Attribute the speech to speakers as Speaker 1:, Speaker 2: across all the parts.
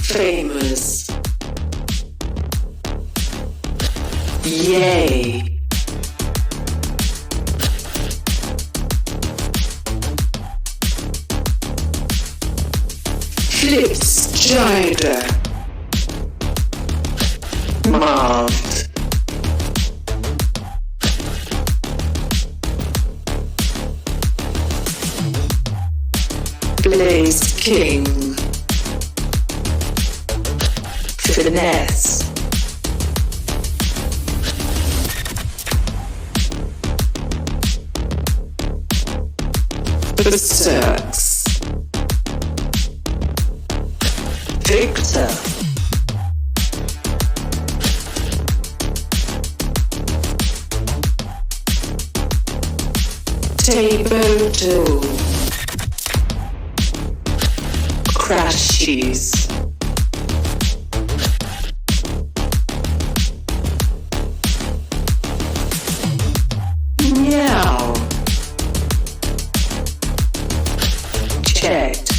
Speaker 1: Famous. Yay. Flips Gider. Marved. Blaze King. Finesse. Berserks. Victor. Table 2. Crashies. Meow. Checked.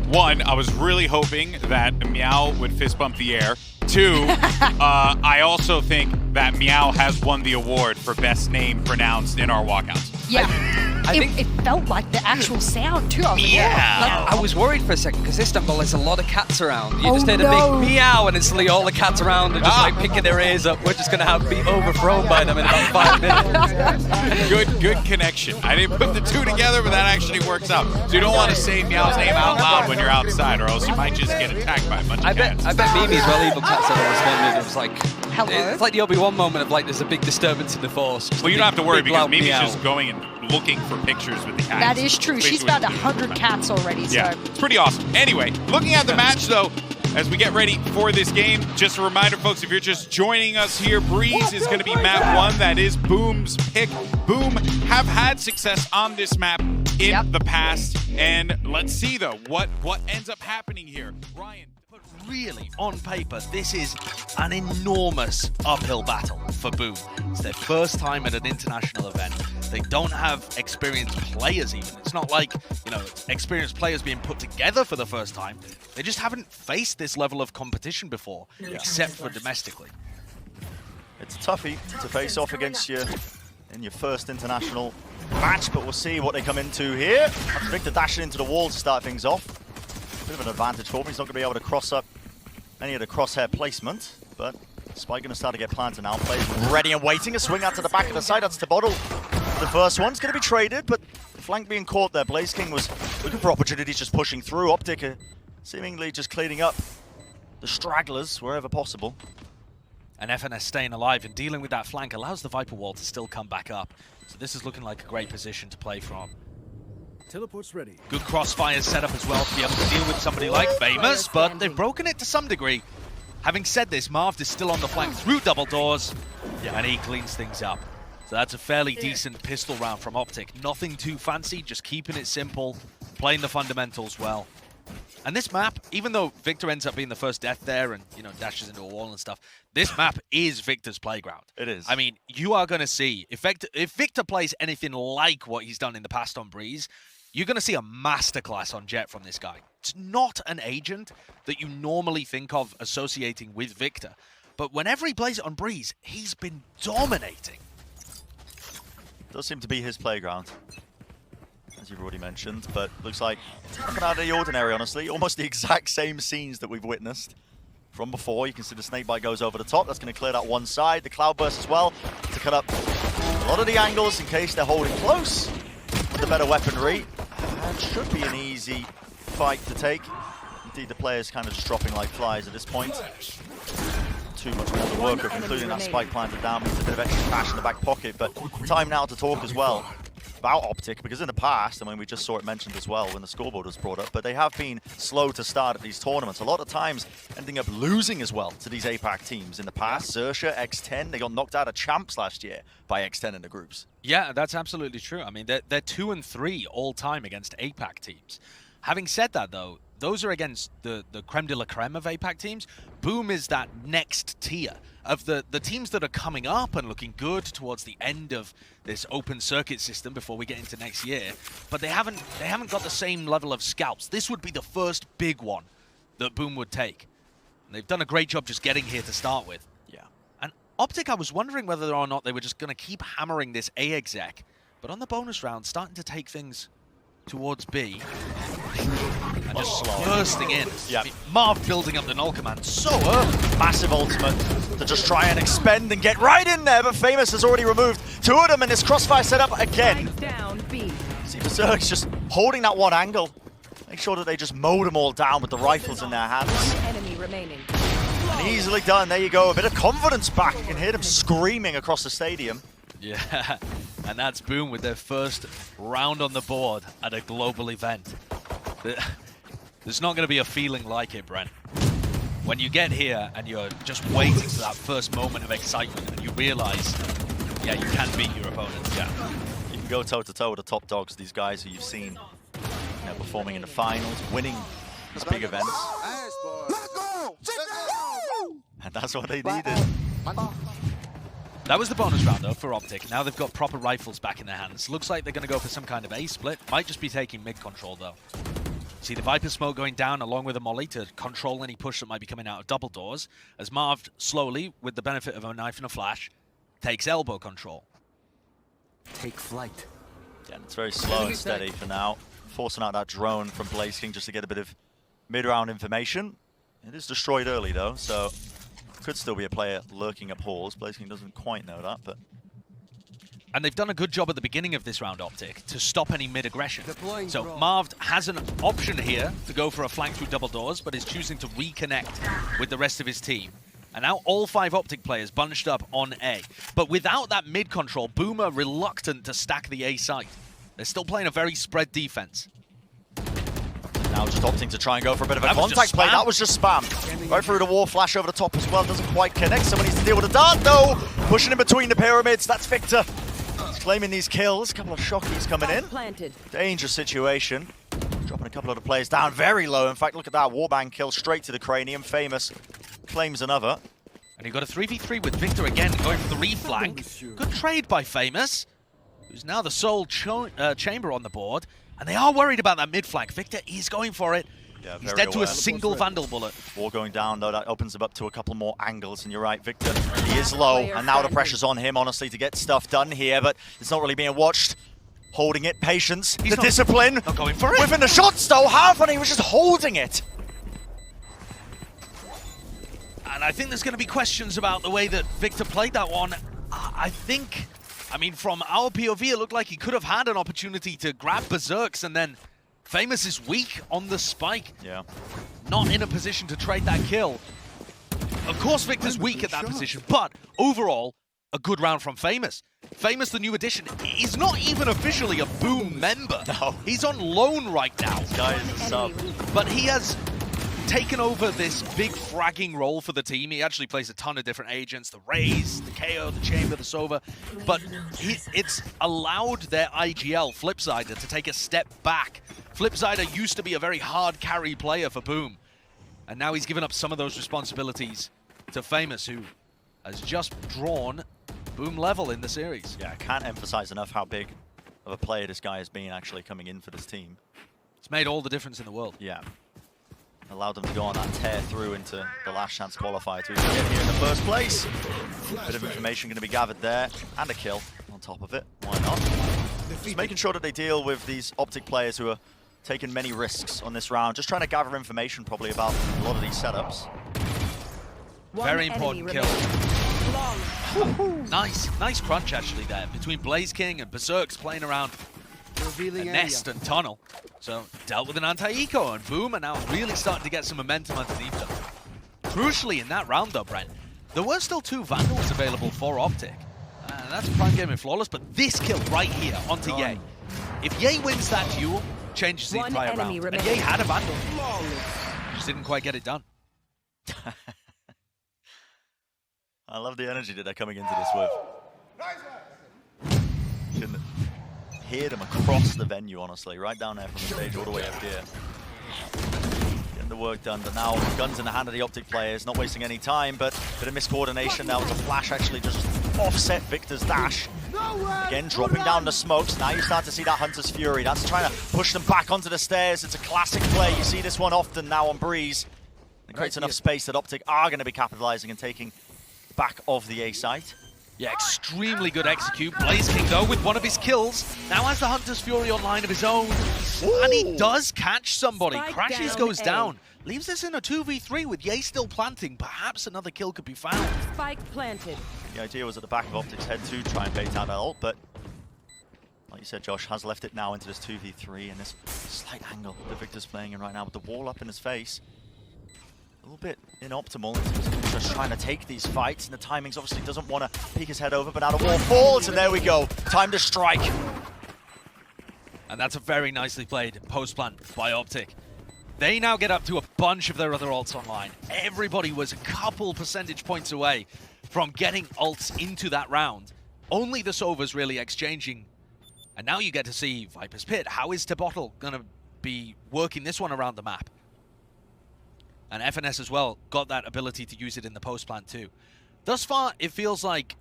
Speaker 2: One, I was really hoping that Meow would fist bump the air. Two, I also think that Meow has won the award for best name pronounced in our walkouts.
Speaker 3: Yeah.
Speaker 4: I think
Speaker 3: it felt like the actual sound too. I was like,
Speaker 2: Yeah.
Speaker 4: I was worried for a second because Istambul has a lot of cats around. You just heard a big meow and instantly all the cats around are just like picking their ears up. We're just going to be overthrown by them in about 5 minutes.
Speaker 2: Good connection. I didn't put the two together, but that actually works out. So you don't want to say Meow's name out loud when you're outside, or else you might just get attacked by a bunch of cats.
Speaker 4: I bet Mimi's well evil cats ever responded. It was like,
Speaker 3: hello?
Speaker 4: It's like the Obi-Wan moment of like there's a big disturbance in the Force.
Speaker 2: Well, you don't have to worry because Mimi's
Speaker 4: meow.
Speaker 2: just going and looking for pictures with the cats.
Speaker 3: that is true. She's found 100 cats already.
Speaker 2: Yeah,
Speaker 3: So.
Speaker 2: it's pretty awesome. Anyway, looking at the match though, as we get ready for this game, just a reminder, folks, if you're just joining us here, Breeze is going to be map 1. That is Boom's pick. Boom have had success on this map in the past, and let's see though what ends up happening here. Ryan.
Speaker 5: Really, on paper, this is an enormous uphill battle for Boom. It's their first time at an international event. They don't have experienced players even. It's not like, you know, experienced players being put together for the first time. They just haven't faced this level of competition before, except for domestically.
Speaker 6: It's a toughie to face off against you in your first international match, but we'll see what they come into here. Victor dashing into the wall to start things off. Bit of an advantage for him. He's not going to be able to cross up any of the crosshair placement, but Spike going to start to get planted now. Plays ready and waiting. A swing out to the back of the side. That's the bottle. The first one's going to be traded, but the flank being caught there. Blaze King was looking for opportunities, just pushing through. Optic seemingly just cleaning up the stragglers wherever possible.
Speaker 5: And FNS staying alive and dealing with that flank allows the Viper wall to still come back up. So this is looking like a great position to play from.
Speaker 7: Teleport's ready.
Speaker 5: Good crossfire setup as well to be able to deal with somebody like Famous, but they've broken it to some degree. Having said this, Marv is still on the flank through double doors, and he cleans things up. So that's a fairly decent pistol round from Optic. Nothing too fancy, just keeping it simple, playing the fundamentals well. And this map, even though Victor ends up being the first death there and, you know, dashes into a wall and stuff, this map is Victor's playground.
Speaker 6: It is.
Speaker 5: I mean, you are going to see, if Victor plays anything like what he's done in the past on Breeze, you're going to see a masterclass on Jet from this guy. It's not an agent that you normally think of associating with Victor, but whenever he plays it on Breeze, he's been dominating.
Speaker 6: Does seem to be his playground, as you've already mentioned, but looks like nothing out of the ordinary, honestly. Almost the exact same scenes that we've witnessed from before. You can see the snakebite goes over the top. That's going to clear that one side. The cloudburst as well to cut up a lot of the angles in case they're holding close with the better weaponry. And should be an easy fight to take. Indeed, the players kind of just dropping like flies at this point. Too much more to work with, including that spike planted down. It's a bit of extra cash in the back pocket, but time now to talk as well about Optic, because in the past, I mean, we just saw it mentioned as well when the scoreboard was brought up, but they have been slow to start at these tournaments. A lot of times ending up losing as well to these APAC teams. In the past, Xerxia, X10, they got knocked out of champs last year by X10 in the groups.
Speaker 5: Yeah, that's absolutely true. I mean, they're 2 and 3 all time against APAC teams. Having said that, though, those are against the creme de la creme of APAC teams. Boom is that next tier of the teams that are coming up and looking good towards the end of this open circuit system before we get into next year. But they haven't got the same level of scalps. This would be the first big one that Boom would take. And they've done a great job just getting here to start with.
Speaker 6: Yeah.
Speaker 5: And Optic, I was wondering whether or not they were just going to keep hammering this A exec. But on the bonus round, starting to take things towards B. And just bursting in.
Speaker 6: Yeah.
Speaker 5: I mean, Marv building up the null command so early.
Speaker 6: Massive ultimate to just try and expend and get right in there, but Famous has already removed 2 of them in this crossfire setup again.
Speaker 1: Down B.
Speaker 6: See Berserk's just holding that one angle. Make sure that they just mow them all down with the rifles in their hands.
Speaker 1: Enemy remaining.
Speaker 6: And easily done. There you go. A bit of confidence back. You can hear them screaming across the stadium.
Speaker 5: Yeah, and that's Boom with their first round on the board at a global event. There's not going to be a feeling like it, Brent. When you get here and you're just waiting for that first moment of excitement and you realize, yeah, you can beat your opponents. Yeah,
Speaker 6: You can go toe-to-toe with the top dogs, these guys who you've seen performing in the finals, winning these big events. And that's what they needed.
Speaker 5: that was the bonus round, though, for Optic. Now they've got proper rifles back in their hands. Looks like they're going to go for some kind of A split. Might just be taking mid control, though. See the Viper smoke going down along with a molly to control any push that might be coming out of double doors, as Marv slowly, with the benefit of a knife and a flash, takes elbow control.
Speaker 7: Take flight.
Speaker 6: Yeah, it's very slow and steady for now. Forcing out that drone from BlazeKing just to get a bit of mid-round information. It is destroyed early, though, so could still be a player lurking up halls. BlazeKing doesn't quite know that, but...
Speaker 5: And they've done a good job at the beginning of this round, Optic, to stop any mid-aggression. So Marv has an option here to go for a flank through double doors, but is choosing to reconnect with the rest of his team. And now all 5 Optic players bunched up on A. But without that mid control, Boom are reluctant to stack the A site. They're still playing a very spread defense.
Speaker 6: Now just opting to try and go for a bit of a contact play. That was just spam. Right through the wall, flash over the top as well. Doesn't quite connect. Someone needs to deal with a dart, though. Pushing in between the pyramids. That's Victor. He's claiming these kills. A couple of shockies coming in. Dangerous situation. Dropping a couple of the players down very low. In fact, look at that. Warbang kill straight to the cranium. Famous claims another.
Speaker 5: And he got a 3v3 with Victor again, going for the reflank. Good trade by Famous, who's now the sole chamber on the board. And they are worried about that mid flank. Victor is going for it.
Speaker 6: Yeah,
Speaker 5: he's dead to a single Vandal bullet.
Speaker 6: Wall going down, though, that opens him up to a couple more angles. And you're right, Victor, he is low. And now the pressure's on him, honestly, to get stuff done here. But it's not really being watched. Holding it, patience, the discipline.
Speaker 5: Not going for it.
Speaker 6: Within the shots, though, half, and he was just holding it.
Speaker 5: And I think there's going to be questions about the way that Victor played that one. I mean, from our POV, it looked like he could have had an opportunity to grab Berserks, and then Famous is weak on the spike.
Speaker 6: Yeah.
Speaker 5: Not in a position to trade that kill. Of course, Victor's weak at that position, but overall, a good round from Famous. Famous, the new addition, is not even officially a Boom member.
Speaker 6: No.
Speaker 5: He's on loan right now.
Speaker 6: This guy is a sub.
Speaker 5: But he has taken over this big fragging role for the team. He actually plays a ton of different agents, the Raze, the KO, the Chamber, the Sova. But it's allowed their IGL, Flipsider, to take a step back. Flipsider used to be a very hard carry player for Boom. And now he's given up some of those responsibilities to Famous, who has just drawn Boom level in the series.
Speaker 6: Yeah, I can't emphasize enough how big of a player this guy has been actually coming in for this team.
Speaker 5: It's made all the difference in the world.
Speaker 6: Yeah. Allowed them to go on that tear through into the last chance qualifier to even get here in the first place. Bit of information going to be gathered there, and a kill on top of it. Why not? Just making sure that they deal with these Optic players who are taking many risks on this round. Just trying to gather information probably about a lot of these setups.
Speaker 5: Very important kill. Nice crunch actually there between BlazeKing and Berserks playing around a nest and tunnel. So dealt with an anti-eco, and Boom are now really starting to get some momentum underneath them. Crucially in that round though, Brent, there were still 2 Vandals available for Optic. And that's Prime Gaming Flawless, but this kill right here onto Ye If Ye wins that duel, changes the
Speaker 8: One
Speaker 5: entire round.
Speaker 8: enemy
Speaker 5: And
Speaker 8: remaining.
Speaker 5: Ye had a Vandal. Just didn't quite get it done.
Speaker 6: I love the energy that they're coming into this with. You can hear them across the venue, honestly, right down there from the stage all the way up here. Getting the work done, but now guns in the hand of the Optic players, not wasting any time, but a bit of miscoordination. Now it's a flash actually just offset Victor's dash. Again, dropping down the smokes. Now you start to see that Hunter's Fury. That's trying to push them back onto the stairs. It's a classic play. You see this one often now on Breeze. It creates enough space that Optic are going to be capitalizing and taking back of the A site.
Speaker 5: Yeah, extremely good execute. Blaze King, though, with one of his kills, now has the Hunter's Fury online of his own. Ooh. And he does catch somebody.
Speaker 8: Spike
Speaker 5: Crashes
Speaker 8: down
Speaker 5: goes
Speaker 8: A.
Speaker 5: down. Leaves this in a 2v3 with Ye still planting. Perhaps another kill could be found.
Speaker 8: Spike planted.
Speaker 6: The idea was at the back of Optic's head to try and bait out that ult, but like you said, Josh has left it now into this 2v3 and this slight angle that Victor's playing in right now with the wall up in his face. A little bit inoptimal in terms of just trying to take these fights, and the timings obviously doesn't want to peek his head over, but now the wall falls, and there we go. Time to strike.
Speaker 5: And that's a very nicely played post plant by Optic. They now get up to a bunch of their other ults online. Everybody was a couple percentage points away from getting ults into that round. Only the Sovas really exchanging. And now you get to see Viper's Pit. How is Tebottle going to be working this one around the map? And FNS as well got that ability to use it in the post plant too. Thus far, it feels like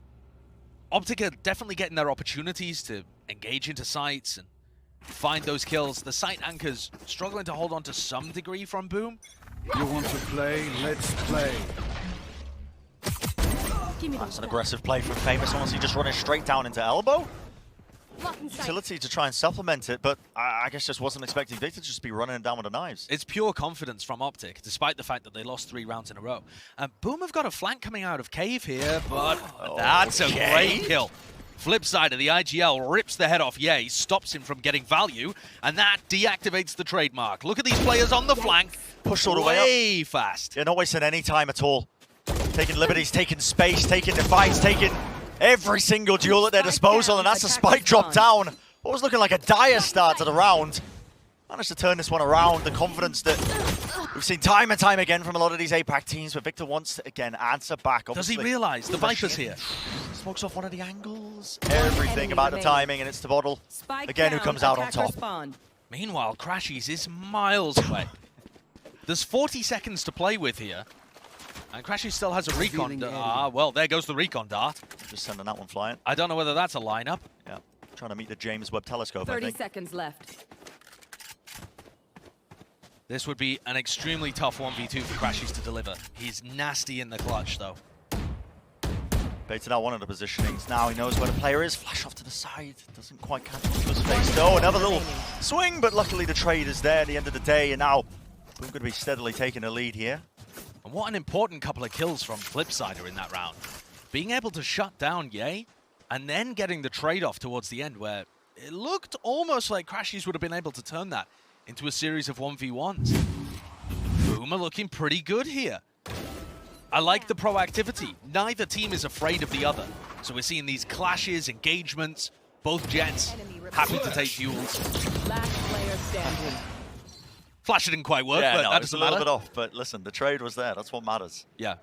Speaker 5: Optic are definitely getting their opportunities to engage into sites and find those kills. The site anchors struggling to hold on to some degree from Boom.
Speaker 7: You want to play? Let's play.
Speaker 6: That's an aggressive play from Famous, honestly just running straight down into elbow. Utility to try and supplement it, but I guess just wasn't expecting Victor to just be running down with the knives.
Speaker 5: It's pure confidence from Optic, despite the fact that they lost 3 rounds in a row. And Boom have got a flank coming out of Cave here, but that's a great kill. Flip side of the IGL rips the head off Ye, stops him from getting value, and that deactivates the trademark. Look at these players on the flank,
Speaker 6: Pushed all the way up.
Speaker 5: fast.
Speaker 6: Yeah, not wasting any time at all. Taking liberties, taking space, taking the fights, taking every single duel at their disposal, and that's a spike drop down. What was looking like a dire start to the round. Managed to turn this one around. The confidence that we've seen time and time again from a lot of these APAC teams, but Victor wants to, again, answer back. Obviously,
Speaker 5: Does he realize the Viper's here?
Speaker 6: Smokes off one of the angles. Everything about the timing, and it's the bottle, again, who comes out on top.
Speaker 5: Meanwhile, Crashies is miles away. There's 40 seconds to play with here. And Crashies still has a recon. Well, there goes the recon dart.
Speaker 6: Just sending that one flying.
Speaker 5: I don't know whether that's a lineup.
Speaker 6: Yeah, trying to meet the James Webb Telescope, I
Speaker 8: 30
Speaker 6: think.
Speaker 8: seconds left.
Speaker 5: This would be an extremely tough 1v2 for Crashies to deliver. He's nasty in the clutch, though.
Speaker 6: Baited out one of the positionings. Now he knows where the player is. Flash off to the side. Doesn't quite catch onto his face. No, another little swing, but luckily the trade is there at the end of the day, and now we're going to be steadily taking the lead here.
Speaker 5: And what an important couple of kills from Flipsider in that round. Being able to shut down Ye, and then getting the trade-off towards the end, where it looked almost like Crashies would have been able to turn that into a series of 1v1s. Boom are looking pretty good here. I like the proactivity. Neither team is afraid of the other. So we're seeing these clashes, engagements, both Jets happy to take duels.
Speaker 8: Last player standing.
Speaker 5: Flash didn't quite work,
Speaker 6: Yeah,
Speaker 5: but
Speaker 6: no,
Speaker 5: that
Speaker 6: it's a
Speaker 5: doesn't
Speaker 6: little
Speaker 5: matter.
Speaker 6: bit off, but listen, the trade was there. That's what matters.
Speaker 5: Yeah.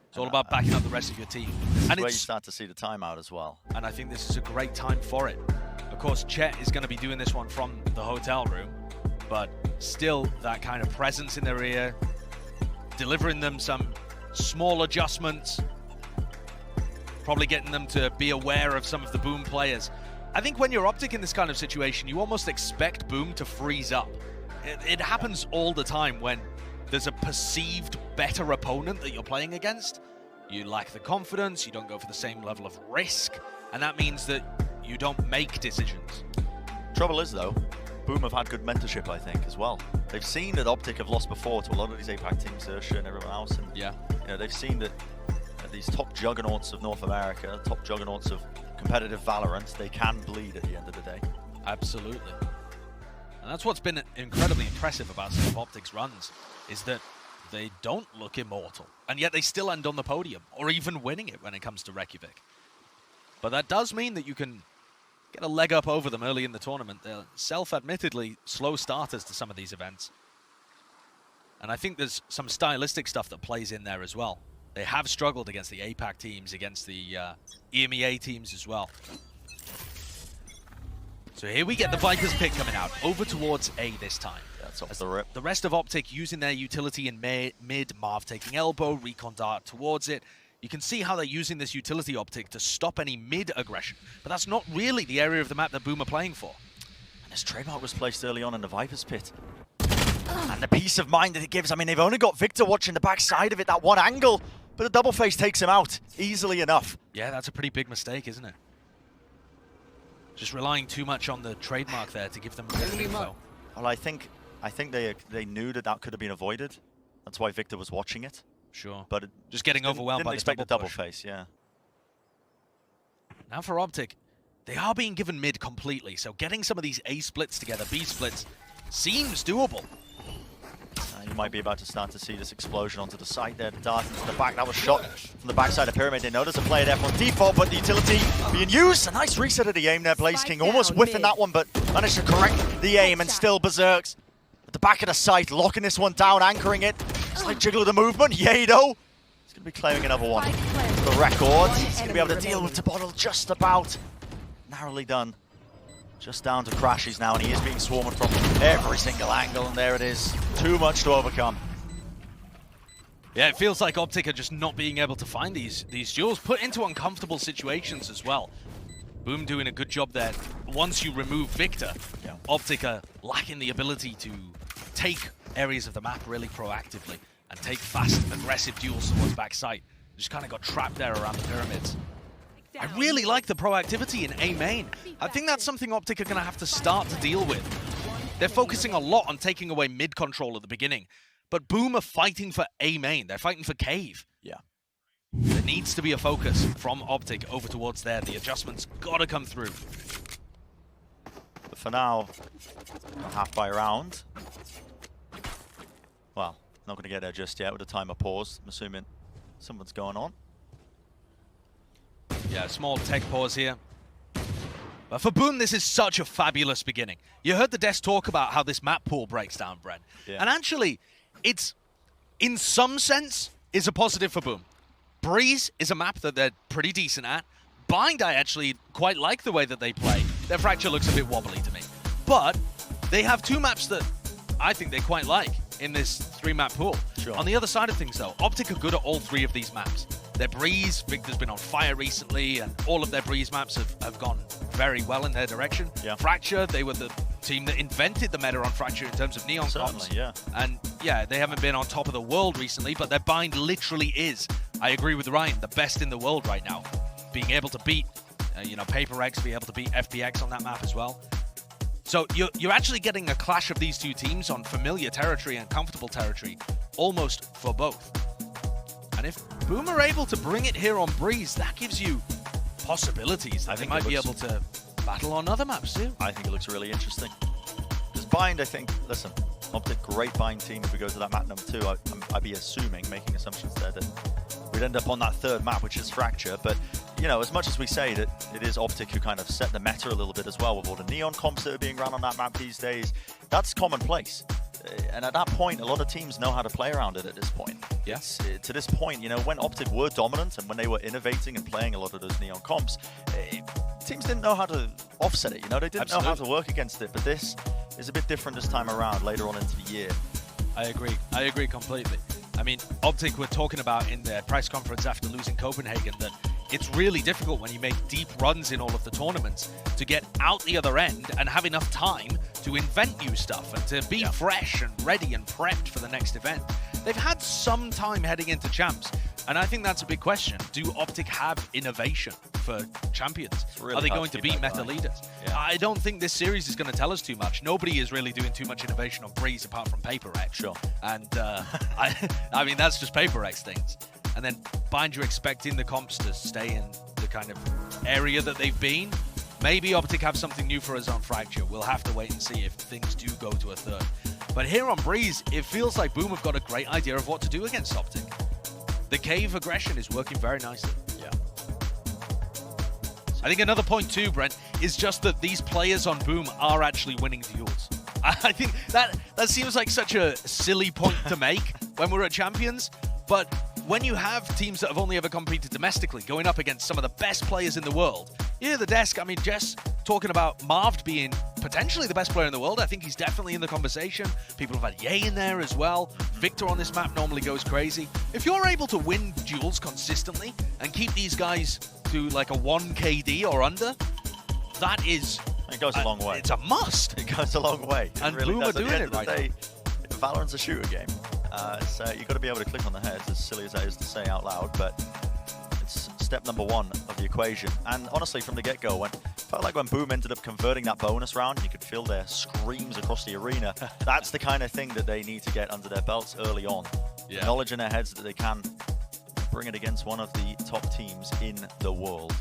Speaker 5: It's all about backing up the rest of your team. And
Speaker 6: Where you start to see the timeout as well.
Speaker 5: And I think this is a great time for it. Of course, Chet is going to be doing this one from the hotel room, but still that kind of presence in their ear, delivering them some small adjustments, probably getting them to be aware of some of the Boom players. I think when you're Optic in this kind of situation, you almost expect Boom to freeze up. It happens all the time when there's a perceived better opponent that you're playing against. You lack the confidence, you don't go for the same level of risk, and that means that you don't make decisions.
Speaker 6: Trouble is, though, Boom have had good mentorship, I think, as well. They've seen that Optic have lost before to a lot of these APAC teams, Ursha and everyone else, and
Speaker 5: yeah,
Speaker 6: you know, they've seen that these top juggernauts of North America, top juggernauts of competitive Valorant, they can bleed at the end of the day.
Speaker 5: Absolutely. And that's what's been incredibly impressive about some of Optic's runs, is that they don't look immortal, and yet they still end on the podium, or even winning it when it comes to Reykjavik. But that does mean that you can get a leg up over them early in the tournament. They're self-admittedly slow starters to some of these events. And I think there's some stylistic stuff that plays in there as well. They have struggled against the APAC teams, against the EMEA teams as well. So here we get the Viper's pick coming out, over towards A this time.
Speaker 6: That's off the rip.
Speaker 5: The rest of Optic using their utility in mid, Marv taking elbow, Recon dart towards it. You can see how they're using this utility Optic to stop any mid aggression, but that's not really the area of the map that Boom are playing for.
Speaker 6: And his trademark was placed early on in the Viper's pit. And the peace of mind that it gives, I mean, they've only got Victor watching the back side of it, that one angle, but the double face takes him out easily enough.
Speaker 5: Yeah, that's a pretty big mistake, isn't it? Just relying too much on the trademark there to give them good info.
Speaker 6: Well, I think they knew that could have been avoided. That's why Victor was watching it.
Speaker 5: Sure.
Speaker 6: But
Speaker 5: just getting overwhelmed by the
Speaker 6: expect
Speaker 5: double
Speaker 6: a double face, yeah.
Speaker 5: Now for Optic, they are being given mid completely, so getting some of these A splits together, B splits, seems doable.
Speaker 6: You might be about to start to see this explosion onto the side there. The dart into the back. That was shot from the backside of Pyramid. They know there's a player there from default, but the utility being used. A nice reset of the aim there, Blaze King. Almost whiffing that one, but managed to correct the aim and still berserks. At the back of the site, locking this one down, anchoring it. Slight jiggle of the movement. Yado. He's going to be claiming another one for the record. He's going to be able to deal with the bottle just about. Narrowly done. Just down to crashes now, and he is being swarmed from every single angle, and there it is. Too much to overcome.
Speaker 5: Yeah, it feels like Optic are just not being able to find these duels, put into uncomfortable situations as well. Boom doing a good job there. Once you remove Victor, Optic are lacking the ability to take areas of the map really proactively and take fast, aggressive duels towards backside. Just kind of got trapped there around the pyramids. I really like the proactivity in A main. I think that's something Optic are going to have to start to deal with. They're focusing a lot on taking away mid control at the beginning, but Boom are fighting for A main. They're fighting for Cave.
Speaker 6: Yeah.
Speaker 5: There needs to be a focus from Optic over towards there. The adjustments got to come through.
Speaker 6: But for now, half by round. Well, not going to get there just yet with a timer pause. I'm assuming something's going on.
Speaker 5: Yeah, small tech pause here. But for Boom, this is such a fabulous beginning. You heard the desk talk about how this map pool breaks down, Bren.
Speaker 6: Yeah.
Speaker 5: And actually, it's, in some sense, is a positive for Boom. Breeze is a map that they're pretty decent at. Bind, I actually quite like the way that they play. Their Fracture looks a bit wobbly to me. But they have two maps that I think they quite like in this three-map pool.
Speaker 6: Sure.
Speaker 5: On the other side of things, though, Optic are good at all three of these maps. Their Breeze, Victor's been on fire recently, and all of their Breeze maps have gone very well in their direction.
Speaker 6: Yeah.
Speaker 5: Fracture, they were the team that invented the meta on Fracture in terms of neon comps.
Speaker 6: Yeah.
Speaker 5: And yeah, they haven't been on top of the world recently, but their Bind literally is, I agree with Ryan, the best in the world right now. Being able to beat, Paper X, be able to beat FPX on that map as well. So you're actually getting a clash of these two teams on familiar territory and comfortable territory, almost for both. And if Boom are able to bring it here on Breeze, that gives you possibilities that they might be able to battle on other maps too.
Speaker 6: I think it looks really interesting. Because Bind, I think, listen, Optic, great Bind team. If we go to that map number 2, I'd be assuming, making assumptions there, that we'd end up on that third map, which is Fracture. But, as much as we say that it is Optic who kind of set the meta a little bit as well with all the neon comps that are being run on that map these days, that's commonplace. And at that point, a lot of teams know how to play around it at this point.
Speaker 5: Yes.
Speaker 6: To this point, when Optic were dominant and when they were innovating and playing a lot of those neon comps, teams didn't know how to offset it. They didn't know how to work against it. But this is a bit different this time around, later on into the year.
Speaker 5: I agree completely. I mean, Optic were talking about in their press conference after losing Copenhagen that it's really difficult when you make deep runs in all of the tournaments to get out the other end and have enough time to invent new stuff and to be fresh and ready and prepped for the next event. They've had some time heading into champs, and I think that's a big question. Do Optic have innovation for champions?
Speaker 6: Really
Speaker 5: Are they going to beat meta leaders?
Speaker 6: Yeah.
Speaker 5: I don't think this series is going to tell us too much. Nobody is really doing too much innovation on Breeze apart from Paper X.
Speaker 6: Sure.
Speaker 5: And I mean, that's just Paper X things. And then Bind, you're expecting the comps to stay in the kind of area that they've been. Maybe Optic have something new for us on Fracture. We'll have to wait and see if things do go to a third. But here on Breeze, it feels like Boom have got a great idea of what to do against Optic. The cave aggression is working very nicely.
Speaker 6: Yeah.
Speaker 5: I think another point too, Brent, is just that these players on Boom are actually winning duels. I think that seems like such a silly point to make when we're at Champions, but when you have teams that have only ever competed domestically going up against some of the best players in the world, yeah, the desk, I mean, Jess talking about Marvd being potentially the best player in the world. I think he's definitely in the conversation. People have had Ye in there as well. Victor on this map normally goes crazy. If you're able to win duels consistently and keep these guys to like a 1 KD or under, that is...
Speaker 6: It goes a long way.
Speaker 5: It's a must.
Speaker 6: It goes a long way.
Speaker 5: And
Speaker 6: really
Speaker 5: Boom are
Speaker 6: does. At
Speaker 5: doing
Speaker 6: the end
Speaker 5: it
Speaker 6: of the
Speaker 5: right
Speaker 6: day, Valorant's a shooter game. So you've got to be able to click on the heads, as silly as that is to say out loud, but it's step number one of the equation. And honestly, from the get-go, felt like when Boom ended up converting that bonus round, you could feel their screams across the arena. That's the kind of thing that they need to get under their belts early on.
Speaker 5: Yeah.
Speaker 6: Knowledge in their heads that they can bring it against one of the top teams in the world.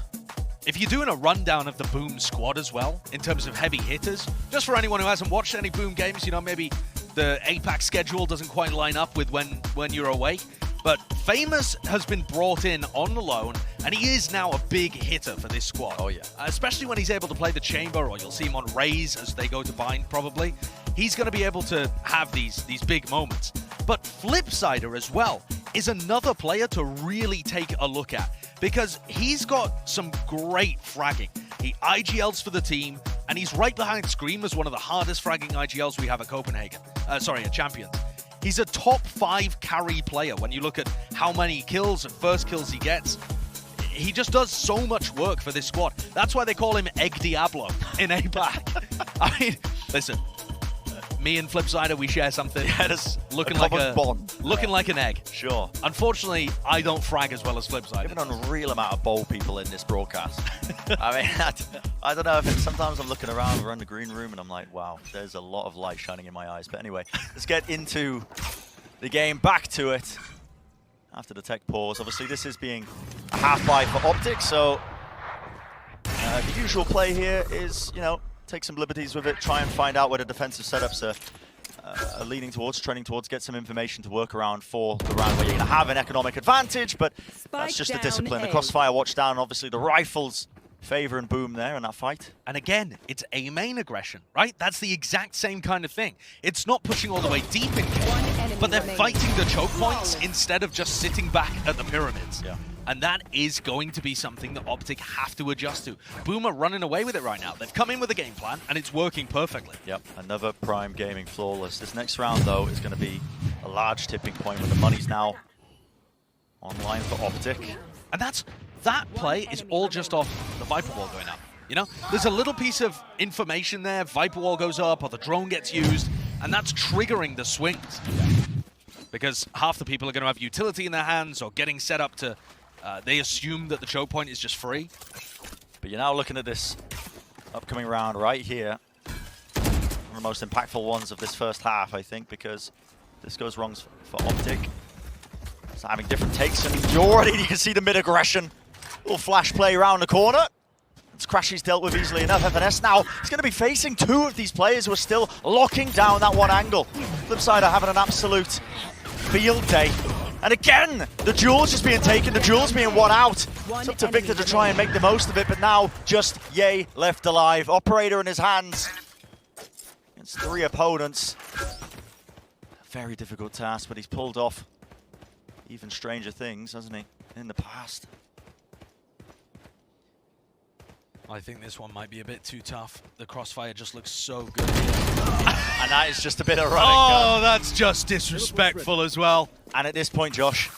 Speaker 5: If you're doing a rundown of the Boom squad as well, in terms of heavy hitters, just for anyone who hasn't watched any Boom games, you know, maybe the APAC schedule doesn't quite line up with when you're away, but Famous has been brought in on the loan, and he is now a big hitter for this squad.
Speaker 6: Oh, yeah.
Speaker 5: Especially when he's able to play the chamber, or you'll see him on Raze as they go to bind, probably. He's going to be able to have these big moments. But Flipsider as well is another player to really take a look at, because he's got some great fragging. He IGLs for the team, and he's right behind Scream as one of the hardest fragging IGLs we have at Copenhagen. At Champions. He's a top 5 carry player when you look at how many kills and first kills he gets. He just does so much work for this squad. That's why they call him Egg Diablo in APAC. I mean, listen, me and Flipsider, we share something.
Speaker 6: Yeah, there's
Speaker 5: looking
Speaker 6: a
Speaker 5: like
Speaker 6: common bond.
Speaker 5: Looking like an egg.
Speaker 6: Sure.
Speaker 5: Unfortunately, I don't frag as well as Flipsider.
Speaker 6: Even an unreal amount of bowl people in this broadcast. I mean, I don't know if sometimes I'm looking around, we're in the green room, and I'm like, wow, there's a lot of light shining in my eyes. But anyway, let's get into the game, back to it. After the tech pause, obviously this is being a half buy for Optic, so the usual play here is, you know, take some liberties with it, try and find out where the defensive setups are leaning towards, trending towards, get some information to work around for the round where you're going to have an economic advantage, but that's just the discipline. The crossfire watch down, obviously the rifles favoring Boom there in that fight.
Speaker 5: And again, it's A main aggression, right? That's the exact same kind of thing. It's not pushing all the way deep in game, but they're fighting the choke points instead of just sitting back at the pyramids.
Speaker 6: Yeah.
Speaker 5: And that is going to be something that Optic have to adjust to. Boom are running away with it right now. They've come in with a game plan, and it's working perfectly.
Speaker 6: Yep, another Prime Gaming flawless. This next round, though, is going to be a large tipping point when the money's now online for Optic.
Speaker 5: And that play is all just off the Viper Wall going up. You know, there's a little piece of information there. Viper Wall goes up, or the drone gets used, and that's triggering the swings. Because half the people are going to have utility in their hands, or getting set up to... they assume that the choke point is just free.
Speaker 6: But you're now looking at this upcoming round right here. One of the most impactful ones of this first half, I think, because this goes wrong for Optic. So having different takes, and you can see the mid-aggression. Little flash play around the corner. It's Crashy's dealt with easily enough. FNS now is going to be facing 2 of these players who are still locking down that one angle. Flipsider having an absolute field day. And again, the duel's just being taken, the duel's being won out. It's up to Victor to try and make the most of it, but now just Ye left alive. Operator in his hands against 3 opponents. Very difficult task, but he's pulled off even stranger things, hasn't he, in the past.
Speaker 5: I think this one might be a bit too tough. The crossfire just looks so good.
Speaker 6: And that is just a bit of running.
Speaker 5: Oh, that's just disrespectful as well.
Speaker 6: And at this point, Josh,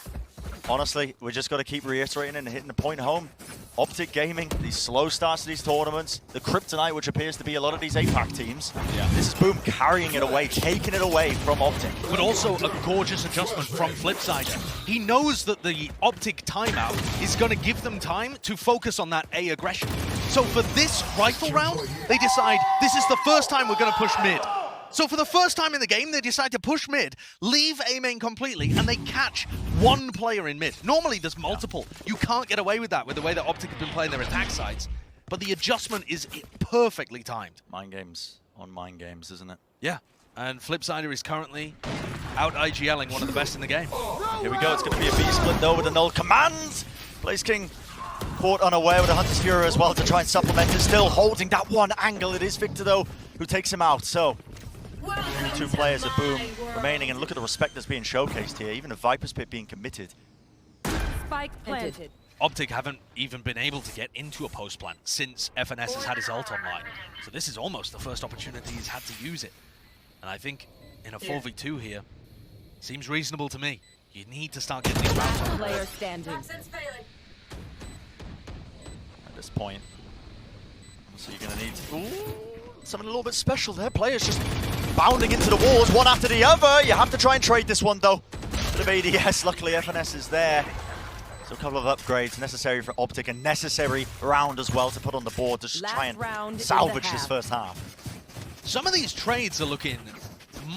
Speaker 6: honestly, we just got to keep reiterating and hitting the point home. Optic Gaming, these slow starts to these tournaments, the kryptonite, which appears to be a lot of these APAC teams. Yeah. This is Boom carrying it away, taking it away from Optic.
Speaker 5: But also a gorgeous adjustment from Flipsider. He knows that the Optic timeout is going to give them time to focus on that A aggression. So for this rifle round, they decide this is the first time we're going to push mid. So for the first time in the game, they decide to push mid, leave A main completely, and they catch 1 player in mid. Normally, there's multiple. You can't get away with that with the way that Optic have been playing their attack sides. But the adjustment is perfectly timed.
Speaker 6: Mind games on mind games, isn't it?
Speaker 5: Yeah. And Flipsider is currently out IGLing one of the best in the game.
Speaker 6: Here we go. It's going to be a B split, though, with a null command. Blaze King caught unaware with a Hunter's Fury as well to try and supplement it. Still holding that one angle. It is Victor, though, who takes him out. So, only 2 players of Boom remaining, and look at the respect that's being showcased here. Even a Viper's Pit being committed.
Speaker 8: Spike planted.
Speaker 5: Optic haven't even been able to get into a post plant since FNS has had his ult online. So this is almost the first opportunity he's had to use it. And I think in a 4v2 here, seems reasonable to me. You need to start getting these rounds on.
Speaker 8: Player standing.
Speaker 6: At this point, so you're going to need something a little bit special there. Players just bounding into the walls, one after the other. You have to try and trade this one, though. Bit of ADS, luckily FNS is there. So a couple of upgrades necessary for Optic, a necessary round as well to put on the board to just try and salvage this first half.
Speaker 5: Some of these trades are looking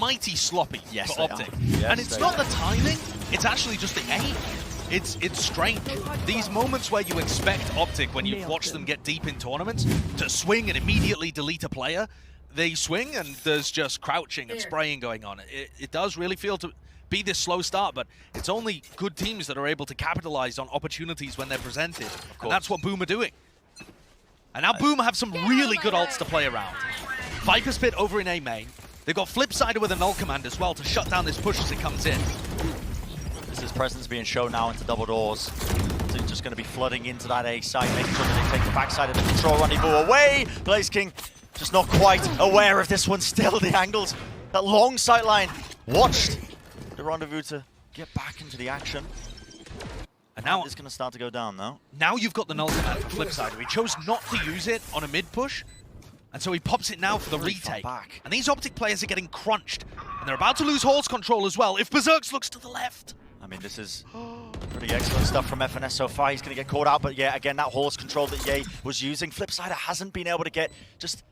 Speaker 5: mighty sloppy for Optic.
Speaker 6: Yes,
Speaker 5: and it's not the timing, it's actually just the aim. It's strange. These moments where you expect Optic, when you've watched them get deep in tournaments, to swing and immediately delete a player, they swing and there's just crouching and spraying going on. It does really feel to be this slow start, but it's only good teams that are able to capitalize on opportunities when they're presented. And that's what Boom are doing. And now Boom have some really good ults to play around. Viper's Pit over in A main. They've got Flipsider with a null command as well to shut down this push as it comes in.
Speaker 6: This is presence being shown now into double doors. So just going to be flooding into that A side, making sure that they take the backside of the control rendezvous away. Blaze King just not quite aware of this one still. The angles, that long sight line, watched the rendezvous to get back into the action.
Speaker 5: And now
Speaker 6: it's going to start to go down now.
Speaker 5: Now you've got the null command for Flipsider. He chose not to use it on a mid push, and so he pops it now for the retake. And these Optic players are getting crunched, and they're about to lose Hall's control as well if Berserks looks to the left.
Speaker 6: I mean, this is pretty excellent stuff from FNS so far. He's going to get caught out, but yeah, again, that Hall's control that Ye was using. Flipsider hasn't been able to get just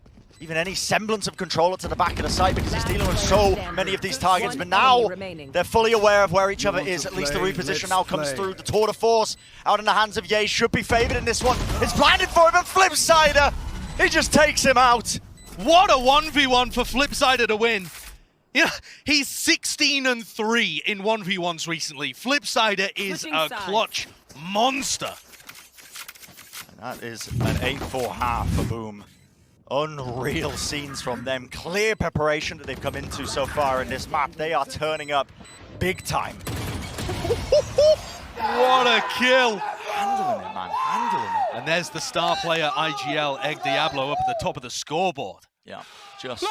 Speaker 6: even any semblance of control to the back of the site because he's dealing with so many of these targets. But now they're fully aware of where each other is. At least the reposition now comes through. The tour de force out in the hands of Ye should be favored in this one. It's blinded for him, and Flipsider, he just takes him out.
Speaker 5: What a 1v1 for Flipsider to win. Yeah, he's 16-3 in 1v1s recently. Flipsider is a clutch monster.
Speaker 6: And that is an 8-4 half for Boom. Unreal scenes from them. Clear preparation that they've come into so far in this map. They are turning up big time.
Speaker 5: What a kill.
Speaker 6: Handling it, man. Handling it.
Speaker 5: And there's the star player, IGL, Egg Diablo, up at the top of the scoreboard.
Speaker 6: Yeah, just...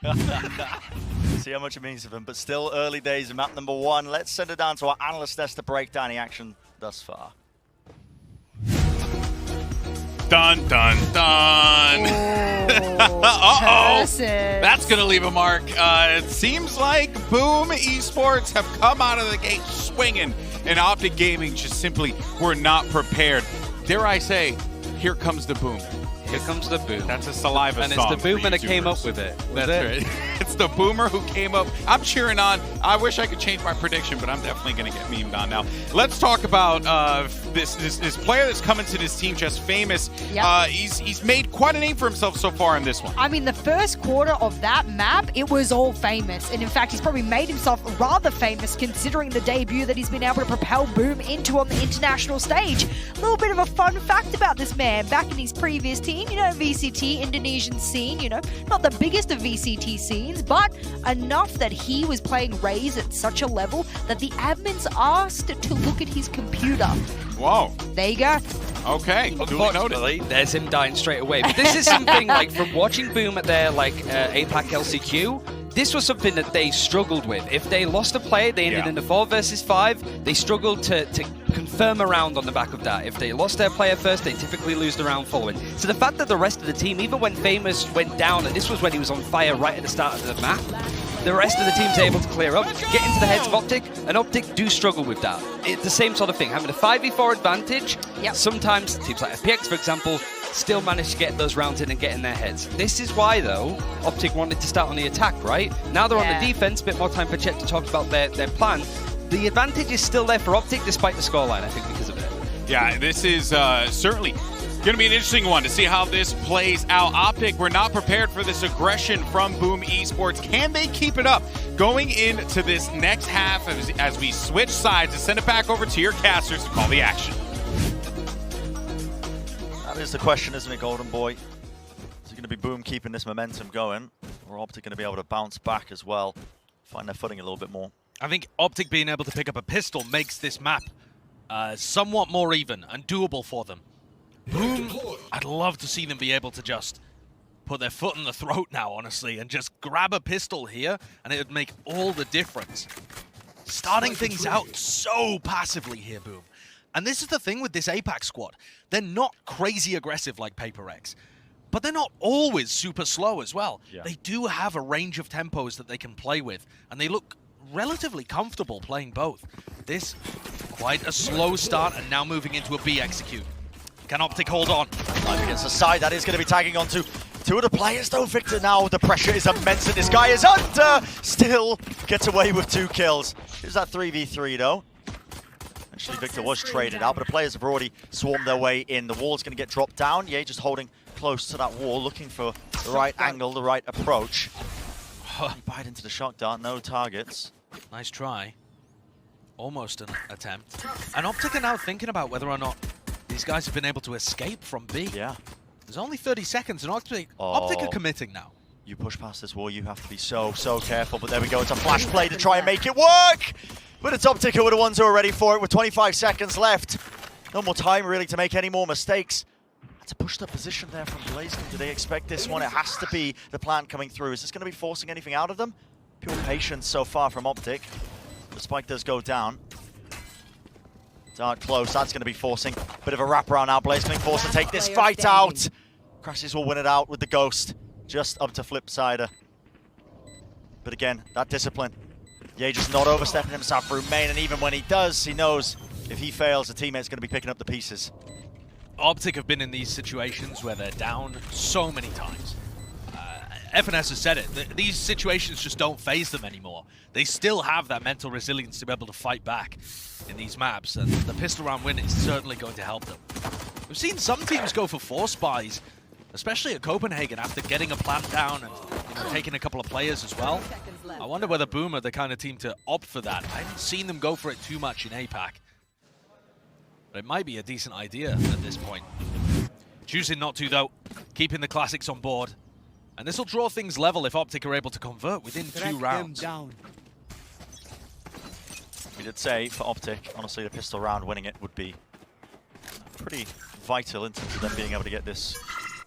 Speaker 5: Let's
Speaker 6: see how much it means to them, but still early days in map number 1. Let's send it down to our analyst desk to break down the action thus far.
Speaker 2: Dun, dun, dun. Uh-oh. That's going to leave a mark. It seems like Boom Esports have come out of the gate swinging, and Optic Gaming just simply were not prepared. Dare I say, here comes the Boom.
Speaker 4: Here comes the Boom.
Speaker 2: That's a saliva
Speaker 4: and
Speaker 2: song.
Speaker 4: And it's the Boomer that came up with it.
Speaker 2: That's right. It's the Boomer who came up. I'm cheering on. I wish I could change my prediction, but I'm definitely going to get memed on now. Let's talk about this player that's coming to this team, just famous.
Speaker 3: Yep.
Speaker 2: He's made quite a name for himself so far in this one.
Speaker 3: I mean, the first quarter of that map, it was all famous. And in fact, he's probably made himself rather famous considering the debut that he's been able to propel Boom into on the international stage. A little bit of a fun fact about this man. Back in his previous team, you know, VCT, Indonesian scene, you know, not the biggest of VCT scenes, but enough that he was playing Raze at such a level that the admins asked to look at his computer.
Speaker 2: Whoa.
Speaker 3: There you go.
Speaker 2: Okay.
Speaker 4: Unfortunately, there's him dying straight away. But this is something like from watching Boom at their APAC LCQ, this was something that they struggled with. If they lost a play, they ended in the 4 versus 5. They struggled to confirm a round on the back of that. If they lost their player first, they typically lose the round following. So the fact that the rest of the team, even when Famous went down, and this was when he was on fire right at the start of the map, the rest of the team's able to clear up, get into the heads of Optic, and Optic do struggle with that. It's the same sort of thing. Having a 5v4 advantage, sometimes teams like FPX, for example, still manage to get those rounds in and get in their heads. This is why, though, Optic wanted to start on the attack, right? Now they're on the defense, a bit more time for Chet to talk about their plan. The advantage is still there for Optic despite the scoreline, I think, because of it.
Speaker 2: Yeah, this is certainly Going to be an interesting one to see how this plays out. Optic, we're not prepared for this aggression from Boom Esports. Can they keep it up going into this next half as we switch sides and send it back over to your casters to call the action?
Speaker 6: That is the question, isn't it, Golden Boy? Is it going to be Boom keeping this momentum going, or Optic going to be able to bounce back as well, find their footing a little bit more?
Speaker 5: I think Optic being able to pick up a pistol makes this map somewhat more even and doable for them. Boom, I'd love to see them be able to just put their foot in the throat now, honestly, and just grab a pistol here, and it would make all the difference. Starting things out so passively here, Boom. And this is the thing with this APAC squad. They're not crazy aggressive like Paper X, but they're not always super slow as well. Yeah. They do have a range of tempos that they can play with, and they look relatively comfortable playing both. This, quite a slow start, and now moving into a B execute. Can Optic hold on?
Speaker 6: Live against the side, that is going to be tagging onto two of the players though, Victor. Now the pressure is immense and this guy is under! Still gets away with 2 kills. Here's that 3v3 though. Actually, Victor was traded out, but the players have already swarmed their way in. The wall's going to get dropped down. Yeah, just holding close to that wall, looking for the right angle, the right approach. He bite into the shock dart, no targets.
Speaker 5: Nice try. Almost an attempt. And Optic are now thinking about whether or not these guys have been able to escape from B.
Speaker 6: Yeah.
Speaker 5: There's only 30 seconds and Optic are committing now.
Speaker 6: You push past this wall, you have to be so careful. But there we go, it's a flash play to try and make it work! But it's Optic who are the ones who are ready for it with 25 seconds left. No more time really to make any more mistakes. That's a pushed up position there from BlazKing. Do they expect this one? It has to be the plan coming through. Is this going to be forcing anything out of them? Pure patience so far from Optic. The spike does go down. Dart close, that's going to be forcing a bit of a wraparound now. BlazKing forced to take this fight out. Crashes will win it out with the Ghost. Just up to Flipsider. But again, that discipline. Yeah, just not overstepping himself through main, and even when he does, he knows if he fails, the teammate's going to be picking up the pieces.
Speaker 5: Optic have been in these situations where they're down so many times. FNS has said it. These situations just don't faze them anymore. They still have that mental resilience to be able to fight back in these maps, and the pistol round win is certainly going to help them. We've seen some teams go for 4 spies, especially at Copenhagen after getting a plant down and taking a couple of players as well. I wonder whether Boom are the kind of team to opt for that. I haven't seen them go for it too much in APAC. But it might be a decent idea at this point. Choosing not to, though. Keeping the classics on board. And this will draw things level if Optic are able to convert within 2 rounds.
Speaker 6: We did say for Optic, honestly, the pistol round winning it would be pretty vital in terms of them being able to get this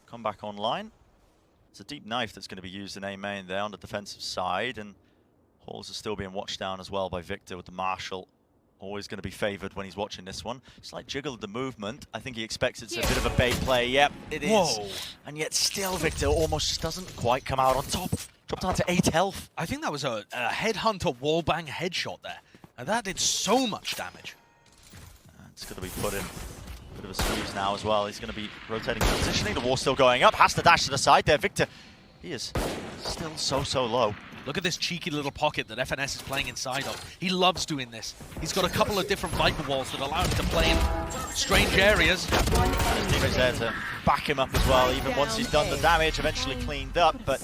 Speaker 6: comeback online. It's a deep knife that's going to be used in A main there on the defensive side, and Halls is still being watched down as well by Victor with the Marshall. Always going to be favored when he's watching this one. Slight jiggle of the movement. I think he expects it's a bit of a bait play. Yep, it is.
Speaker 5: Whoa.
Speaker 6: And yet still Victor almost just doesn't quite come out on top. Dropped down to 8 health.
Speaker 5: I think that was a headhunter wallbang headshot there. And that did so much damage.
Speaker 6: It's going to be put in a bit of a squeeze now as well. He's going to be rotating, positioning. The wall's still going up. Has to dash to the side there. Victor, he is still so low.
Speaker 5: Look at this cheeky little pocket that FNS is playing inside of. He loves doing this. He's got a couple of different Viper walls that allow him to play in strange areas.
Speaker 6: His teammate's there to back him up as well, even once he's done the damage, eventually cleaned up, but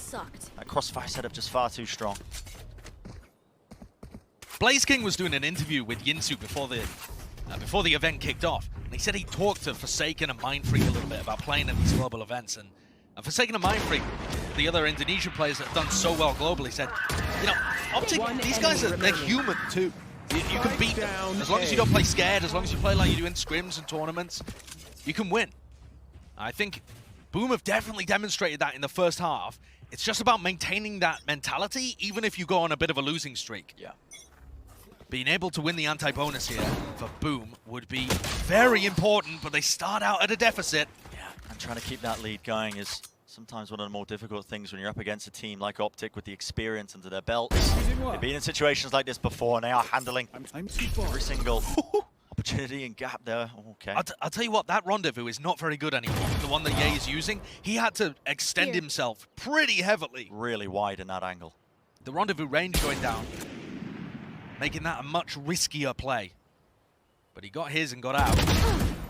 Speaker 6: that crossfire setup just far too strong.
Speaker 5: BlazKing was doing an interview with Yinsu before the event kicked off, and he said he talked to Forsaken and Mindfreak a little bit about playing at these global events, and Forsaken and Mindfreak, the other Indonesian players that have done so well globally, said, you know, Optic, these guys they're human too. You can beat them. As long as you don't play scared, as long as you play like you do in scrims and tournaments, you can win. I think Boom have definitely demonstrated that in the first half. It's just about maintaining that mentality, even if you go on a bit of a losing streak.
Speaker 6: Yeah.
Speaker 5: Being able to win the anti-bonus here for Boom would be very important, but they start out at a deficit.
Speaker 6: Yeah, and trying to keep that lead going is sometimes one of the more difficult things when you're up against a team like Optic with the experience under their belts. They've been in situations like this before, and they are handling every single opportunity and gap there. Okay.
Speaker 5: I'll tell you what, that rendezvous is not very good anymore. The one that Ye is using, he had to extend himself pretty heavily.
Speaker 6: Really wide in that angle.
Speaker 5: The rendezvous range going down, making that a much riskier play. But he got his and got out.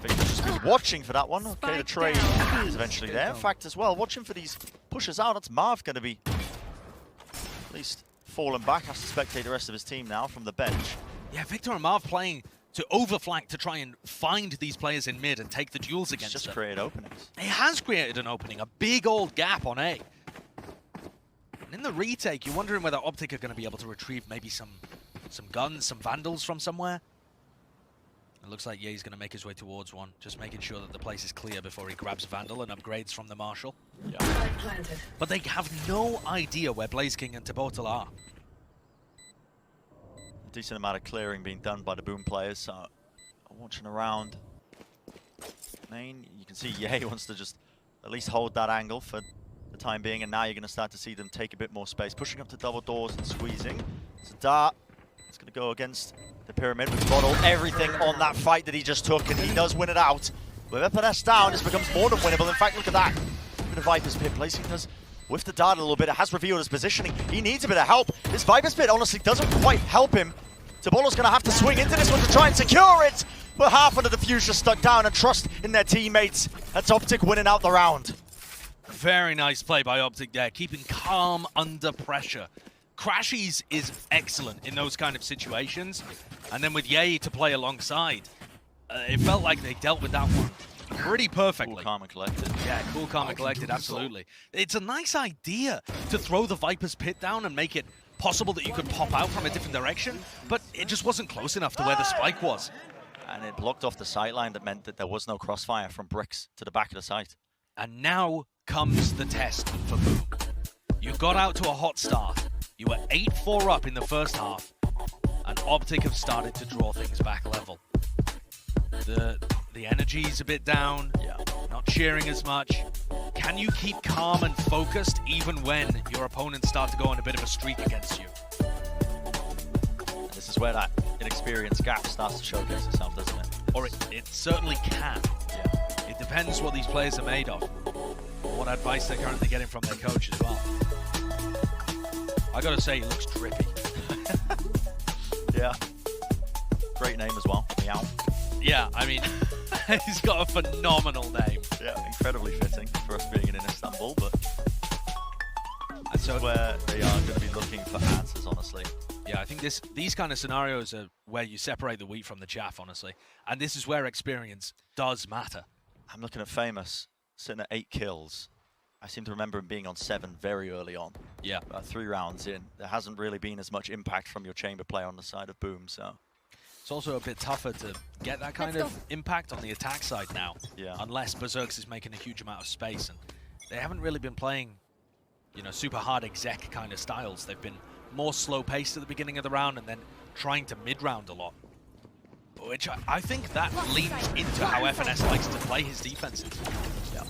Speaker 6: Victor's just been watching for that one. Okay, the trade is eventually there. In fact, as well, watching for these pushes out. That's Marv going to be at least fallen back. Has to spectate the rest of his team now from the bench.
Speaker 5: Yeah, Victor and Marv playing to overflank to try and find these players in mid and take the duels against them.
Speaker 6: Just create openings.
Speaker 5: It has created an opening, a big old gap on A. And in the retake, you're wondering whether Optic are going to be able to retrieve maybe some guns, some Vandals from somewhere. It looks like Ye's going to make his way towards one, just making sure that the place is clear before he grabs Vandal and upgrades from the Marshal.
Speaker 6: Yeah.
Speaker 5: But they have no idea where Blaze King and Tabotal are.
Speaker 6: Decent amount of clearing being done by the Boom players, so watching around main, you can see Ye wants to just at least hold that angle for the time being, and now you're going to start to see them take a bit more space, pushing up to double doors and squeezing. So Dart is going to go against the Pyramid, which modeled everything on that fight that he just took, and he does win it out. With FNS down, this becomes more than winnable. In fact, look at that. Bit of Viper's Pit placing does with the Dart a little bit. It has revealed his positioning. He needs a bit of help. This Viper's Pit honestly doesn't quite help him. Tabolo's going to have to swing into this one to try and secure it. But half of the diffuser stuck down, and trust in their teammates. That's Optic winning out the round.
Speaker 5: Very nice play by Optic there, keeping calm under pressure. Crashies is excellent in those kind of situations. And then with Ye to play alongside, it felt like they dealt with that one pretty perfectly.
Speaker 6: Cool, calm and collected.
Speaker 5: Yeah, cool, calm and collected, absolutely. It's a nice idea to throw the Viper's Pit down and make it possible that you could pop out from a different direction, but it just wasn't close enough to where the spike was.
Speaker 6: And it blocked off the sightline. That meant that there was no crossfire from bricks to the back of the site.
Speaker 5: And now comes the test for Boom. You got out to a hot start. You were 8-4 up in the first half, and Optic have started to draw things back level. The energy's a bit down, not cheering as much. Can you keep calm and focused even when your opponents start to go on a bit of a streak against you?
Speaker 6: And this is where that inexperience gap starts to showcase itself, doesn't it?
Speaker 5: Or it certainly can.
Speaker 6: Yeah.
Speaker 5: It depends what these players are made of, or what advice they're currently getting from their coach as well. I gotta say, he looks drippy.
Speaker 6: Yeah. Great name as well, Meow.
Speaker 5: Yeah, I mean, he's got a phenomenal name.
Speaker 6: Yeah, incredibly fitting for us being in Istambul, but that's where they are going to be looking for answers, honestly.
Speaker 5: Yeah, I think these kind of scenarios are where you separate the wheat from the chaff, honestly. And this is where experience does matter.
Speaker 6: I'm looking at Famous, sitting at 8 kills. I seem to remember him being on 7 very early on.
Speaker 5: Yeah.
Speaker 6: 3 rounds in. There hasn't really been as much impact from your chamber play on the side of Boom, so...
Speaker 5: It's also a bit tougher to get that kind of impact on the attack side now.
Speaker 6: Yeah.
Speaker 5: Unless Berserks is making a huge amount of space. And they haven't really been playing, you know, super hard exec kind of styles. They've been more slow-paced at the beginning of the round and then trying to mid-round a lot. Which I think that leans into how FNS likes to play his defenses.
Speaker 6: Yeah.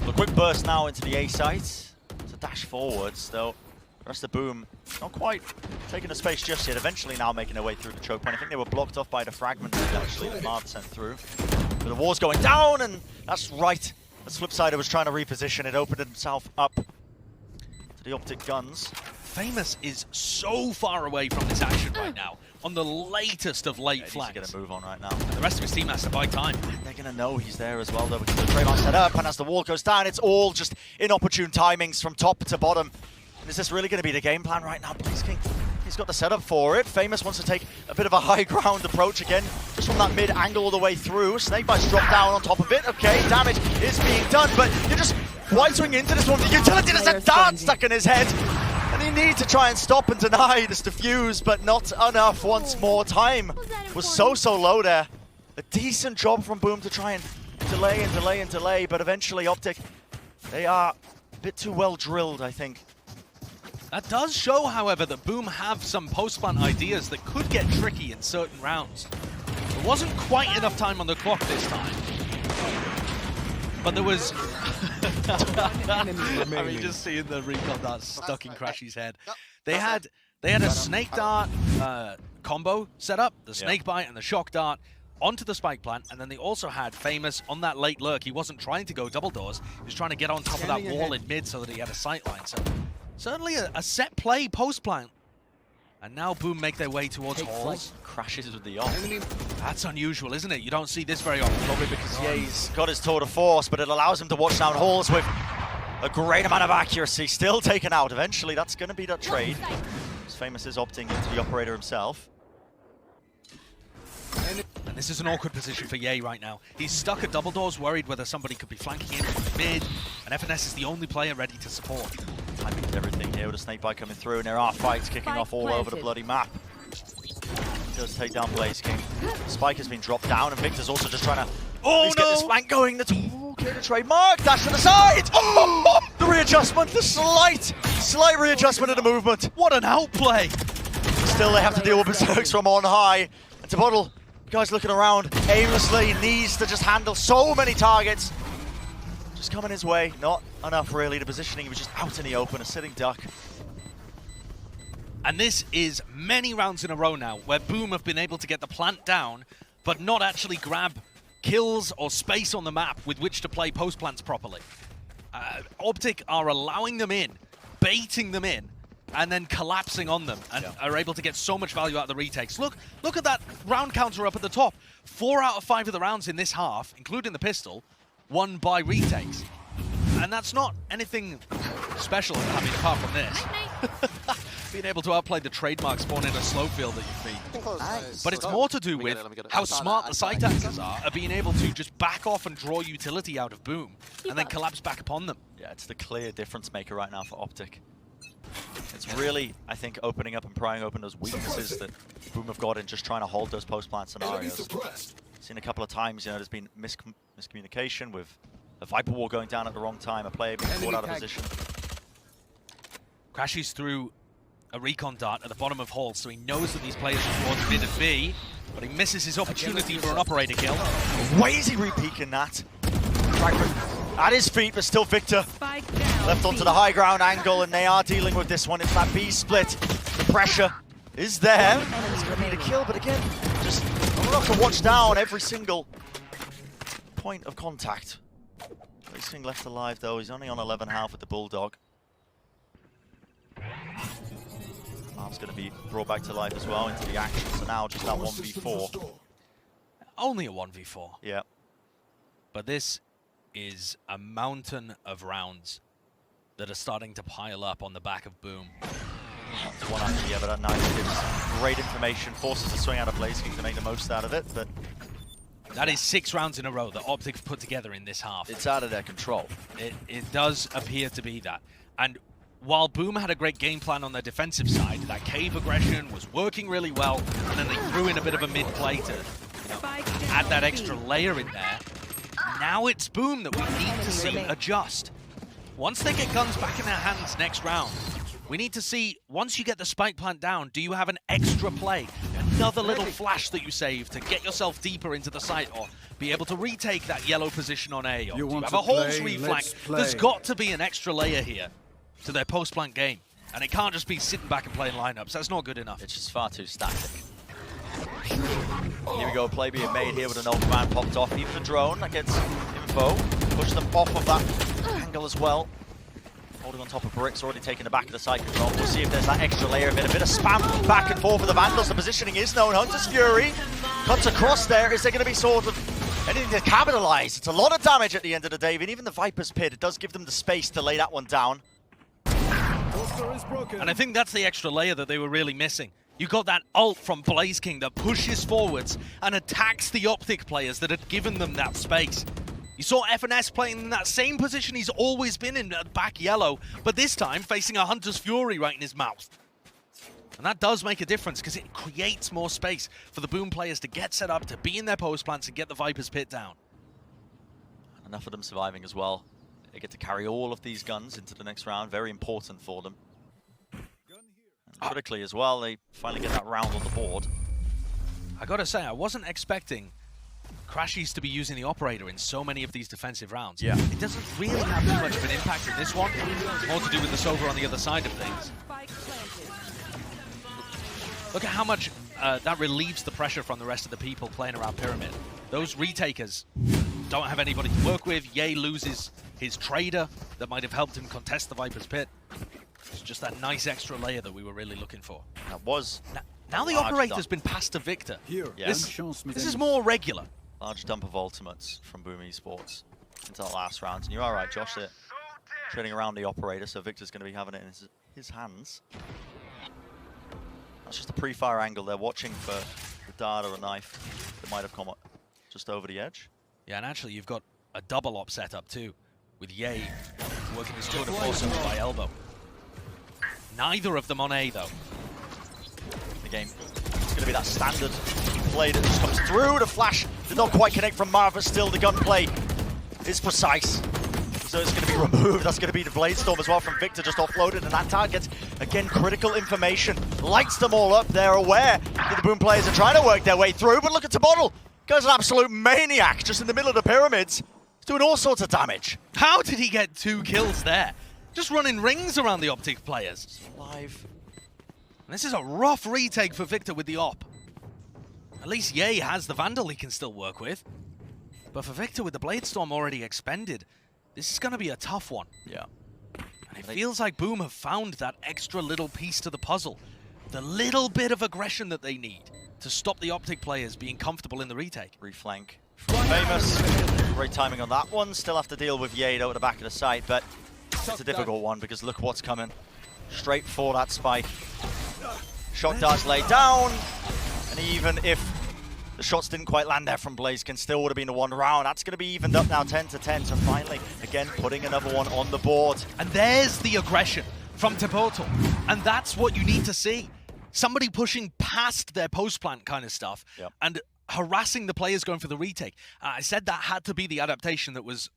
Speaker 6: A quick burst now into the A site. It's a dash forwards, though. The rest of Boom not quite taking the space just yet. Eventually now making their way through the choke point. I think they were blocked off by the fragments actually that Marv sent through. But the wall's going down, and that's right. The Flipsider was trying to reposition it, opened himself up to the Optic guns.
Speaker 5: Famous is so far away from this action right now, on the latest of late flanks.
Speaker 6: He's going to move on right now.
Speaker 5: And the rest of his team has to buy time.
Speaker 6: They're going to know he's there as well, though, because the trade line set up, and as the wall goes down, it's all just inopportune timings from top to bottom. And is this really going to be the game plan right now? Blaze King, he's got the setup for it. Famous wants to take a bit of a high ground approach again, just from that mid angle all the way through. Snakebite's dropped down on top of it. Okay, damage is being done, but you're just white-swing into this one. The utility, there's a dart stuck in his head. And he needs to try and stop and deny this defuse, but not enough once more. Time was so low there. A decent job from Boom to try and delay, but eventually Optic, they are a bit too well drilled, I think.
Speaker 5: That does show, however, that Boom have some post-plant ideas that could get tricky in certain rounds. There wasn't quite enough time on the clock this time. But there was... I mean, just seeing the recall dart stuck in Crashy's head. They had a snake dart combo set up, the snake bite and the shock dart onto the spike plant, and then they also had Famous on that late lurk. He wasn't trying to go double doors, he was trying to get on top of that wall in mid so that he had a sight line. So certainly a set play post plant. And now Boom make their way towards halls.
Speaker 6: Crashes with the off.
Speaker 5: That's unusual, isn't it? You don't see this very often.
Speaker 6: Probably because Ye's got his tour de force, but it allows him to watch down Halls with a great amount of accuracy. Still taken out. Eventually, that's going to be that trade. As Famous is opting into the operator himself.
Speaker 5: And this is an awkward position for Ye right now. He's stuck at double doors, worried whether somebody could be flanking him from mid, and FNS is the only player ready to support.
Speaker 6: Timing is everything here with a snakebite coming through, and there are fights kicking off all over the bloody map. He does take down Blaze King. Spike has been dropped down, and Victor's also just trying to get this flank going. That's okay to trademark. Dash to the side. Oh, the readjustment, the slight readjustment of the movement.
Speaker 5: What an outplay!
Speaker 6: Still, they have to deal with berserks from on high. And to Bottle, guys looking around aimlessly, needs to just handle so many targets. Just coming his way, not enough really. The positioning, he was just out in the open, a sitting duck.
Speaker 5: And this is many rounds in a row now where Boom have been able to get the plant down, but not actually grab kills or space on the map with which to play post plants properly. Optic are allowing them in, baiting them in, and then collapsing on them, and are able to get so much value out of the retakes. Look at that round counter up at the top. 4 out of 5 of the rounds in this half, including the pistol, won by retakes. And that's not anything special, I mean, apart from this. Being able to outplay the trademark spawn in a slow field that you feed. But it's more to do with how smart the site actors are being able to just back off and draw utility out of Boom, and then collapse back upon them.
Speaker 6: Yeah, it's the clear difference maker right now for Optic. It's really, I think, opening up and prying open those weaknesses that Boom have got in just trying to hold those post-plant scenarios. Seen a couple of times, you know, there's been miscommunication with a Viper Wall going down at the wrong time, a player being caught out of position.
Speaker 5: Crashes through a recon dart at the bottom of Hall, so he knows that these players are towards mid and B, but he misses his opportunity for an operator kill.
Speaker 6: Way is he re-peeking that? At his feet, but still Victor. Left onto the high ground angle, and they are dealing with this one. It's that B split. The pressure is there. He's going to need a kill, but again, just enough to watch down every single point of contact. Racing left alive, though. He's only on 11 health with the Bulldog. Arm's going to be brought back to life as well into the action. So now just that 1v4.
Speaker 5: Only a 1v4.
Speaker 6: Yeah.
Speaker 5: But this is a mountain of rounds that are starting to pile up on the back of Boom.
Speaker 6: One after the other, that knife gives great information, forces to swing out of Blaze King to make the most out of it, but
Speaker 5: that is 6 rounds in a row that Optic have put together in this half.
Speaker 6: It's out of their control.
Speaker 5: It does appear to be that. And while Boom had a great game plan on their defensive side, that cave aggression was working really well, and then they threw in a bit of a mid-play to add that extra layer in there. Now it's Boom that we need to see adjust. Once they get guns back in their hands next round, we need to see, once you get the spike plant down, do you have an extra play? Another little flash that you save to get yourself deeper into the site, or be able to retake that yellow position on A, or do you have a Halls reflank? There's got to be an extra layer here to their post-plant game. And it can't just be sitting back and playing lineups. That's not good enough.
Speaker 6: It's just far too static. Here we go, play being made here with an old man popped off. Even the drone that gets info. Push them off of that angle as well. Holding on top of bricks, already taking the back of the side control. We'll see if there's that extra layer of it. A bit of spam back and forth with the Vandals. The positioning is known. Hunter's Fury cuts across there. Is there going to be sort of anything to capitalize? It's a lot of damage at the end of the day. And even the Viper's Pit, it does give them the space to lay that one down.
Speaker 5: And I think that's the extra layer that they were really missing. You got that ult from Blaze King that pushes forwards and attacks the Optic players that had given them that space. You saw FNS playing in that same position he's always been in, back yellow, but this time facing a Hunter's Fury right in his mouth. And that does make a difference because it creates more space for the Boom players to get set up, to be in their post plants and get the Viper's Pit down.
Speaker 6: Enough of them surviving as well. They get to carry all of these guns into the next round. Very important for them. And critically as well, they finally get that round on the board.
Speaker 5: I gotta say, I wasn't expecting Crashies to be using the operator in so many of these defensive rounds.
Speaker 6: Yeah.
Speaker 5: It doesn't really have too much of an impact in this one. It's more to do with the Sova on the other side of things. Look at how much that relieves the pressure from the rest of the people playing around Pyramid. Those retakers don't have anybody to work with. Ye loses his trader that might have helped him contest the Viper's Pit. It's just that nice extra layer that we were really looking for.
Speaker 6: That was
Speaker 5: Now the
Speaker 6: Large
Speaker 5: operator's
Speaker 6: dump.
Speaker 5: been passed to Victor.
Speaker 7: Here,
Speaker 6: Yeah.
Speaker 5: This
Speaker 7: chance
Speaker 5: is more regular.
Speaker 6: Large dump of ultimates from Boom Esports into the last round. And you're all right, Josh. They're trading around the operator, so Victor's going to be having it in his hands. That's just a pre-fire angle. They're watching for the dart or a knife that might have come up just over the edge.
Speaker 5: Yeah, and actually you've got a double op setup too, with Ye working his tour de force over by elbow. Neither of them on A though.
Speaker 6: The game. It's going to be that standard play that just comes through. The flash did not quite connect from Marv, but still the gunplay is precise. So it's going to be removed. That's going to be the Blade Storm as well from Victor, just offloaded, and that target, again, critical information. Lights them all up. They're aware that the Boom players are trying to work their way through, but look at Tabottle. Guy's an absolute maniac just in the middle of the pyramids. He's doing all sorts of damage.
Speaker 5: How did he get 2 kills there? Just running rings around the Optic players.
Speaker 6: Live.
Speaker 5: And this is a rough retake for Victor with the op. At least Ye has the Vandal he can still work with. But for Victor with the Blade Storm already expended, this is going to be a tough one.
Speaker 6: Yeah.
Speaker 5: And it feels like Boom have found that extra little piece to the puzzle. The little bit of aggression that they need to stop the Optic players being comfortable in the retake.
Speaker 6: Reflank from Famous. Great timing on that one. Still have to deal with Yado at the back of the site, but it's a difficult one because look what's coming. Straight for that spike. Shock darts laid down. And even if the shots didn't quite land there from Blaziken, still would have been a 1 round. That's going to be evened up now 10-10. So finally, again, putting another one on the board.
Speaker 5: And there's the aggression from Tabottle. And that's what you need to see. Somebody pushing past their post-plant kind of stuff and harassing the players going for the retake. I said that had to be the adaptation that was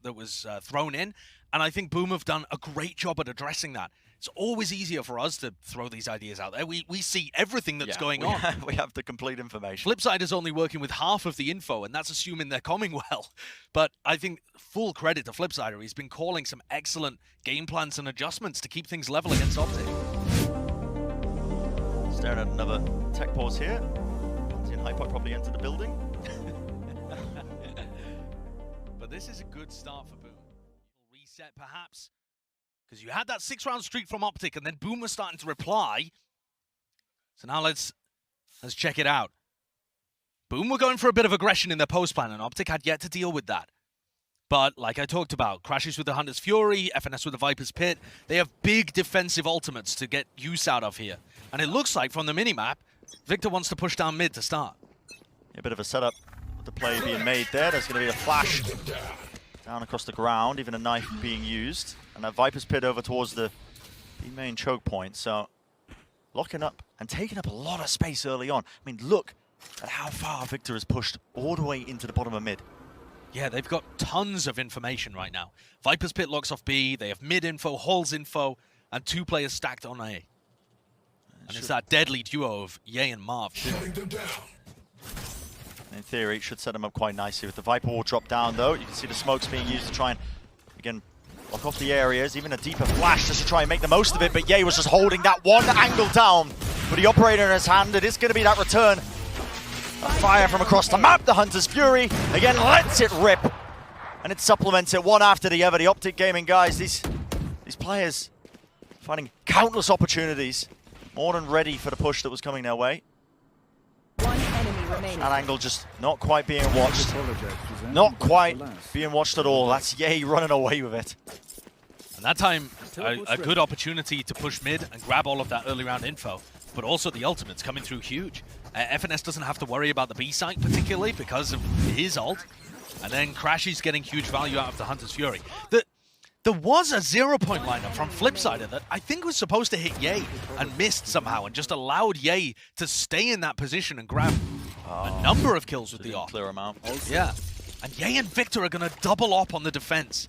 Speaker 5: thrown in, and I think Boom have done a great job at addressing that. It's always easier for us to throw these ideas out there. We see everything that's going on.
Speaker 6: We have the complete information.
Speaker 5: Flipside is only working with half of the info, and that's assuming they're coming well. But I think full credit to Flipsider. He's been calling some excellent game plans and adjustments to keep things level against Optic.
Speaker 6: Staring at another tech pause here. Seeing Hyper probably enter the building.
Speaker 5: But this is a good start for Boom. Reset perhaps, because you had that 6-round streak from Optic, and then Boom was starting to reply. So now let's check it out. Boom were going for a bit of aggression in their post plan, and Optic had yet to deal with that. But like I talked about, Crashes with the Hunter's Fury, FNS with the Viper's Pit, they have big defensive ultimates to get use out of here. And it looks like from the minimap, Victor wants to push down mid to start.
Speaker 6: A bit of a setup with the play being made there. There's going to be a flash down across the ground, even a knife being used. And that Viper's Pit over towards the main choke point. So locking up and taking up a lot of space early on. I mean, look at how far Victor has pushed all the way into the bottom of mid.
Speaker 5: Yeah, they've got tons of information right now. Viper's Pit locks off B, they have mid info, Hall's info, and 2 players stacked on A. And it's that deadly duo of Ye and Marv, too.
Speaker 6: In theory, it should set him up quite nicely. With the Viper will drop down, though. You can see the smokes being used to try and, again, lock off the areas. Even a deeper flash just to try and make the most of it. But Ye was just holding that one angle down. With the operator in his hand, it is going to be that return. That fire from across the map. The Hunter's Fury, again, lets it rip. And it supplements it one after the other. The Optic Gaming guys, these players finding countless opportunities. More than ready for the push that was coming their way.
Speaker 8: One enemy remaining.
Speaker 6: That angle just not quite being watched. Not quite being watched at all. That's Ye running away with it.
Speaker 5: And that time, a good opportunity to push mid and grab all of that early round info. But also the ultimates coming through huge. FNS doesn't have to worry about the B site particularly because of his ult. And then Crashy's getting huge value out of the Hunter's Fury. There was a 0-point lineup from Flipsider that I think was supposed to hit Ye and missed somehow and just allowed Ye to stay in that position and grab a number of kills with the op.
Speaker 6: Clear him out.
Speaker 5: Yeah. And Ye and Victor are going to double op on the defense.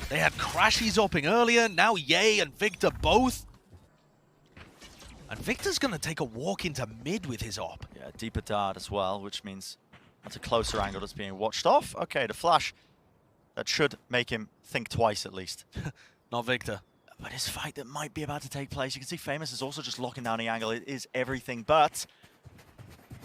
Speaker 5: They had Crashies opping earlier, now Ye and Victor both. And Victor's going to take a walk into mid with his op.
Speaker 6: Yeah, deeper dart as well, which means that's a closer angle that's being watched off. Okay, the flash. That should make him think twice at least.
Speaker 5: Not Victor.
Speaker 6: But his fight that might be about to take place, you can see Famous is also just locking down the angle. It is everything but.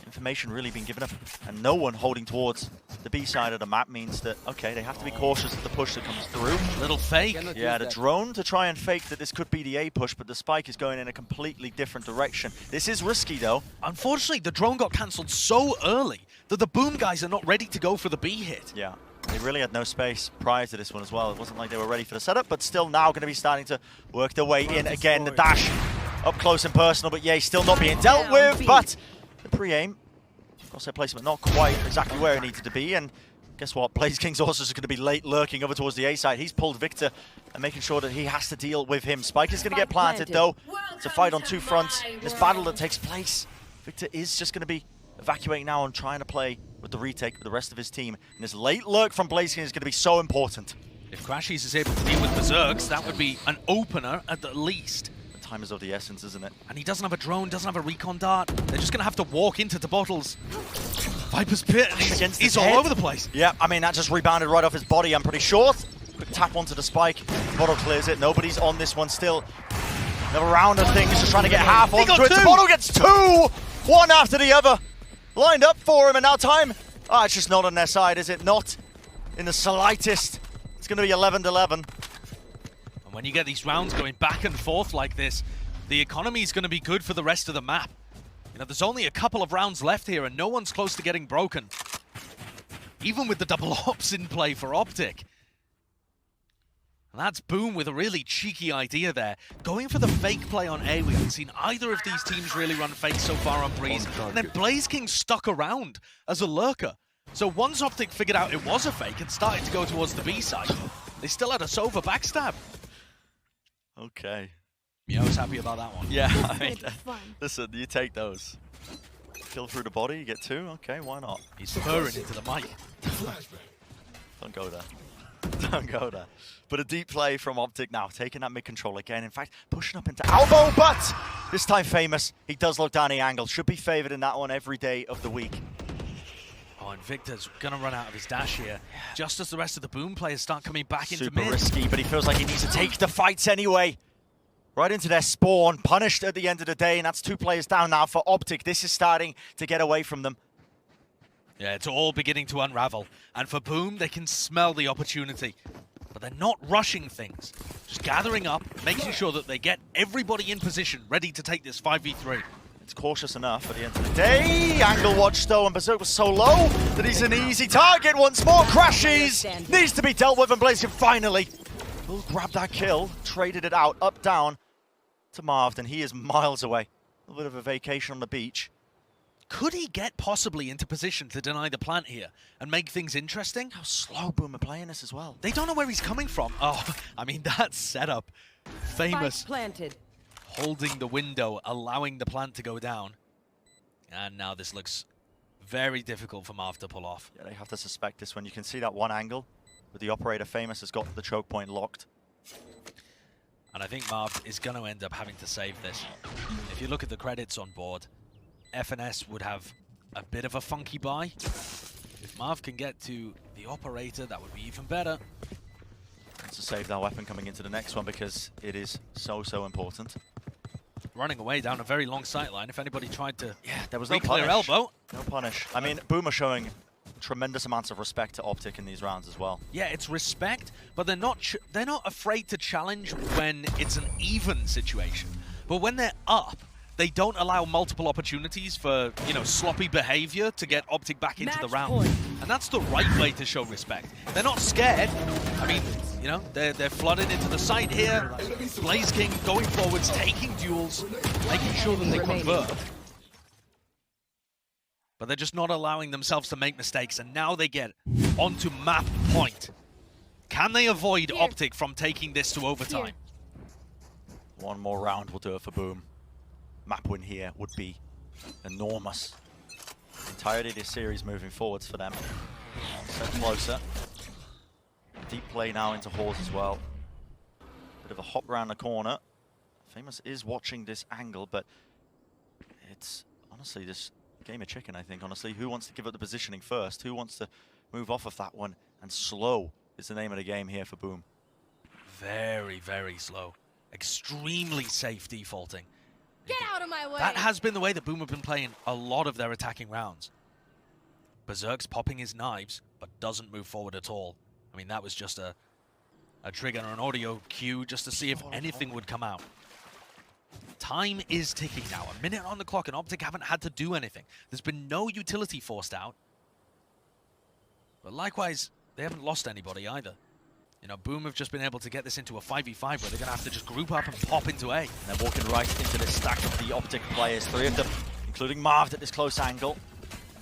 Speaker 6: In information really being given up, and no one holding towards the B side of the map means that, okay, they have to be cautious of the push that comes through.
Speaker 5: Little fake.
Speaker 6: Yeah, the drone to try and fake that this could be the A push, but the spike is going in a completely different direction. This is risky, though.
Speaker 5: Unfortunately, the drone got cancelled so early that the Boom guys are not ready to go for the B hit.
Speaker 6: Yeah, they really had no space prior to this one as well. It wasn't like they were ready for the setup, but still now going to be starting to work their way in again. The dash up close and personal, but yeah, still not being dealt with, but the pre-aim, crosshair placement not quite exactly where it needed to be, and guess what? BlazKing's also going to be late lurking over towards the A side. He's pulled Victor and making sure that he has to deal with him. Spike is going to get planted, though. It's a fight on two fronts. This battle that takes place, Victor is just going to be evacuating now and trying to play with the retake with the rest of his team. And this late lurk from BlazKing is going to be so important.
Speaker 5: If Crashies is able to deal with Berserks, that would be an opener at the least.
Speaker 6: Time is of the essence, isn't it?
Speaker 5: And he doesn't have a drone, doesn't have a recon dart. They're just going to have to walk into the bottles. Viper's Pit, he's all over the place.
Speaker 6: Yeah, I mean, that just rebounded right off his body, I'm pretty sure. Quick tap onto the spike. Bottle clears it. Nobody's on this one still. Another round of things, just trying to get half onto it. The Bottle gets two! One after the other. Lined up for him, and now time. Ah, it's just not on their side, is it? Not in the slightest. It's going to be 11-11.
Speaker 5: When you get these rounds going back and forth like this, the economy is going to be good for the rest of the map. You know, there's only a couple of rounds left here and no one's close to getting broken. Even with the double ops in play for Optic. And that's Boom with a really cheeky idea there. Going for the fake play on A. We haven't seen either of these teams really run fake so far on Breeze. And then BlazKing stuck around as a lurker. So once Optic figured out it was a fake and started to go towards the B side, they still had a Sova backstab.
Speaker 6: Okay.
Speaker 5: Yeah, I was happy about that one.
Speaker 6: Yeah, I mean, listen, you take those. Kill through the body, you get two. Okay, why not?
Speaker 5: He's purring into the mic.
Speaker 6: Don't go there. Don't go there. But a deep play from Optic now, taking that mid-control again. In fact, pushing up into elbow, but this time Famous. He does look down the angle. Should be favored in that one every day of the week.
Speaker 5: Oh, and Victor's gonna run out of his dash here, just as the rest of the Boom players start coming back into mid.
Speaker 6: Super risky, but he feels like he needs to take the fights anyway. Right into their spawn, punished at the end of the day, and that's two players down now for Optic. This is starting to get away from them.
Speaker 5: Yeah, it's all beginning to unravel. And for Boom, they can smell the opportunity. But they're not rushing things. Just gathering up, making sure that they get everybody in position, ready to take this 5v3.
Speaker 6: It's cautious enough at the end of the day. Angle watch though, and Berserk was so low that he's an easy target once more. Crashies needs to be dealt with, and BlazKing finally will grab that kill. Traded it out, up, down to Marv, and he is miles away. A little bit of a vacation on the beach.
Speaker 5: Could he get possibly into position to deny the plant here and make things interesting?
Speaker 6: How slow Boom are playing this as well.
Speaker 5: They don't know where he's coming from. Oh, I mean, that setup. Famous.
Speaker 8: Spike planted.
Speaker 5: Holding the window, allowing the plant to go down. And now this looks very difficult for Marv to pull off.
Speaker 6: Yeah, they have to suspect this one. You can see that one angle where the operator Famous has got the choke point locked.
Speaker 5: And I think Marv is going to end up having to save this. If you look at the credits on board, FNS would have a bit of a funky buy. If Marv can get to the operator, that would be even better.
Speaker 6: To save that weapon coming into the next one because it is so important.
Speaker 5: Running away down a very long sightline. If anybody tried to
Speaker 6: there was no
Speaker 5: clear
Speaker 6: punish.
Speaker 5: elbow.
Speaker 6: No punish. I mean, Boom are showing tremendous amounts of respect to Optic in these rounds as well.
Speaker 5: Yeah, it's respect, but they're not afraid to challenge when it's an even situation. But when they're up, they don't allow multiple opportunities for, you know, sloppy behavior to get Optic back into the round. And that's the right way to show respect. They're not scared. I mean, you know, they're flooded into the site here. BlazKing going forwards, taking duels, making sure that they convert. But they're just not allowing themselves to make mistakes, and now they get onto map point. Can they avoid Optic from taking this to overtime?
Speaker 6: One more round will do it for Boom. Map win here would be enormous. The entirety of this series moving forwards for them. Step closer. Deep play now into Halls as well. Bit of a hop around the corner. Famous is watching this angle, but it's honestly this game of chicken, I think, honestly. Who wants to give up the positioning first? Who wants to move off of that one? And slow is the name of the game here for Boom.
Speaker 5: Very, very slow. Extremely safe defaulting.
Speaker 8: Get out of my way!
Speaker 5: That has been the way that Boom have been playing a lot of their attacking rounds. Berserk's popping his knives, but doesn't move forward at all. I mean, that was just a trigger or an audio cue just to see if anything would come out. Time is ticking now. A minute on the clock, and Optic haven't had to do anything. There's been no utility forced out. But likewise, they haven't lost anybody either. You know, Boom have just been able to get this into a 5v5 where they're going to have to just group up and pop into A.
Speaker 6: And they're walking right into this stack of the Optic players. 3 of them, including Marv at this close angle.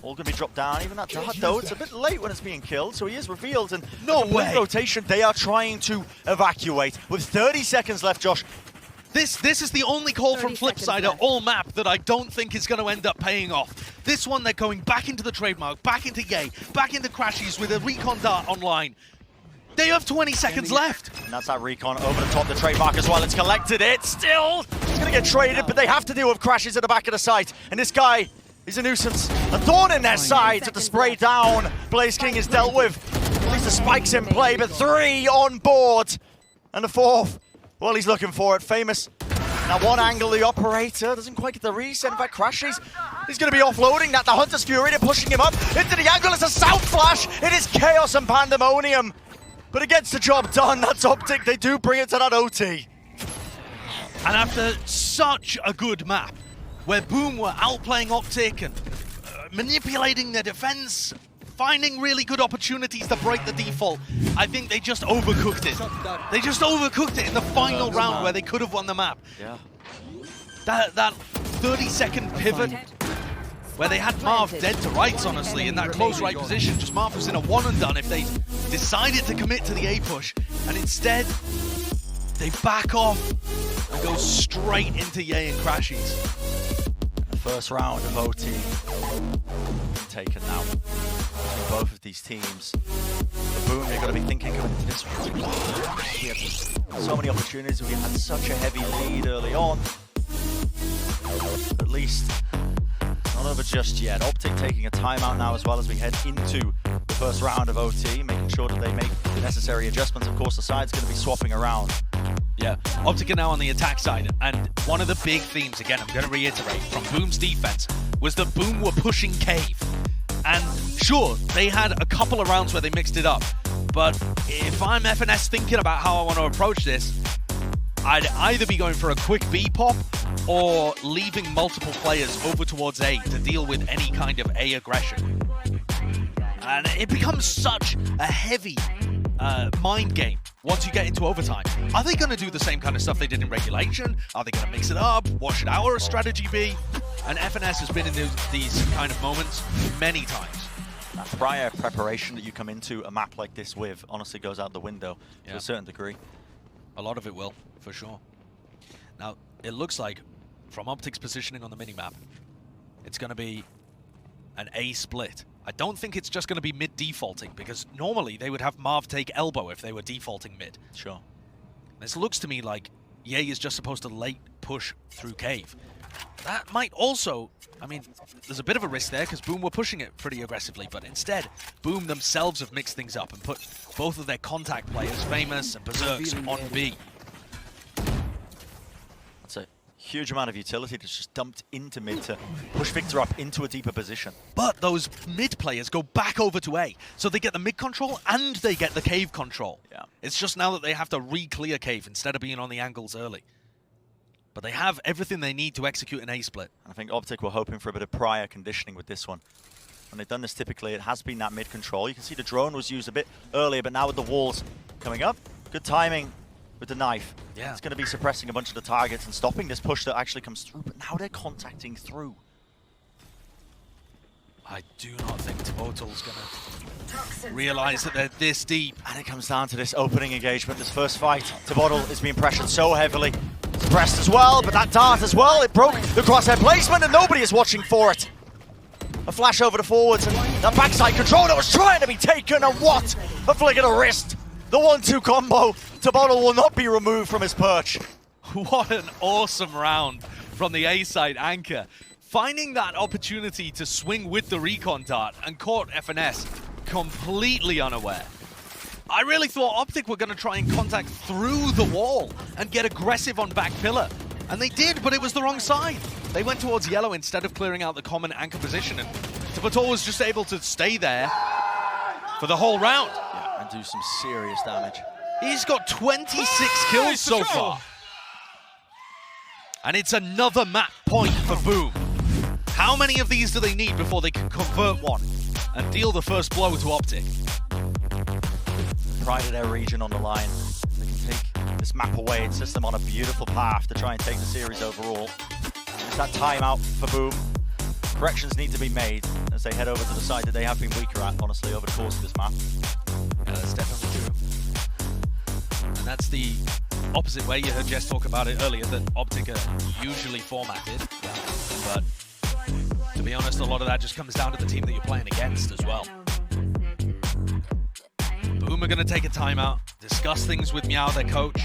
Speaker 6: All going to be dropped down. Even that dart, though, it's a bit late when it's being killed, so he is revealed. And
Speaker 5: no way!
Speaker 6: Rotation, they are trying to evacuate. With 30 seconds left, Josh.
Speaker 5: This is the only call from Flipsider all map that I don't think is going to end up paying off. This one, they're going back into the trademark, back into Yay, back into Crashies with a recon dart online. They have 20 seconds left.
Speaker 6: And that's that recon over the top, the trademark as well. It's collected it. Still, it's going to get traded, but they have to deal with Crashes at the back of the site. And this guy is a nuisance. A thorn in their sides with the spray down. Blaze King is dealt with. At least the spike's in play, but 3 on board. And the 4th, well, he's looking for it. Famous. Now one angle, the operator doesn't quite get the reset. In fact, Crashes, he's going to be offloading that. The Hunter's Fury, they're pushing him up into the angle. It's a South Flash. It is chaos and pandemonium. But it gets the job done. That's Optic. They do bring it to that OT.
Speaker 5: And after such a good map, where Boom were outplaying Optic and manipulating their defense, finding really good opportunities to break the default, I think they just overcooked it. They just overcooked it in the final round where they could have won the map.
Speaker 6: Yeah.
Speaker 5: That 30-second pivot where they had Marv dead to rights, honestly, in that close right position. Just Marv was in a one and done if they decided to commit to the A push. And instead, they back off and go straight into Yay and Crashies.
Speaker 6: The first round of OT taken now. For both of these teams. For Boom, you're going to be thinking going into this one. We had so many opportunities. We had such a heavy lead early on. At least not over just yet. Optic taking a timeout now as well as we head into the first round of OT, making sure that they make the necessary adjustments. Of course, the side's going to be swapping around.
Speaker 5: Yeah, Optic are now on the attack side, and one of the big themes, again, I'm going to reiterate, from Boom's defense, was that Boom were pushing Cave. And sure, they had a couple of rounds where they mixed it up, but if I'm FNS thinking about how I want to approach this, I'd either be going for a quick B pop or leaving multiple players over towards A to deal with any kind of A aggression. And it becomes such a heavy mind game once you get into overtime. Are they going to do the same kind of stuff they did in regulation? Are they going to mix it up? What should our strategy be? And FNS has been in these kind of moments many times.
Speaker 6: That prior preparation that you come into a map like this with honestly goes out the window to a certain degree.
Speaker 5: A lot of it will, for sure. Now, it looks like, from Optic's positioning on the minimap, it's going to be an A split. I don't think it's just going to be mid defaulting, because normally they would have Marv take elbow if they were defaulting mid.
Speaker 6: Sure.
Speaker 5: This looks to me like Yay is just supposed to late push through Cave. That might also, I mean, there's a bit of a risk there because Boom were pushing it pretty aggressively, but instead, Boom themselves have mixed things up and put both of their contact players, Famous and Berserks, on B.
Speaker 6: That's a huge amount of utility that's just dumped into mid to push Victor up into a deeper position.
Speaker 5: But those mid players go back over to A, so they get the mid control and they get the Cave control.
Speaker 6: Yeah.
Speaker 5: It's just now that they have to re-clear Cave instead of being on the angles early. But they have everything they need to execute an A split.
Speaker 6: I think Optic were hoping for a bit of prior conditioning with this one. When they've done this typically, it has been that mid control. You can see the drone was used a bit earlier, but now with the walls coming up, good timing with the knife.
Speaker 5: Yeah.
Speaker 6: It's going to be suppressing a bunch of the targets and stopping this push that actually comes through, but now they're contacting through.
Speaker 5: I do not think Tobotel's going to realize that they're this deep.
Speaker 6: And it comes down to this opening engagement, this first fight. Tobotel is being pressured so heavily. Suppressed as well, but that dart as well, it broke the crosshair placement and nobody is watching for it. A flash over the forwards and that backside control that was trying to be taken, and what a flick of the wrist. The 1-2 combo. Tobotel will not be removed from his perch.
Speaker 5: What an awesome round from the A side anchor. Finding that opportunity to swing with the recon dart and caught FNS completely unaware. I really thought Optic were going to try and contact through the wall and get aggressive on back pillar. And they did, but it was the wrong side. They went towards yellow instead of clearing out the common anchor position, and Tabator was just able to stay there for the whole round.
Speaker 6: Yeah, and do some serious damage.
Speaker 5: He's got 26 kills so far. And it's another map point for Boom. How many of these do they need before they can convert one and deal the first blow to Optic?
Speaker 6: Pride of their region on the line. They can take this map away. It sets them on a beautiful path to try and take the series overall. It's that timeout for Boom. Corrections need to be made as they head over to the side that they have been weaker at, honestly, over the course of this map.
Speaker 5: Yeah, that's definitely true. And that's the opposite way. You heard Jess talk about it earlier, that Optic are usually formatted. Yeah. But to be honest, a lot of that just comes down to the team that you're playing against as well. Boom are going to take a timeout, discuss things with Meow, their coach,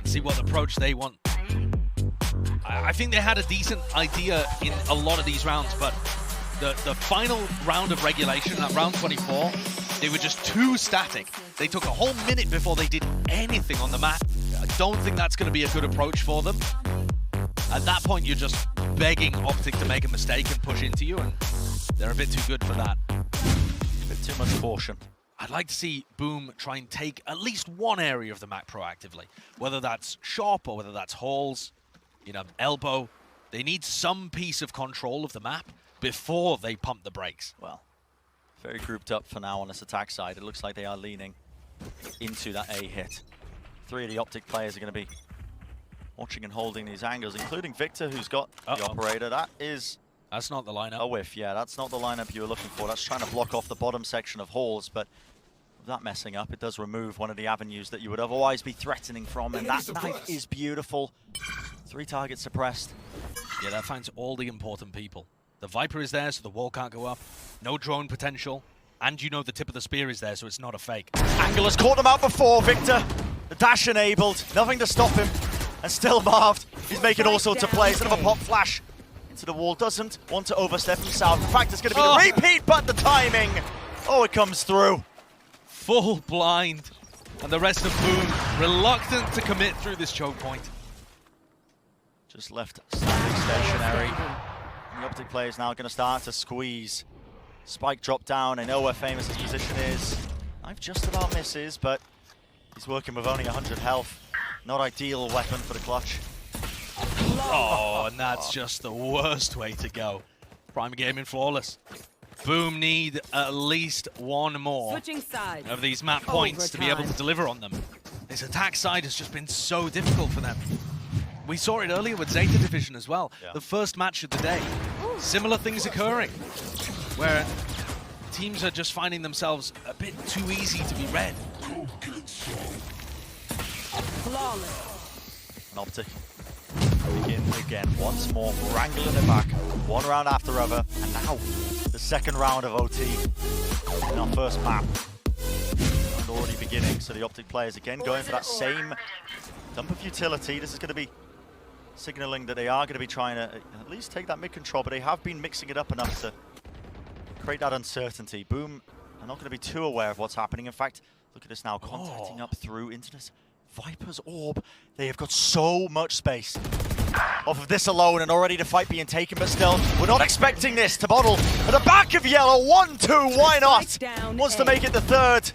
Speaker 5: see what approach they want. I think they had a decent idea in a lot of these rounds, but the final round of regulation, that round 24, they were just too static. They took a whole minute before they did anything on the map. I don't think that's going to be a good approach for them. At that point, you're just begging Optic to make a mistake and push into you, and they're a bit too good for that.
Speaker 6: A bit too much caution.
Speaker 5: I'd like to see Boom try and take at least one area of the map proactively, whether that's shop or whether that's halls, you know, elbow. They need some piece of control of the map before they pump the brakes.
Speaker 6: Well, very grouped up for now on this attack side. It looks like they are leaning into that A hit. 3 of the Optic players are going to be watching and holding these angles, including Victor, who's got the operator.
Speaker 5: That's not the lineup.
Speaker 6: A whiff, yeah, that's not the lineup you were looking for. That's trying to block off the bottom section of halls, but with that messing up, it does remove one of the avenues that you would otherwise be threatening from, and that knife is beautiful. 3 targets suppressed.
Speaker 5: Yeah, that finds all the important people. The Viper is there, so the wall can't go up. No drone potential. And you know the tip of the spear is there, so it's not a fake.
Speaker 6: Angle has caught him out before, Victor. The dash enabled, nothing to stop him. And still Marved, he's making all sorts of plays. Another pop flash into the wall, doesn't want to overstep himself. In fact, it's going to be the repeat, but the timing. Oh, it comes through.
Speaker 5: Full blind. And the rest of Boom reluctant to commit through this choke point.
Speaker 6: Just left standing stationary. The Optic player is now going to start to squeeze. Spike drop down. I know where Famous' position is. Knife just about misses, but he's working with only 100 health. Not ideal weapon for the clutch.
Speaker 5: Oh, and that's just the worst way to go. Prime Gaming flawless. Boom need at least one more of these map points to be able to deliver on them. This attack side has just been so difficult for them. We saw it earlier with Zeta Division as well. Yeah. The first match of the day. Similar things occurring, where teams are just finding themselves a bit too easy to be read.
Speaker 6: An Optic begin again once more, wrangling it back, one round after other, and now the second round of OT in our first map. And already beginning, so the Optic players again going for that same dump of utility. This is going to be signaling that they are going to be trying to at least take that mid control, but they have been mixing it up enough to create that uncertainty. Boom are not going to be too aware of what's happening. In fact, look at this now, contacting up through into this Viper's orb. They have got so much space off of this alone, and already the fight being taken, but still, we're not expecting this to bottle at the back of yellow. 1-2, why not? Wants to make it the third.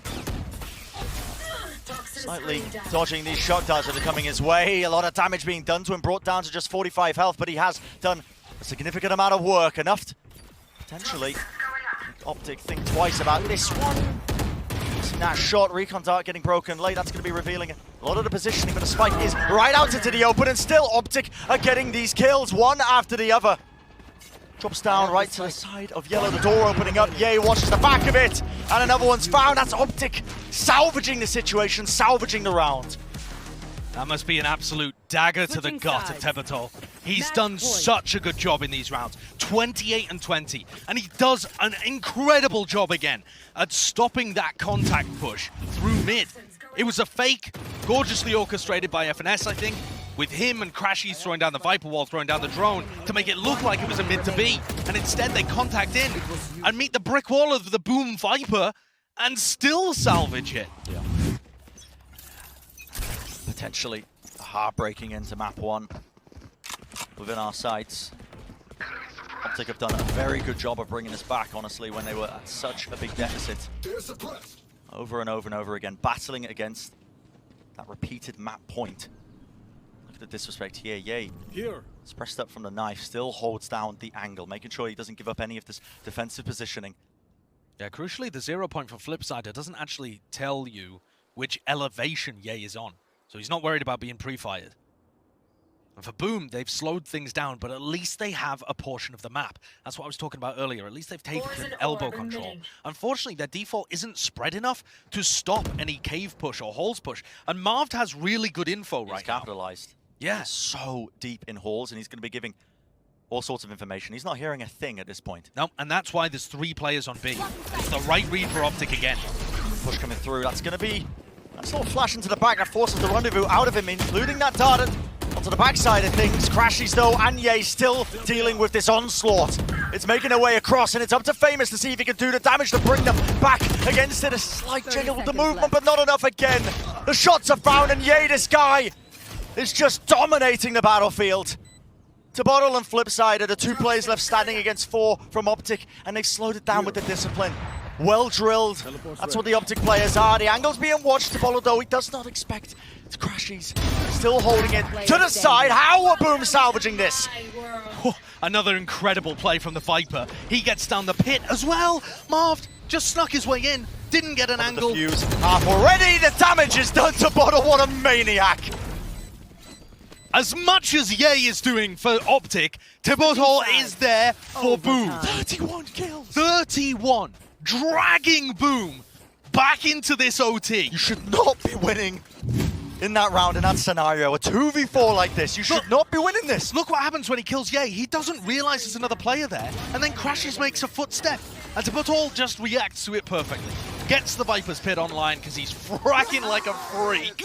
Speaker 6: Slightly dodging these shot darts that are coming his way. A lot of damage being done to him, brought down to just 45 health, but he has done a significant amount of work, enough to potentially Optic think twice about this one. That shot, recon dart getting broken late, that's going to be revealing a lot of the positioning, but the spike is right out into the open, and still Optic are getting these kills, one after the other. Drops down right to the side of yellow, the door opening up, Ye watches the back of it, and another one's found. That's Optic salvaging the situation, salvaging the round.
Speaker 5: That must be an absolute dagger to the gut of Tevatol. He's done such a good job in these rounds. 28 and 20. And he does an incredible job again at stopping that contact push through mid. It was a fake, gorgeously orchestrated by FNS, I think, with him and Crashies throwing down the Viper wall, throwing down the drone to make it look like it was a mid to B. And instead they contact in and meet the brick wall of the Boom Viper and still salvage it.
Speaker 6: Yeah. Potentially a heartbreaking into map one. within our sights. Optic have done a very good job of bringing us back, honestly, when they were at such a big deficit. Over and over and over again, battling against that repeated map point. Look at the disrespect here. Yay. It's pressed up from the knife, still holds down the angle, making sure he doesn't give up any of this defensive positioning.
Speaker 5: Yeah, crucially, the 0 point for Flipsider doesn't actually tell you which elevation Ye is on. So he's not worried about being pre-fired. And for Boom, they've slowed things down, but at least they have a portion of the map. That's what I was talking about earlier. At least they've taken elbow control. Unfortunately, their default isn't spread enough to stop any cave push or halls push. And Marvd has really good info right now.
Speaker 6: He's capitalized.
Speaker 5: Yeah.
Speaker 6: He's so deep in halls, and he's going to be giving all sorts of information. He's not hearing a thing at this point.
Speaker 5: No, and that's why there's 3 players on B. It's the right read for Optic again.
Speaker 6: Push coming through. That's going to be a little flash into the back that forces the rendezvous out of him, including that dart onto the backside of things. Crashes though, and Ye still dealing with this onslaught. It's making their way across, and it's up to Famous to see if he can do the damage to bring them back against it. A slight jiggle with the movement, but not enough again. The shots are found, and Ye, this guy, is just dominating the battlefield. Tabottle and Flipside are the 2 players left standing against 4 from Optic, and they've slowed it down with the discipline. Well drilled. That's what the Optic players are. The angle's being watched. Tabottle, though, he does not expect to crash. He's still holding it to the side. How are Boom salvaging this?
Speaker 5: Oh, another incredible play from the Viper. He gets down the pit as well. Marvd just snuck his way in. Didn't get an angle.
Speaker 6: The fuse half already. The damage is done to Bottle. What a maniac.
Speaker 5: As much as Ye is doing for Optic, Tabottle is there for Boom.
Speaker 6: 31 kills.
Speaker 5: 31. Dragging Boom back into this OT.
Speaker 6: You should not be winning in that round, in that scenario. A 2v4 like this, you should not be winning this.
Speaker 5: Look what happens when he kills Ye. He doesn't realize there's another player there, and then Crashes makes a footstep. And Tabottle just reacts to it perfectly. Gets the Viper's pit online because he's fracking like a freak.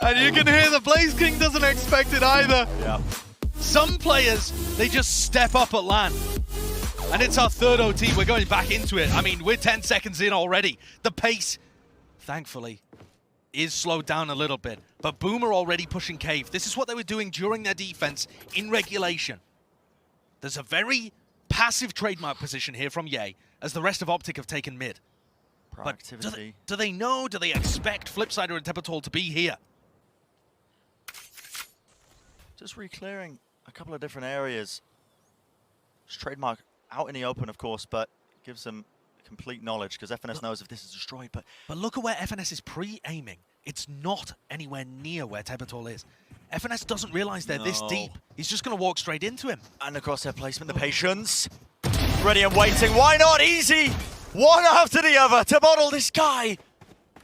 Speaker 5: And you can hear the Blaze King doesn't expect it either.
Speaker 6: Yeah.
Speaker 5: Some players, they just step up at LAN. And it's our 3rd OT. We're going back into it. I mean, we're 10 seconds in already. The pace, thankfully, is slowed down a little bit. But Boom are already pushing cave. This is what they were doing during their defense in regulation. There's a very passive trademark position here from Ye, as the rest of Optic have taken mid. But do they know, do they expect Flipsider and Tabottle to be here?
Speaker 6: Just re-clearing a couple of different areas. Just trademark out in the open, of course, but gives them complete knowledge, because FNS knows if this is destroyed. But
Speaker 5: look at where FNS is pre-aiming. It's not anywhere near where Tabottle is. FNS doesn't realize they're this deep. He's just going to walk straight into him.
Speaker 6: And across their placement, the patience. Ready and waiting. Why not? Easy. One after the other. Tabottle, this guy,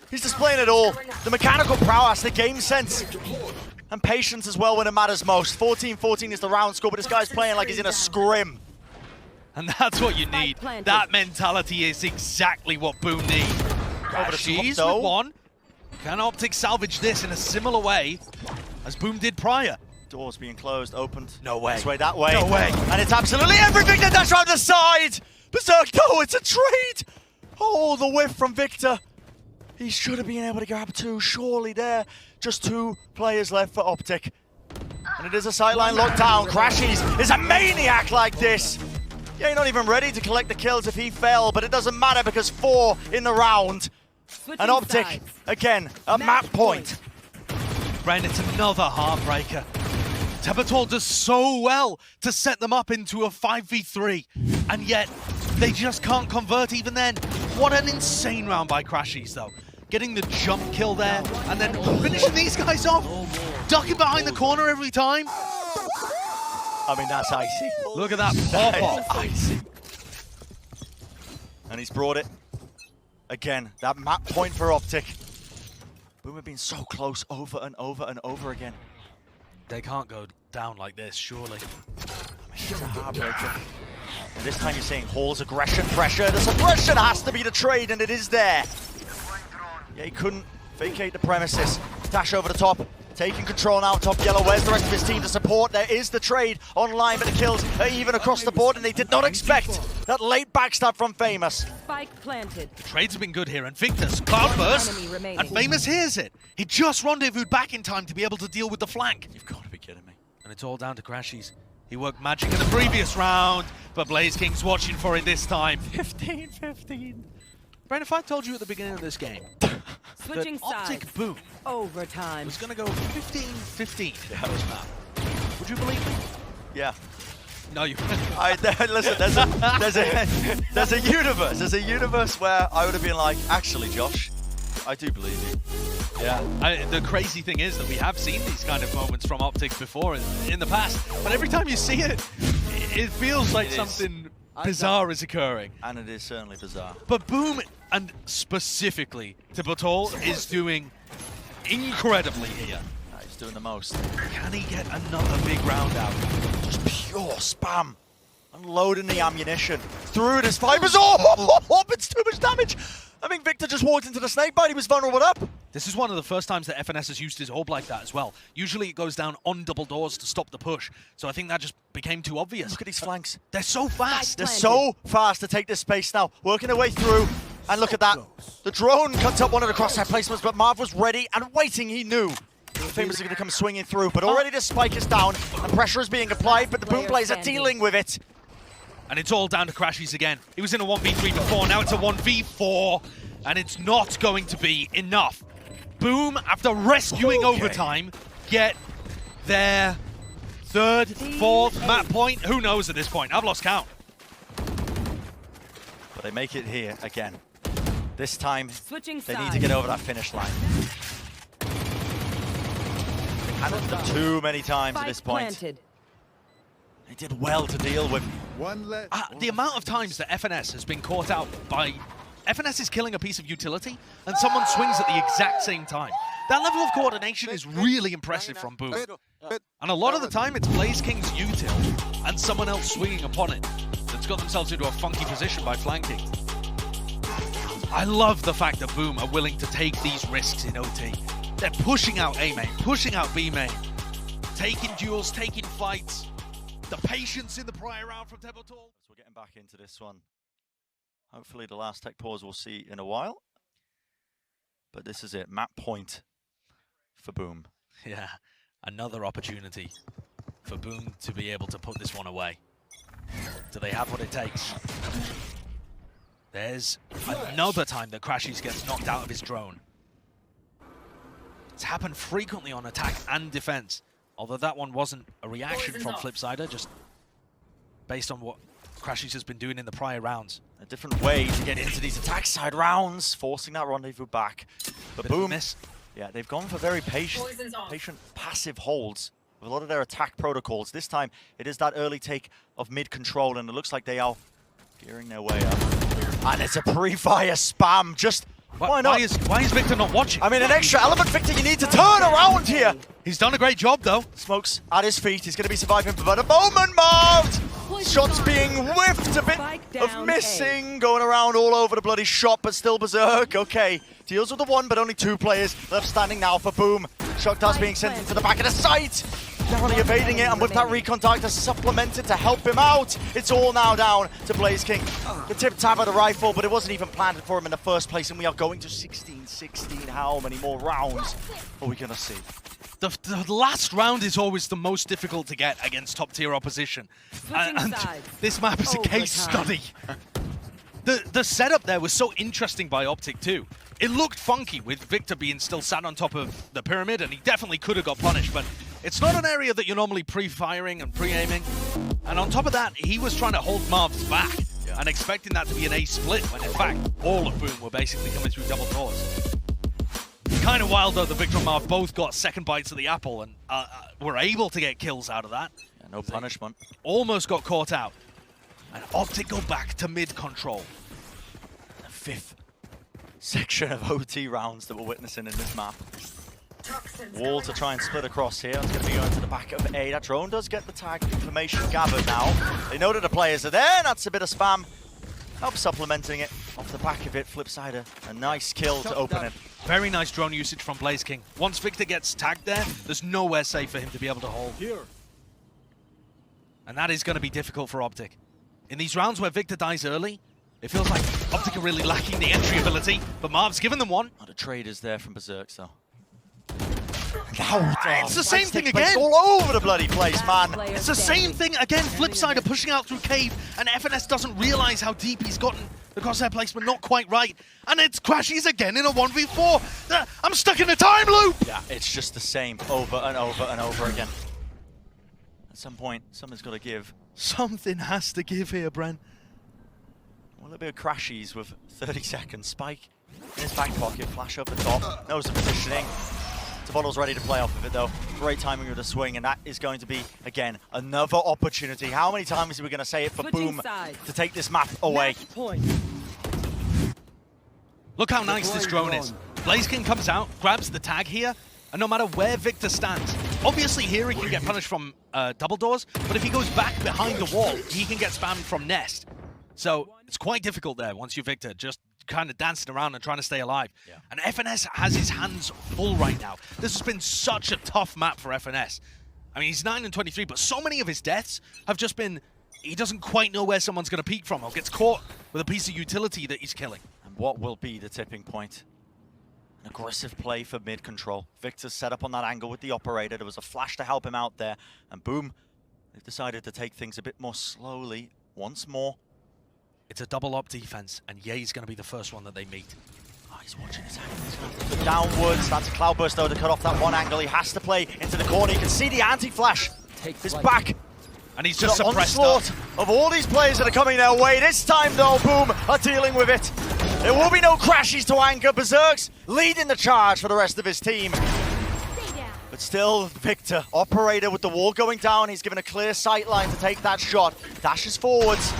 Speaker 6: he's displaying it all. The mechanical prowess, the game sense, and patience as well when it matters most. 14-14 is the round score, but this guy's playing like he's in a scrim.
Speaker 5: And that's what you need. That mentality is exactly what Boom need. She's with 1. Can Optic salvage this in a similar way as Boom did prior?
Speaker 6: Doors being closed, opened.
Speaker 5: No way.
Speaker 6: This way, that way.
Speaker 5: No way.
Speaker 6: And it's absolutely everything to dash around the side. Berserk, no, it's a trade. Oh, the whiff from Victor. He should have been able to grab 2, surely there. Just 2 players left for Optic. And it is a sideline lockdown. Crashes is a maniac like this. Yeah, you're not even ready to collect the kills if he fell, but it doesn't matter because 4 in the round. And Optic, again, a map point.
Speaker 5: Brand, it's another heartbreaker. Tabottle does so well to set them up into a 5v3, and yet they just can't convert even then. What an insane round by Crashies, though. Getting the jump kill there, and then finishing these guys off. Ducking behind the corner every time.
Speaker 6: I mean, that's icy.
Speaker 5: Look at that pop-off.
Speaker 6: Icy. And he's brought it. Again, that map point for Optic. Boom have been so close over and over and over again.
Speaker 5: They can't go down like this, surely.
Speaker 6: I mean, it's a heartbreaker. And this time you're seeing Hall's aggression, pressure. The suppression has to be the trade, and it is there. Yeah, he couldn't vacate the premises. Dash over the top. Taking control now, top yellow. Where's the rest of his team to support? There is the trade online, but the kills are even across the board, and they did not expect that late backstab from Famous.
Speaker 8: Spike planted.
Speaker 5: The trades have been good here, and Victor's cloudburst,
Speaker 8: Enemy remaining.
Speaker 5: and Famous hears it. He just rendezvoused back in time to be able to deal with the flank.
Speaker 6: You've got to be kidding me.
Speaker 5: And it's all down to Crashies. He worked magic in the previous round, but Blaze King's watching for it this time. 15-15. Brent, if I told you at the beginning of this game
Speaker 8: Switching
Speaker 5: that Optic
Speaker 8: sides.
Speaker 5: Boom
Speaker 8: Overtime.
Speaker 5: was going to go 15-15 for this map, would you believe me?
Speaker 6: Yeah.
Speaker 5: No, you
Speaker 6: Listen, there's a universe where I would have been like, actually, Josh, I do believe you.
Speaker 5: Yeah. The crazy thing is that we have seen these kind of moments from Optic before in the past, but every time you see it, it feels like something bizarre is occurring.
Speaker 6: And it is certainly bizarre.
Speaker 5: But Boom, and specifically Tibotal, is doing incredibly here.
Speaker 6: He's doing the most.
Speaker 5: Can he get another big round out?
Speaker 6: Just pure spam. Unloading the ammunition. Through his fibers. Oh, it's too much damage. I think Victor just walked into the snake bite. He was vulnerable up.
Speaker 5: This is one of the first times that FNS has used his orb like that as well. Usually it goes down on double doors to stop the push. So I think that just became too obvious.
Speaker 6: Look at these flanks.
Speaker 5: They're so fast.
Speaker 6: They're so fast to take this space now. Working their way through. And look at that. The drone cuts up one of the crosshair placements, but Marv was ready and waiting. He knew. Famous are going to come swinging through, but already the spike is down and pressure is being applied, but the Boom players are dealing with it.
Speaker 5: And it's all down to Crashies again. He was in a 1v3 before, now it's a 1v4, and it's not going to be enough. Boom, after rescuing overtime, get their third, fourth map point. Who knows at this point? I've lost count.
Speaker 6: But they make it here again. This time,
Speaker 8: Switching
Speaker 6: they
Speaker 8: sides.
Speaker 6: need to get over that finish line. Handled them too many times at this point.
Speaker 8: Planted.
Speaker 6: They did well to deal with.
Speaker 7: One less.
Speaker 5: The amount of times that FNS has been caught out by... FNS is killing a piece of utility, and someone swings at the exact same time. That level of coordination is really impressive from Boom. And a lot of the time, it's Blaze King's util and someone else swinging upon it that's got themselves into a funky position by flanking. I love the fact that Boom are willing to take these risks in OT. They're pushing out A main, pushing out B main, taking duels, taking fights. The patience in the prior round from Tibotal.
Speaker 6: So we're getting back into this one. Hopefully the last tech pause we'll see in a while. But this is it, map point for Boom.
Speaker 5: Yeah, another opportunity for Boom to be able to put this one away. Do they have what it takes? There's another time that Crashies gets knocked out of his drone. It's happened frequently on attack and defense, although that one wasn't a reaction from Flipsider, just based on what Crashies has been doing in the prior rounds.
Speaker 6: A different way to get into these attack side rounds, forcing that rendezvous back. But Boom, yeah, they've gone for very patient, passive holds with a lot of their attack protocols. This time, it is that early take of mid control, and it looks like they are gearing their way up. And it's a pre-fire spam, just... Why not?
Speaker 5: Why is Victor not watching?
Speaker 6: I mean, an extra element, Victor, you need to turn around here.
Speaker 5: He's done a great job, though.
Speaker 6: Smokes at his feet. He's going to be surviving for the moment, Marv! Shots being whiffed, a bit of missing, going around all over the bloody shop, but still berserk. Okay, deals with the one, but only two players left standing now for Boom. Shot does being sent into the back of the site. Narrowly evading it, and with that recon dagger supplemented to help him out, it's all now down to Blaze King. The tip tab of the rifle, but it wasn't even planted for him in the first place, and we are going to 16-16. How many more rounds are we going to see?
Speaker 5: The last round is always the most difficult to get against top-tier opposition. And this map is a case study. The setup there was so interesting by Optic too. It looked funky with Victor being still sat on top of the pyramid, and he definitely could have got punished, but it's not an area that you're normally pre-firing and pre-aiming. And on top of that, he was trying to hold Marv's back and expecting that to be an A split, when in fact, all of Boom were basically coming through double doors. Kind of wild though, the Victor and Marv both got second bites of the apple and were able to get kills out of that.
Speaker 6: Yeah, no punishment.
Speaker 5: Almost got caught out. And Optic go back to mid-control.
Speaker 6: The fifth section of OT rounds that we're witnessing in this map. Wall to try and split across here. It's going to be going to the back of A. That drone does get the tag information gathered now. They know that the players are there. That's a bit of spam. Help supplementing it. Off the back of it, Flipsider. A nice kill to open it.
Speaker 5: Very nice drone usage from Blaze King. Once Victor gets tagged there, there's nowhere safe for him to be able to hold.
Speaker 7: Here.
Speaker 5: And that is going to be difficult for Optic. In these rounds where Victor dies early, It feels like Optic are really lacking the entry ability, but Marv's given them one.
Speaker 6: Not a traders there from Berserk, though.
Speaker 5: It's the same thing again.
Speaker 6: All over the bloody place, man.
Speaker 5: It's the same thing again. Flipside are pushing out through cave, and FNS doesn't realize how deep he's gotten because their placement not quite right. And it crashes again in a 1v4. I'm stuck in a time loop.
Speaker 6: Yeah, it's just the same over and over and over again. At some point, something's got to give.
Speaker 5: Something has to give here, Bren.
Speaker 6: Well, a bit of crashies with 30 seconds. Spike in his back pocket, flash over the top, knows the positioning. Tabottle's ready to play off of it though. Great timing with the swing, and that is going to be, again, another opportunity. How many times are we going to say it for Boom to take this map away?
Speaker 5: Look how nice this drone is. BlazeKing comes out, grabs the tag here, and no matter where Victor stands, obviously here he can get punished from double doors, but if he goes back behind the wall, he can get spammed from Nest. So it's quite difficult there once you're Victor, just kind of dancing around and trying to stay alive. Yeah. And FNS has his hands full right now. This has been such a tough map for FNS. I mean, he's 9 and 23, but so many of his deaths have just been, he doesn't quite know where someone's going to peek from or gets caught with a piece of utility that he's killing.
Speaker 6: And what will be the tipping point? An aggressive play for mid control. Victor's set up on that angle with the operator. There was a flash to help him out there. And boom, they've decided to take things a bit more slowly once more.
Speaker 5: It's a double up defense, and Ye's going to be the first one that they meet.
Speaker 6: Oh, he's watching his angle. He's going to look downwards. That's a Cloudburst, though, to cut off that one angle. He has to play into the corner. You can see the anti-flash. His back.
Speaker 5: And he's just suppressed
Speaker 6: onslaught of all these players that are coming their way. This time, though, Boom are dealing with it. There will be no crashes to anchor. Berserk's leading the charge for the rest of his team. But still, Victor, operator with the wall going down. He's given a clear sight line to take that shot. Dashes forwards.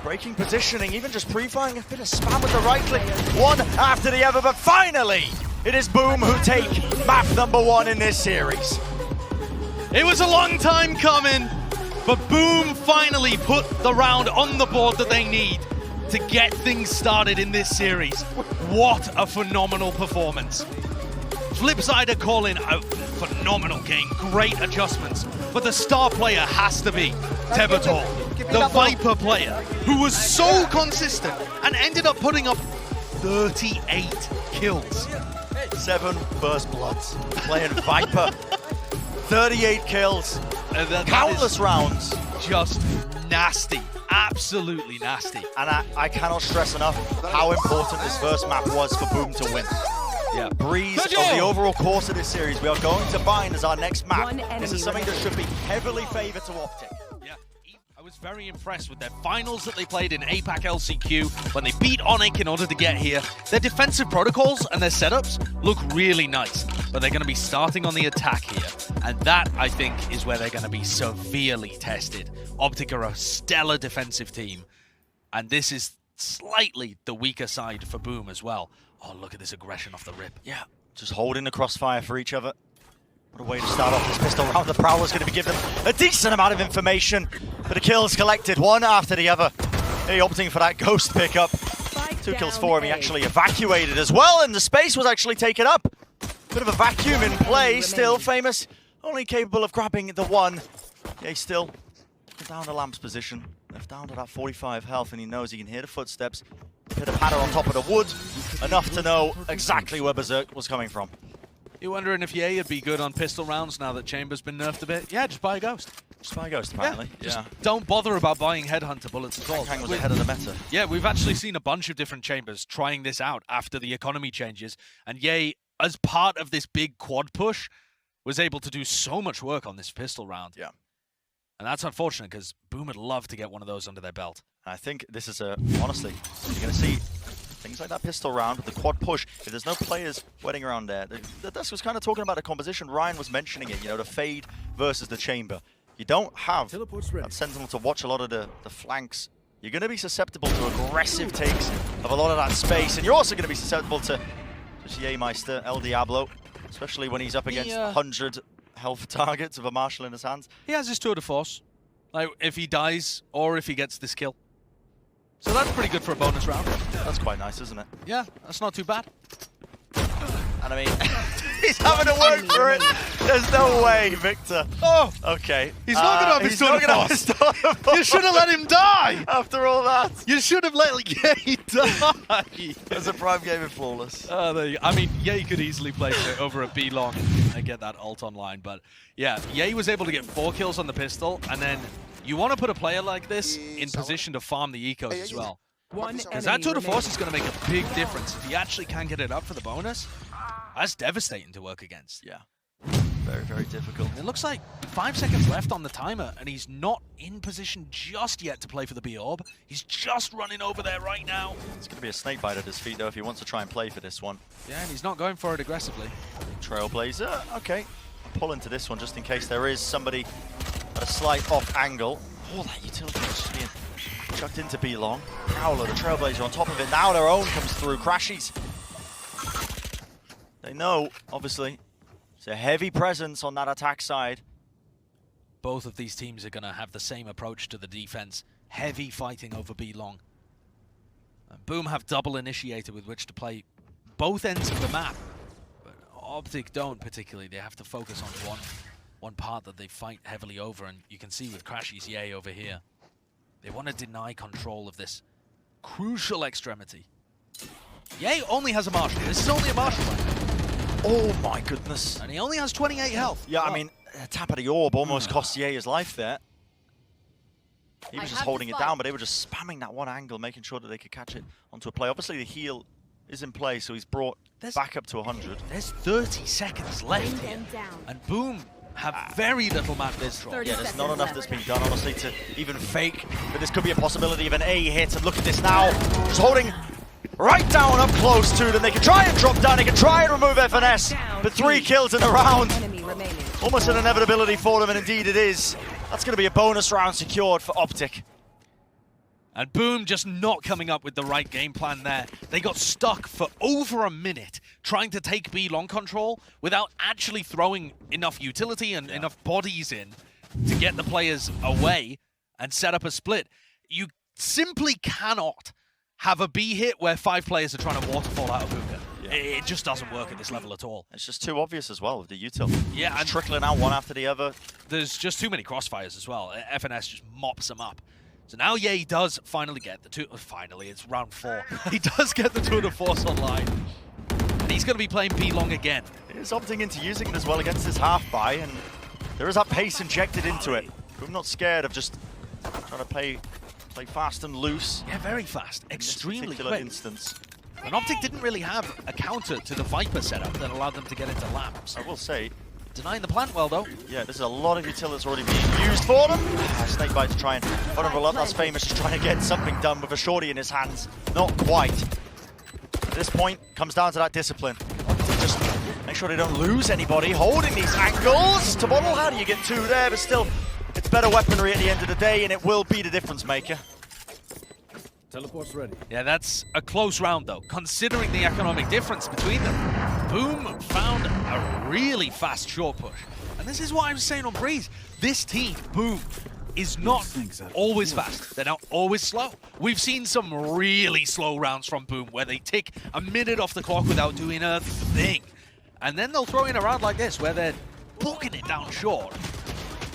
Speaker 6: Breaking positioning, even just pre-firing a bit of spam with the right click, one after the other, but finally, it is Boom who take map number 1 in this series.
Speaker 5: It was a long time coming, but Boom finally put the round on the board that they need to get things started in this series. What a phenomenal performance. Flipside are calling a phenomenal game, great adjustments, but the star player has to be Tebator, the Viper player, who was so consistent and ended up putting up 38 kills.
Speaker 6: 7 first bloods, playing Viper, 38 kills, countless rounds.
Speaker 5: Just nasty, absolutely nasty.
Speaker 6: And I cannot stress enough how important this first map was for Boom to win. Yeah, breeze of the overall course of this series we are going to bind as our next map. This is something that should be heavily favored to Optic.
Speaker 5: Yeah, I was very impressed with their finals that they played in APAC LCQ when they beat Onyx in order to get here. Their defensive protocols and their setups look really nice, but they're going to be starting on the attack here. And that, I think, is where they're going to be severely tested. Optic are a stellar defensive team, and this is slightly the weaker side for Boom as well. Oh, look at this aggression off the rip.
Speaker 6: Yeah, just holding the crossfire for each other. What a way to start off this pistol round. The Prowler's going to be given a decent amount of information. But the kills collected, one after the other. He opting for that ghost pickup. 2 kills for him. He actually evacuated as well, and the space was actually taken up. Bit of a vacuum in play. Still Famous, only capable of grabbing the one. Yeah, he's still down to Lamp's position. Left down to that 45 health, and he knows he can hear the footsteps. Bit of patter on top of the wood, enough to know exactly where Berserk was coming from.
Speaker 5: You're wondering if Ye would be good on pistol rounds now that Chamber's been nerfed a bit? Yeah, just buy a Ghost.
Speaker 6: Just buy a Ghost, apparently.
Speaker 5: Yeah, just don't bother about buying Headhunter bullets at all.
Speaker 6: Kang was ahead of the meta.
Speaker 5: Yeah, we've actually seen a bunch of different Chambers trying this out after the economy changes, and Ye, as part of this big quad push, was able to do so much work on this pistol round.
Speaker 6: Yeah.
Speaker 5: And that's unfortunate, because Boom would love to get one of those under their belt.
Speaker 6: I think this is honestly, you're going to see things like that pistol round with the quad push. If there's no players waiting around there, this was kind of talking about the composition. Ryan was mentioning it, you know, the fade versus the chamber. You don't have that Sentinel to watch a lot of the flanks. You're going to be susceptible to aggressive takes of a lot of that space, and you're also going to be susceptible to Jämeister, El Diablo, especially when he's up against 100 health targets with a Marshal in his hands.
Speaker 5: He has his tour de force, like if he dies or if he gets this kill. So that's pretty good for a bonus round.
Speaker 6: That's quite nice, isn't it?
Speaker 5: Yeah, that's not too bad.
Speaker 6: And I mean, He's having to work for it. There's no way, Victor.
Speaker 5: Oh,
Speaker 6: Okay.
Speaker 5: he's not gonna have his
Speaker 6: he's not gonna have his tour de force.
Speaker 5: you should have let him die.
Speaker 6: After all that.
Speaker 5: You should have let Ye die.
Speaker 6: There's a prime game in Flawless.
Speaker 5: There you go. I mean, Ye could easily play over a B long and get that ult online, but yeah, Ye was able to get 4 kills on the pistol, and then you want to put a player like this in position to farm the ecos as well. Because that tour de force is going to make a big difference. If he actually can get it up for the bonus, that's devastating to work against.
Speaker 6: Yeah. Very, very difficult.
Speaker 5: It looks like 5 seconds left on the timer, and he's not in position just yet to play for the B orb. He's just running over there right now.
Speaker 6: It's going to be a snakebite at his feet, though, if he wants to try and play for this one.
Speaker 5: Yeah, and he's not going for it aggressively.
Speaker 6: Trailblazer. Okay. Pull into this one just in case there is somebody at a slight off angle. Oh, that utility is just being chucked into B long. Prowler, the Trailblazer on top of it. Now their own comes through. Crashies. They know, obviously. It's a heavy presence on that attack side.
Speaker 5: Both of these teams are going to have the same approach to the defense. Heavy fighting over B long. And Boom have double initiator with which to play both ends of the map. But Optic don't particularly. They have to focus on one part that they fight heavily over. And you can see with Crashy's Ye over here. They want to deny control of this crucial extremity. Ye only has a Marshal. This is only a Marshal right now.
Speaker 6: Oh my goodness.
Speaker 5: And he only has 28 health.
Speaker 6: Yeah, I mean, a tap at the orb almost cost Ye his life there. He was just holding it down, but they were just spamming that one angle, making sure that they could catch it onto a play. Obviously, the heal is in play, so he's brought back up to 100.
Speaker 5: There's 30 seconds left here. And Boom have very little map control.
Speaker 6: Yeah, there's not enough that's been done, honestly, to even fake. But this could be a possibility of an A hit. And look at this now. Just holding right down up close to them. They can try and drop down. They can try and remove FNS. But 3 kills in the round. Almost an inevitability for them, and indeed it is. That's going to be a bonus round secured for Optic.
Speaker 5: And Boom just not coming up with the right game plan there. They got stuck for over a minute trying to take B long control without actually throwing enough utility and enough bodies in to get the players away and set up a split. You simply cannot have a B hit where 5 players are trying to waterfall out of hookah. Yeah. It just doesn't work at this level at all.
Speaker 6: It's just too obvious as well with the util.
Speaker 5: Yeah,
Speaker 6: just
Speaker 5: and
Speaker 6: trickling out one after the other.
Speaker 5: There's just too many crossfires as well. FNS just mops them up. So now Ye does finally get the finally, it's round 4. He does get the tour de force online. And he's going to be playing B long again.
Speaker 6: He's opting into using it as well against his half buy, and there is that pace injected into it. I'm not scared of just trying to play fast and loose.
Speaker 5: Yeah, very fast. Extremely
Speaker 6: quick.
Speaker 5: Instance. And Optic didn't really have a counter to the Viper setup that allowed them to get into lamps.
Speaker 6: I will say,
Speaker 5: denying the plant well, though.
Speaker 6: Yeah, there's a lot of utility that's already being used for them. Snakebite to try and vulnerable up. That's Famous just trying to get something done with a shorty in his hands. Not quite. At this point, comes down to that discipline. Just make sure they don't lose anybody. Holding these angles to bottle. How do you get 2 there? But still, it's better weaponry at the end of the day, and it will be the difference maker.
Speaker 7: Teleport's ready.
Speaker 5: Yeah, that's a close round, though, considering the economic difference between them. Boom found a really fast short push. And this is what I was saying on Breeze. This team, Boom, is not always fast. They're not always slow. We've seen some really slow rounds from Boom where they tick a minute off the clock without doing a thing. And then they'll throw in a round like this where they're booking it down short.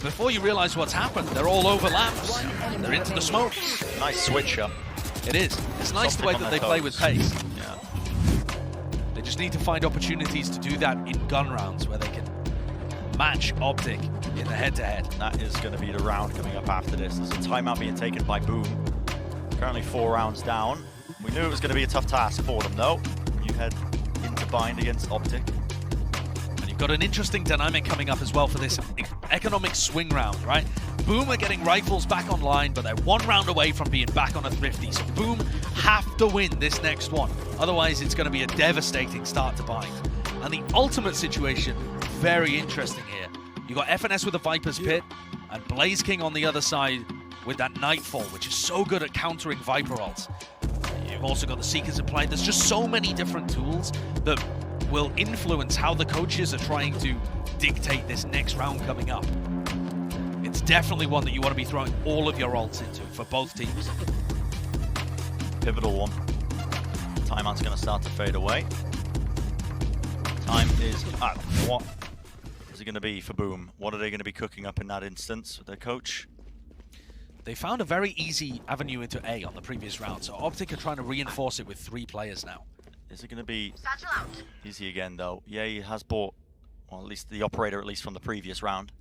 Speaker 5: Before you realize what's happened, they're all over lamps. They're into the smoke.
Speaker 6: Nice switch up.
Speaker 5: It is. It's nice the way that they play with pace.
Speaker 6: Yeah.
Speaker 5: They just need to find opportunities to do that in gun rounds where they can match Optic in the head-to-head.
Speaker 6: That is going to be the round coming up after this. There's a timeout being taken by Boom. Currently 4 rounds down. We knew it was going to be a tough task for them, though. You head into bind against Optic.
Speaker 5: And you've got an interesting dynamic coming up as well for this economic swing round, right? Boom are getting rifles back online, but they're 1 round away from being back on a Thrifty. So Boom have to win this next one. Otherwise, it's going to be a devastating start to bind. And the ultimate situation, very interesting here. You got FNS with a Viper's Pit, and Blaze King on the other side with that Nightfall, which is so good at countering Viper ults. You've also got the Seekers in play. There's just so many different tools that will influence how the coaches are trying to dictate this next round coming up. It's definitely one that you want to be throwing all of your ults into for both teams.
Speaker 6: Pivotal one. Timeout's going to start to fade away. Time is up. What is it going to be for Boom? What are they going to be cooking up in that instance with their coach?
Speaker 5: They found a very easy avenue into A on the previous round, so Optic are trying to reinforce it with 3 players now.
Speaker 6: Is it going to be easy again, though? Yeah, he has bought, well, at least the operator, at least from the previous round.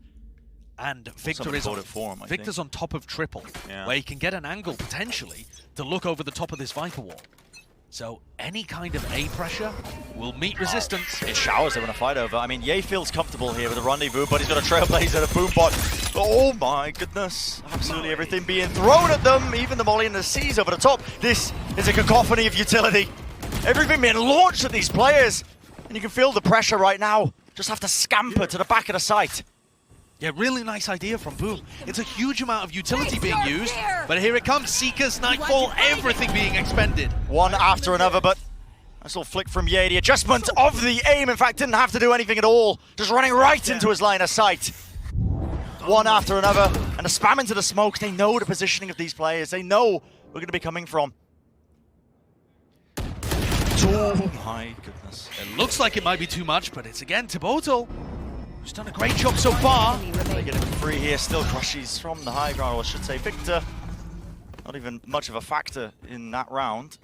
Speaker 5: And Victor
Speaker 6: Somebody
Speaker 5: is
Speaker 6: bought it for him, I
Speaker 5: Victor's
Speaker 6: think.
Speaker 5: on top of triple, where he can get an angle, potentially, to look over the top of this Viper wall. So any kind of A pressure will meet resistance.
Speaker 6: It showers they want to fight over. I mean, Ye feels comfortable here with a rendezvous, but he's got a Trailblazer and a boom bot. Oh my goodness. Absolutely everything being thrown at them. Even the molly and the C's over the top. This is a cacophony of utility. Everything being launched at these players. And you can feel the pressure right now. Just have to scamper to the back of the site.
Speaker 5: Yeah, really nice idea from Boom. It's a huge amount of utility being used, but here it comes. Seekers, Nightfall, everything being expended.
Speaker 6: One after another, but nice little flick from Ye. The adjustment of the aim, in fact, didn't have to do anything at all. Just running right into his line of sight. One after another, and a spam into the smoke. They know the positioning of these players. They know we're going to be coming from. Oh my goodness.
Speaker 5: It looks like it might be too much, but it's again Tibotal, who's done a great job so far.
Speaker 6: They get him free here, still crushes from the high ground, or I should say Victor. Not even much of a factor in that round.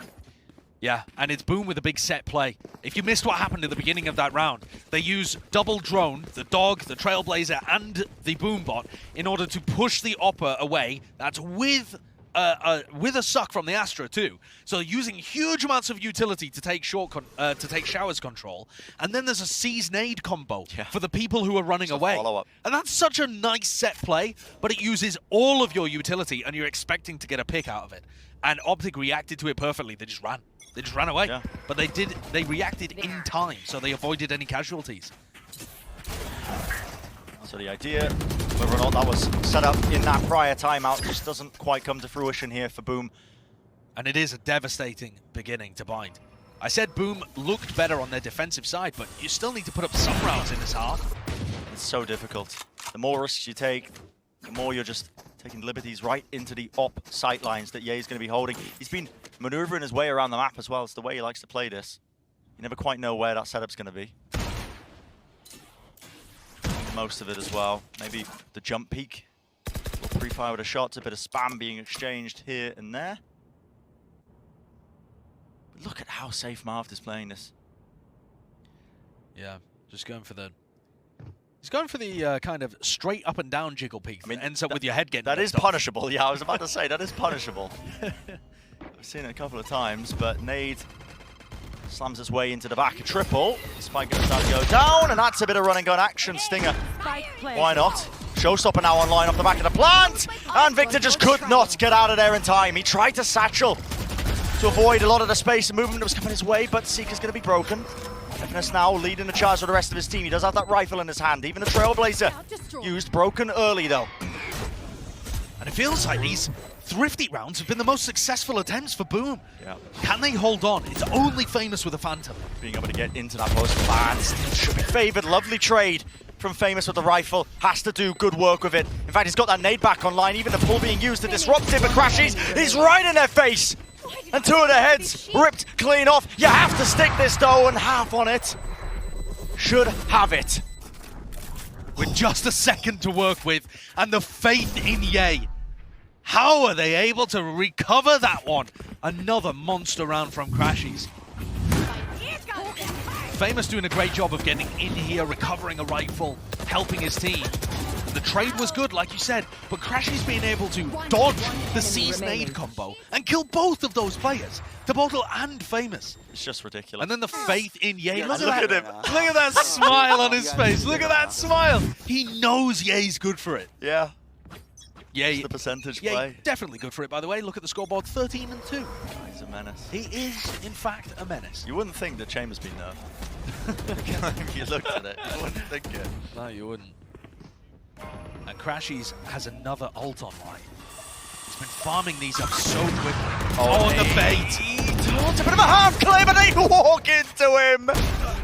Speaker 5: Yeah, and it's Boom with a big set play. If you missed what happened at the beginning of that round, they use double drone, the dog, the Trailblazer, and the Boom bot in order to push the Opper away. That's with a suck from the Astra too. So using huge amounts of utility to take Shower's control, and then there's a Seize Nade combo for the people who are running away.
Speaker 6: Follow-up.
Speaker 5: And that's such a nice set play, but it uses all of your utility, and you're expecting to get a pick out of it. And Optic reacted to it perfectly. They just ran. They just ran away.
Speaker 6: Yeah.
Speaker 5: But they reacted in time, so they avoided any casualties.
Speaker 6: So the idea, whether or not that was set up in that prior timeout, just doesn't quite come to fruition here for Boom.
Speaker 5: And it is a devastating beginning to Bind. I said Boom looked better on their defensive side, but you still need to put up some rounds in this half.
Speaker 6: It's so difficult. The more risks you take, the more you're just taking liberties right into the op sight lines that Ye's going to be holding. He's been maneuvering his way around the map as well. It's the way he likes to play this. You never quite know where that setup's going to be. Most of it as well. Maybe the jump peak. Or pre-fire with a shot, a bit of spam being exchanged here and there. But look at how safe Marv is playing this.
Speaker 5: Yeah, just going for the... He's going for the kind of straight up and down jiggle peak that ends up with your head getting...
Speaker 6: That is
Speaker 5: knocked off.
Speaker 6: punishable. Yeah, I was about to say, that is punishable. I've seen it a couple of times, but Nade slams his way into the back. A triple. Spike goes down to go down, and that's a bit of run and gun action. Stinger. Why not? Showstopper now online off the back of the plant, and Victor just could not get out of there in time. He tried to satchel to avoid a lot of the space and movement that was coming his way, but Seeker's going to be broken. Definitely now leading the charge for the rest of his team. He does have that rifle in his hand. Even the Trailblazer used broken early, though.
Speaker 5: And it feels like these thrifty rounds have been the most successful attempts for Boom.
Speaker 6: Yeah.
Speaker 5: Can they hold on? It's only Famous with a Phantom.
Speaker 6: Being able to get into that post plant should be favoured. Lovely trade from Famous with the rifle. Has to do good work with it. In fact, he's got that nade back online. Even the pull being used to disrupt it, but Crashies is right in their face. And two of their heads ripped clean off. You have to stick this though, and half on it should have it.
Speaker 5: With just a second to work with, and the faith in Ye. How are they able to recover that one? Another monster round from Crashies. Famous doing a great job of getting in here, recovering a rifle, helping his team. The trade was good, like you said, but Crashies being able to dodge the Seize Nade combo and kill both of those players, Tibotal and Famous.
Speaker 6: It's just ridiculous.
Speaker 5: And then the faith in Ye. Look
Speaker 6: look
Speaker 5: at
Speaker 6: at him.
Speaker 5: Look at that smile on his face. Look at that smile. He knows Ye's good for it.
Speaker 6: Yeah.
Speaker 5: Ye,
Speaker 6: It's the percentage
Speaker 5: Ye
Speaker 6: play.
Speaker 5: definitely good for it, by the way. Look at the scoreboard, 13 and 2.
Speaker 6: He's a menace.
Speaker 5: He is, in fact, a menace.
Speaker 6: You wouldn't think that Chambers been nerfed. If you looked at it, you wouldn't think it.
Speaker 5: No, you wouldn't. And Crashies has another ult online. He's been farming these up so quickly. Oh, and the bait.
Speaker 6: It's a bit of a half claim, and they walk into him.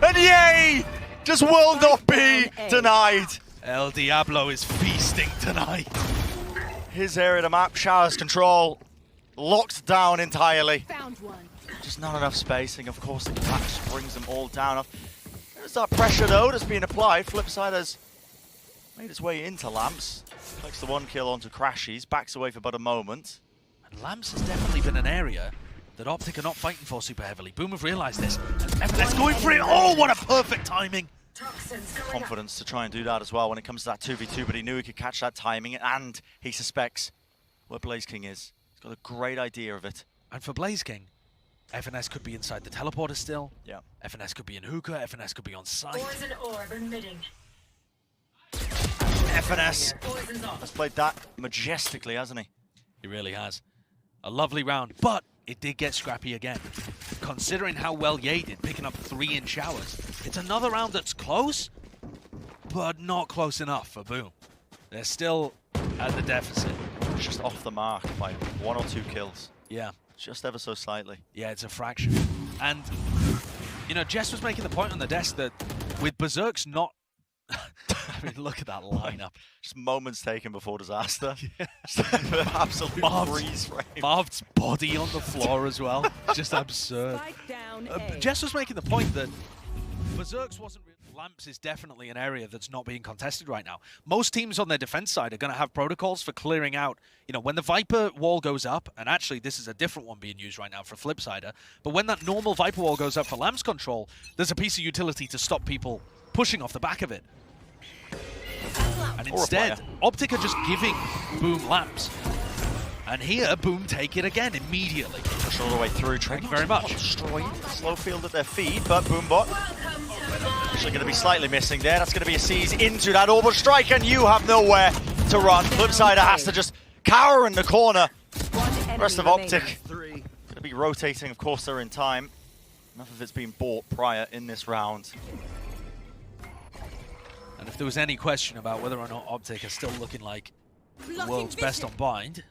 Speaker 6: And Ye just will not be denied.
Speaker 5: El Diablo is feasting tonight.
Speaker 6: His area of the map, Showers control, locked down entirely.
Speaker 8: Found one.
Speaker 6: Just not enough spacing. Of course, the collapse brings them all down. There's that pressure though that's being applied. Flipside has made its way into Lamps. Collects the 1 kill onto Crashies, backs away for but a moment.
Speaker 5: And Lamps has definitely been an area that Optic are not fighting for super heavily. Boom have realised this. And FNS going for it. Oh, what a perfect timing.
Speaker 6: Confidence to try and do that as well when it comes to that 2v2, but he knew he could catch that timing, and he suspects where Blaze King is. He's got a great idea of it.
Speaker 5: And for Blaze King, FNS could be inside the teleporter still.
Speaker 6: Yeah.
Speaker 5: FNS could be in hookah. FNS could be on site.
Speaker 6: FNS has played that majestically, hasn't he?
Speaker 5: He really has. A lovely round, but it did get scrappy again. Considering how well Ye did, picking up 3 in showers, it's another round that's close, but not close enough for Boom. They're still at the deficit.
Speaker 6: It's just off the mark by 1 or 2 kills.
Speaker 5: Yeah.
Speaker 6: Just ever so slightly.
Speaker 5: Yeah, it's a fraction. And, you know, Jess was making the point on the desk that with Berserk's not... I mean, look at that lineup.
Speaker 6: Just moments taken before disaster. Yeah. Absolute freeze frame.
Speaker 5: Marv's body on the floor as well. Just absurd. Jess was making the point that Berserk's wasn't really... Lamps is definitely an area that's not being contested right now. Most teams on their defense side are going to have protocols for clearing out, you know, when the Viper wall goes up, and actually this is a different one being used right now for Flipsider, but when that normal Viper wall goes up for Lamps control, there's a piece of utility to stop people pushing off the back of it. And instead, Optic are just giving Boom Lamps. And here, Boom take it again immediately.
Speaker 6: Push all the way through.
Speaker 5: Thank you very much.
Speaker 6: Destroyed. Slow field at their feet, but Boombot actually going to be slightly missing there. That's going to be a seize into that orbital strike, and you have nowhere to run. Flipsider has to just cower in the corner. The rest of Optic going to be rotating. Of course, they're in time. Enough of it's been bought prior in this round.
Speaker 5: And if there was any question about whether or not Optic are still looking like the world's best on bind,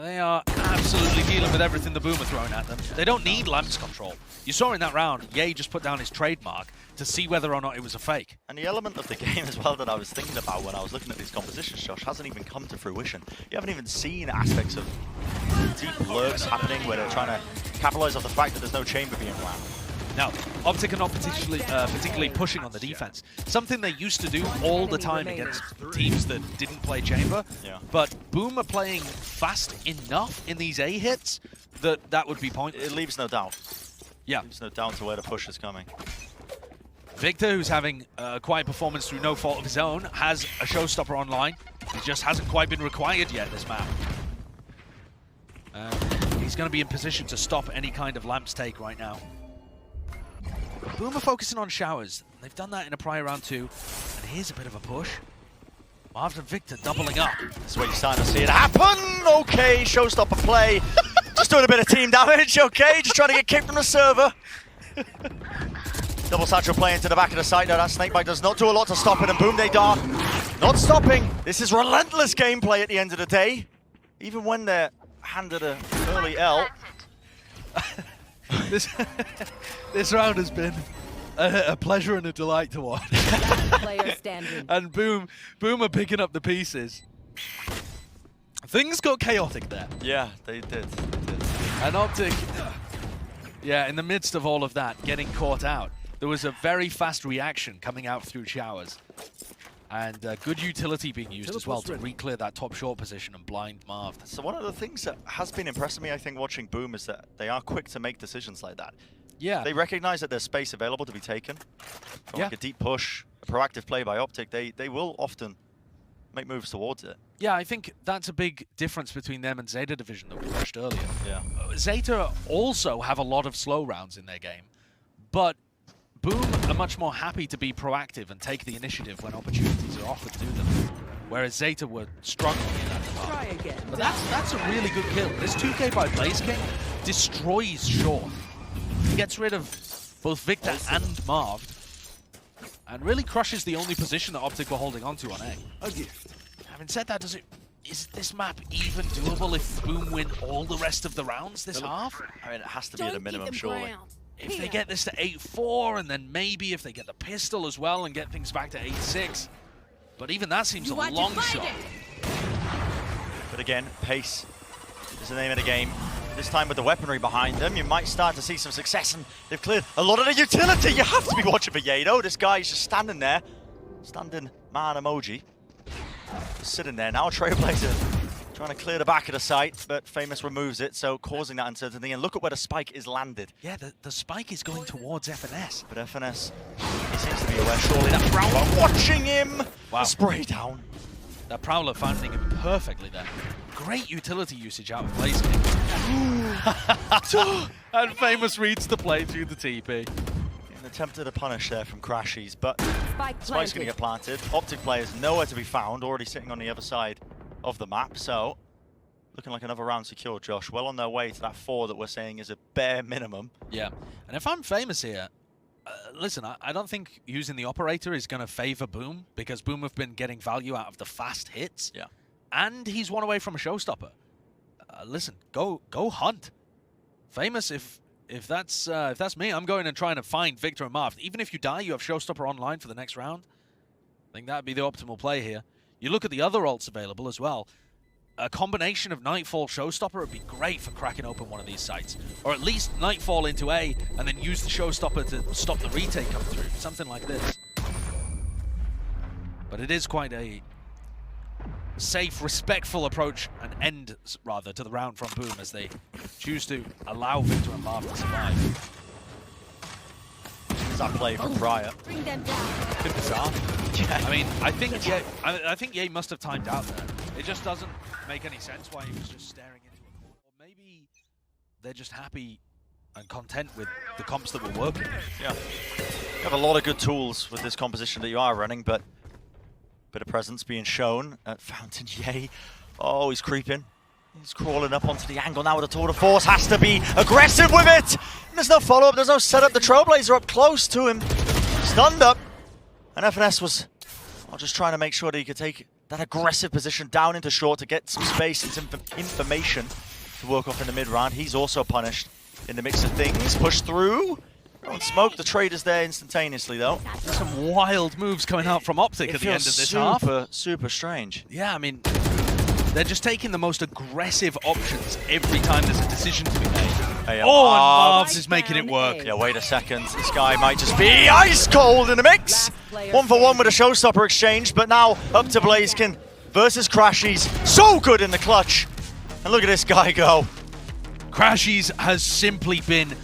Speaker 5: they are absolutely dealing with everything the Boom are throwing at them. They don't need Lamps control. You saw in that round, Ye just put down his trademark to see whether or not it was a fake.
Speaker 6: And the element of the game as well that I was thinking about when I was looking at these compositions, Josh, hasn't even come to fruition. You haven't even seen aspects of deep lurks happening where they're trying to capitalize off the fact that there's no chamber being ran.
Speaker 5: No, Optic are not particularly pushing on the defense. Something they used to do all the time against teams that didn't play chamber.
Speaker 6: Yeah.
Speaker 5: But Boom are playing fast enough in these A hits that would be pointless.
Speaker 6: It leaves no doubt.
Speaker 5: Yeah.
Speaker 6: There's no doubt to where the push is coming.
Speaker 5: Victor, who's having a quiet performance through no fault of his own, has a showstopper online. He just hasn't quite been required yet this map. He's going to be in position to stop any kind of Lamps take right now. Boom are focusing on showers. They've done that in a prior round too. And here's a bit of a push. Marv and Victor doubling up.
Speaker 6: That's where you're starting to see it happen. Okay, showstopper play. Just doing a bit of team damage, okay? Just trying to get kicked from the server. Double satchel play into the back of the site. Now that Snakebite does not do a lot to stop it, and Boom, they are not stopping. This is relentless gameplay at the end of the day. Even when they're handed an early L.
Speaker 5: This round has been a pleasure and a delight to watch.
Speaker 8: Player standing.
Speaker 5: And Boom are picking up the pieces. Things got chaotic there.
Speaker 6: Yeah, they did.
Speaker 5: And Optic, yeah, in the midst of all of that, getting caught out, there was a very fast reaction coming out through showers. And good utility being used as well to re-clear that top short position and blind Marv.
Speaker 6: So one of the things that has been impressing me, I think, watching Boom is that they are quick to make decisions like that.
Speaker 5: Yeah.
Speaker 6: They recognize that there's space available to be taken. From like a deep push, a proactive play by Optic, they will often make moves towards it.
Speaker 5: Yeah, I think that's a big difference between them and Zeta Division that we watched earlier.
Speaker 6: Yeah.
Speaker 5: Zeta also have a lot of slow rounds in their game, but Boom are much more happy to be proactive and take the initiative when opportunities are offered to them, whereas Zeta were struggling in that department.
Speaker 8: Try again.
Speaker 5: But that's a really good kill. This 2K by Blaze King destroys Short. He gets rid of both Victor and Marv, and really crushes the only position that Optic were holding onto on A.
Speaker 7: A gift.
Speaker 5: Having said that, is this map even doable if Boom win all the rest of the rounds this half?
Speaker 6: I mean, it has to be at a minimum, surely.
Speaker 5: If they get this to 8-4, and then maybe if they get the pistol as well and get things back to 8-6. But even that seems a long shot.
Speaker 6: But again, pace is the name of the game. This time with the weaponry behind them, you might start to see some success, and they've cleared a lot of the utility. You have to be watching for Yado. This guy is just standing there. Standing man emoji. Just sitting there now, Trailblazer trying to clear the back of the site, but Famous removes it, so causing that uncertainty. And look at where the spike is landed.
Speaker 5: Yeah, the spike is going towards FNS.
Speaker 6: But FNS, he seems to be aware, surely that Prowler watching him.
Speaker 5: Wow.
Speaker 6: Spray down.
Speaker 5: That Prowler finding him perfectly there. Great utility usage out of Blaze King. And Famous reads the play through the TP.
Speaker 6: An attempt at a punish there from Crashies, but
Speaker 8: Spike
Speaker 6: Spike's going to get planted. Optic players nowhere to be found, already sitting on the other side of the map, so looking like another round secure, Josh. Well on their way to that 4 that we're saying is a bare minimum.
Speaker 5: Yeah, and if I'm Famous here, listen, I don't think using the operator is going to favor Boom, because Boom have been getting value out of the fast hits.
Speaker 6: Yeah.
Speaker 5: And he's one away from a showstopper. Listen, go hunt. Famous, if that's me, I'm going and trying to find Victor and Marv. Even if you die, you have showstopper online for the next round. I think that'd be the optimal play here. You look at the other ults available as well. A combination of Nightfall Showstopper would be great for cracking open one of these sites. Or at least Nightfall into A and then use the Showstopper to stop the retake come through. Something like this. But it is quite a safe, respectful approach and end, rather, to the round from Boom as they choose to allow Victor and Marv to survive.
Speaker 6: Is that play from Briar?
Speaker 8: Bring them down.
Speaker 5: A bit bizarre.
Speaker 6: Yeah.
Speaker 5: I mean, I think Ye must have timed out there. It just doesn't make any sense why he was just staring into a corner. Or maybe they're just happy and content with the comps that were working.
Speaker 6: Yeah. You have a lot of good tools with this composition that you are running, but a bit of presence being shown at Fountain. Ye. Oh, he's creeping. He's crawling up onto the angle now with a tour de force. Has to be aggressive with it. And there's no follow-up, there's no setup. The Trailblazer up close to him. Stunned up. And FNS was just trying to make sure that he could take that aggressive position down into short to get some space and some information to work off in the mid-round. He's also punished in the mix of things. Push through. Don't smoke the traders there instantaneously, though.
Speaker 5: There's some wild moves coming out from Optic at the end of this half.
Speaker 6: Super strange.
Speaker 5: Yeah, I mean, they're just taking the most aggressive options every time there's a decision to be made.
Speaker 6: Hey,
Speaker 5: and Marvs is making it work.
Speaker 6: Yeah, wait a second. This guy might just be ice cold in the mix. 1-for-1 with a showstopper exchange, but now up to Blazekin versus Crashies. So good in the clutch. And look at this guy go.
Speaker 5: Crashies has simply been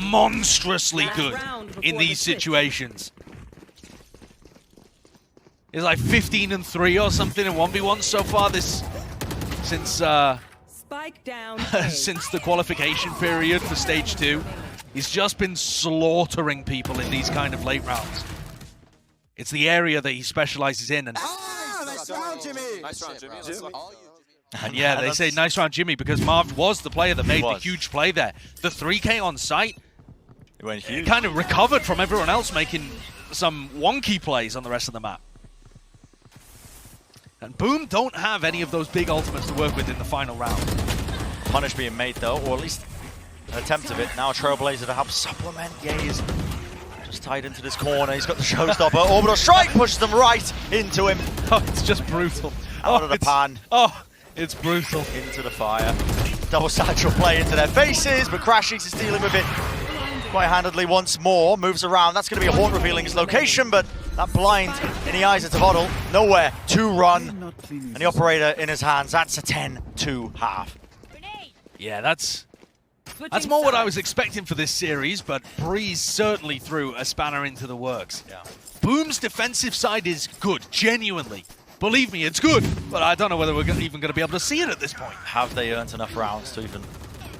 Speaker 5: monstrously good in these situations. He's like 15-3 or something in 1v1 so far this since
Speaker 8: Spike down.
Speaker 5: since the qualification period for stage 2. He's just been slaughtering people in these kind of late rounds. It's the area that he specializes in, and
Speaker 7: Nice round, Jimmy.
Speaker 9: Nice round, Jimmy. That's all you, Jimmy.
Speaker 5: and yeah, they say nice round Jimmy because Marv was the player that made the huge play there. The 3K on site,
Speaker 6: It went huge.
Speaker 5: kind of recovered from everyone else making some wonky plays on the rest of the map. And Boom don't have any of those big ultimates to work with in the final round.
Speaker 6: Punish being made, though, or at least an attempt of it. Now a Trailblazer to help supplement. Yeah, he's just tied into this corner. He's got the showstopper. Orbital strike pushes them right into him.
Speaker 5: Oh, it's just brutal.
Speaker 6: Out of the pan.
Speaker 5: Oh, it's brutal.
Speaker 6: Into the fire. Double satchel play into their faces, but Crashies is dealing with it quite handedly once more. Moves around. That's going to be a Haunt revealing his location, but that blind in the eyes of Tavoddle. Nowhere to run. And the operator in his hands. That's a 10-2 half.
Speaker 5: Yeah, that's more what I was expecting for this series, but Breeze certainly threw a spanner into the works.
Speaker 6: Yeah.
Speaker 5: Boom's defensive side is good, genuinely. Believe me, it's good, but I don't know whether we're even going to be able to see it at this point.
Speaker 6: Have they earned enough rounds to even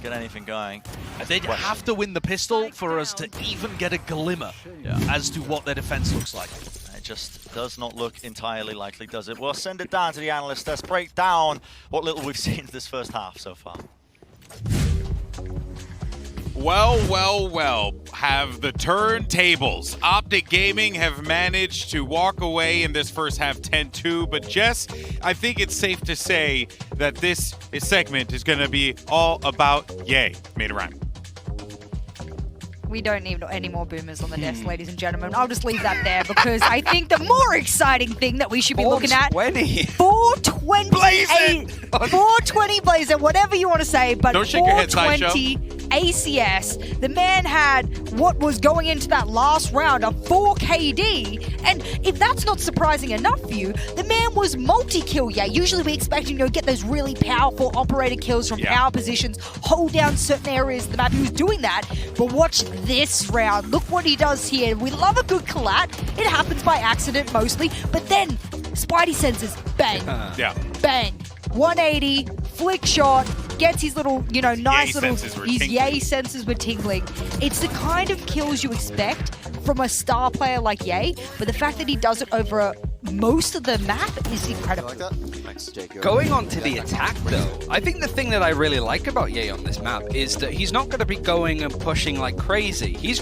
Speaker 6: get anything going?
Speaker 5: They'd have to win the pistol for us to even get a glimmer as to what their defense looks like.
Speaker 6: It just does not look entirely likely, does it? We'll send it down to the analysts. Let's break down what little we've seen this first half so far.
Speaker 2: Well, have the turntables. Optic Gaming have managed to walk away in this first half 10-2, but Jess, I think it's safe to say that this segment is going to be all about Ye. Made a rhyme.
Speaker 3: we don't need any more boomers on the desk, ladies and gentlemen. I'll just leave that there because I think the more exciting thing that we should be looking at 420 420 Blazer, whatever you want to say, but
Speaker 2: Don't shake your head,
Speaker 3: 420 ACS. The man had what was going into that last round of 4 KD, and if that's not surprising enough for you, the man was multi-kill. Yeah, usually we expect him to get those really powerful operator kills from power positions, hold down certain areas of the map. He was doing that, but watch this round. Look what he does here. We love a good collat. It happens by accident mostly, but then Spidey senses, bang, bang, 180, flick shot, gets his little, you know, nice little, his yay senses were tingling. It's the kind of kills you expect from a star player like Ye, but the fact that he does it over most of the map is incredible.
Speaker 4: Going on to the attack, though, I think the thing that I really like about Ye on this map is that he's not going to be going and pushing like crazy. He's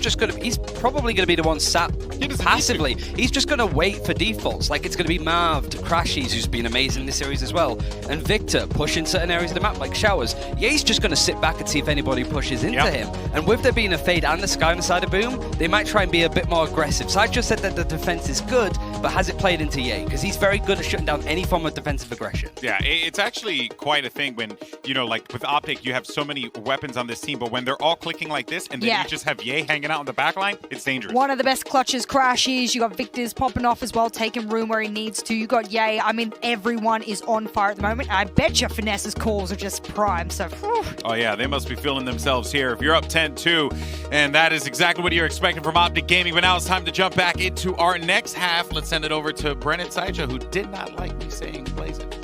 Speaker 4: probably going to be the one sat passively. He's just going to wait for defaults. Like, it's going to be Marv to Crashies, who's been amazing in this series as well, and Victor pushing certain areas of the map like showers. Ye's just going to sit back and see if anybody pushes into him. And with there being a fade and the sky on the side of Boom, they might try and be a bit more aggressive. So I just said that the defense is good, but has it played into Ye? Because he's very good at shutting down any form of defensive aggression.
Speaker 2: Yeah, it's actually quite a thing when, you know, like with Optic, you have so many weapons on this team, but when they're all clicking like this and then you just have Ye hanging out on the back line, it's dangerous.
Speaker 3: One of the best clutches, Crashies. You got Victor's popping off as well, taking room where he needs to. You got Ye. I mean, everyone is on fire at the moment. I bet your Finesse's calls are just prime, so whew.
Speaker 2: Oh yeah, they must be feeling themselves here. If you're up 10-2, and that is exactly what you're expecting from Optic Gaming, but now it's time to jump back into our next half. Let's send it over to Brennan Saija, who did not like me saying blaze it.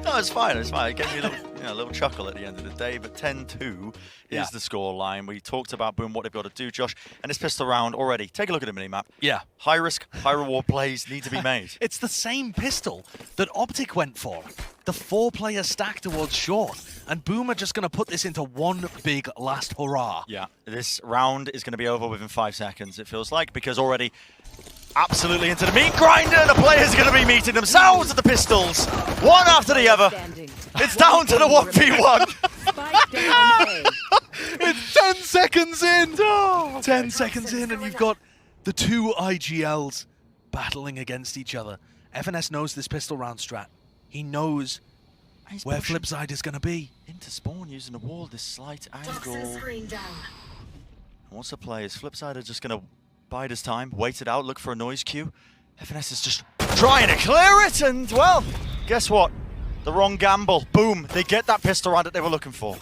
Speaker 6: No, it's fine. It's fine. It gave me a little chuckle at the end of the day. But 10-2 is the score line. We talked about Boom, what they've got to do, Josh, and this pistol round already. Take a look at the minimap.
Speaker 5: Yeah.
Speaker 6: High risk, high reward plays need to be made.
Speaker 5: It's the same pistol that Optic went for. The 4-player stack towards short. And Boom are just going to put this into one big last hurrah.
Speaker 6: Yeah. This round is going to be over within 5 seconds, it feels like, because already absolutely into the meat grinder. The players are going to be meeting themselves at the pistols, one after the other. It's down to the 1v1.
Speaker 5: It's 10 seconds in. 10 seconds in, and you've got the two IGLs battling against each other. FNS knows this pistol round strat. He knows where Flipside is going to be.
Speaker 6: Into spawn using the wall, this slight angle. What's the players? Flipside are just going to bide his time, wait it out, look for a noise cue. FNS is just trying to clear it, and well, guess what? The wrong gamble. Boom, they get that pistol round that they were looking for.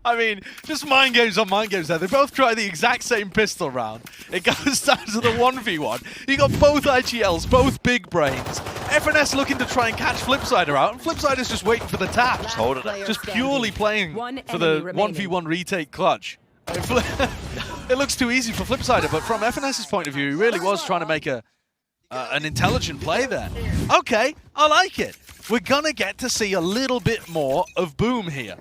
Speaker 5: I mean, just mind games on mind games there. They both try the exact same pistol round. It goes down to the 1v1. You got both IGLs, both big brains. FNS looking to try and catch Flipsider out, and Flipsider's just waiting for the tap.
Speaker 6: Just hold it up.
Speaker 5: Just purely playing for the 1v1 retake clutch. It looks too easy for Flipsider, but from FNS's point of view, he really was trying to make an intelligent play there. Okay, I like it. We're gonna get to see a little bit more of Boom here.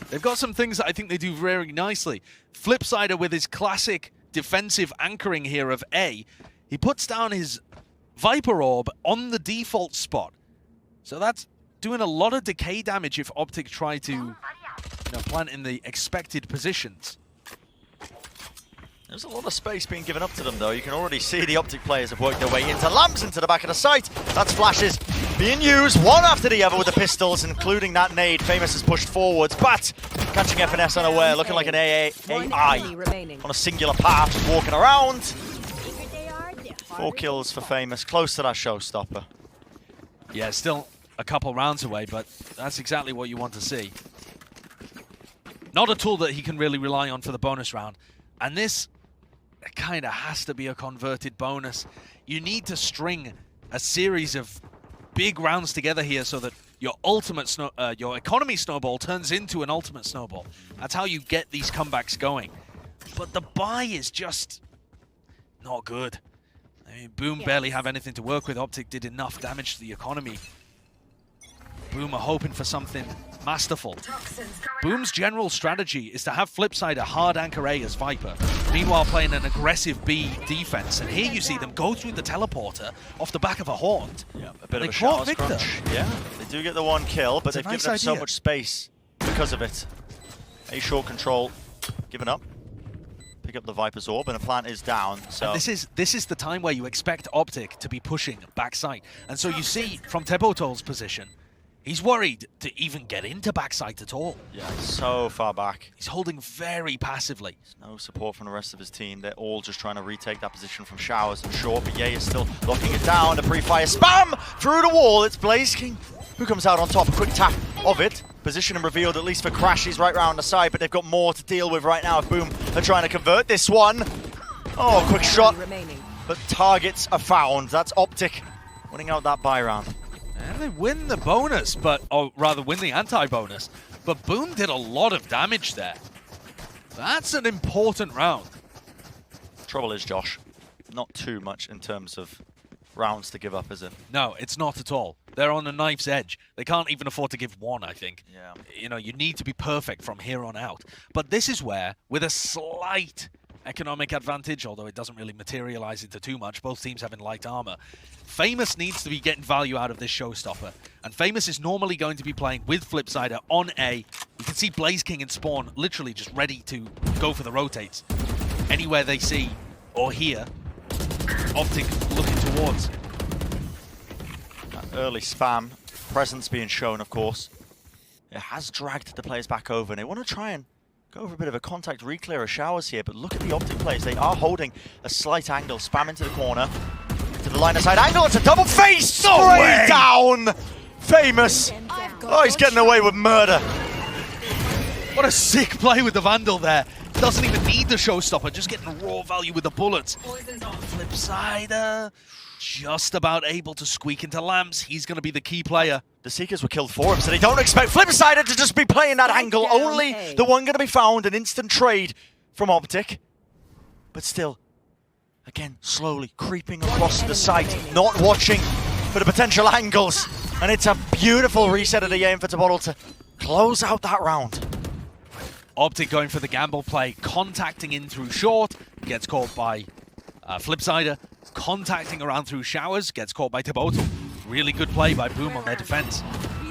Speaker 5: They've got some things that I think they do very nicely. Flipsider with his classic defensive anchoring here of A. He puts down his Viper Orb on the default spot. So that's doing a lot of decay damage if Optic try to plant in the expected positions.
Speaker 6: There's a lot of space being given up to them, though. You can already see the Optic players have worked their way into lamps into the back of the site. That's flashes being used one after the other with the pistols, including that nade. Famous has pushed forwards, but catching FNS unaware, looking like an AI on a singular path, just walking around. 4 kills for Famous, close to that showstopper.
Speaker 5: Yeah, still a couple rounds away, but that's exactly what you want to see. Not a tool that he can really rely on for the bonus round. And this kind of has to be a converted bonus. You need to string a series of big rounds together here so that your ultimate your economy snowball turns into an ultimate snowball. That's how you get these comebacks going. But the buy is just not good. I mean, Boom barely have anything to work with. Optic did enough damage to the economy. Boom are hoping for something masterful. Boom's general strategy is to have Flipside a hard anchor A as Viper, meanwhile playing an aggressive B defense. And here you see them go through the teleporter off the back of a Haunt.
Speaker 6: Yeah, a bit of a shot crunch. Yeah, they do get the 1 kill, but they've given up so much space because of it. A short control given up. Pick up the Viper's Orb, and the plant is down. So
Speaker 5: and this is the time where you expect Optic to be pushing backside. And so you see from Tebotol's position, he's worried to even get into backside at all.
Speaker 6: yeah, so far back.
Speaker 5: He's holding very passively.
Speaker 6: No support from the rest of his team. They're all just trying to retake that position from Showers and Short, but Ye is still locking it down. The pre-fire spam through the wall. It's Blaze King who comes out on top. A quick tap of it. Position and revealed at least for Crash. He's right round the side, but they've got more to deal with right now if Boom are trying to convert this one. Oh, quick shot. But targets are found. That's Optic winning out that buy round.
Speaker 5: And they win the bonus, or rather win the anti-bonus. But Boom did a lot of damage there. That's an important round.
Speaker 6: Trouble is, Josh, not too much in terms of rounds to give up, is it?
Speaker 5: No, it's not at all. They're on a knife's edge. They can't even afford to give one, I think.
Speaker 6: Yeah.
Speaker 5: You know, you need to be perfect from here on out. But this is where, with a slight economic advantage, although it doesn't really materialize into too much, both teams having light armor, Famous needs to be getting value out of this showstopper. And Famous is normally going to be playing with Flipsider on A. You can see Blaze King and Spawn literally just ready to go for the rotates. Anywhere they see or hear, Optic looking towards.
Speaker 6: That early spam, presence being shown, of course. It has dragged the players back over, and they want to try and go for a bit of a contact re-clear of Showers here, but look at the Optic players. They are holding a slight angle, spam into the corner, to the line of sight angle. It's a double face! Spray down! Famous! Oh, he's getting away with murder.
Speaker 5: What a sick play with the Vandal there. Doesn't even need the showstopper, just getting raw value with the bullets. Flipsider, just about able to squeak into lamps. He's going to be the key player.
Speaker 6: The Seekers were killed for him, so they don't expect Flipsider to just be playing that angle. Only the one going to be found, an instant trade from Optic. But still, again, slowly creeping across the site, not watching for the potential angles. And it's a beautiful reset of the game for Tebotol to close out that round.
Speaker 5: Optic going for the gamble play, contacting in through short, gets caught by Flipsider, contacting around through Showers, gets caught by Tebotol. Really good play by Boom on their defense.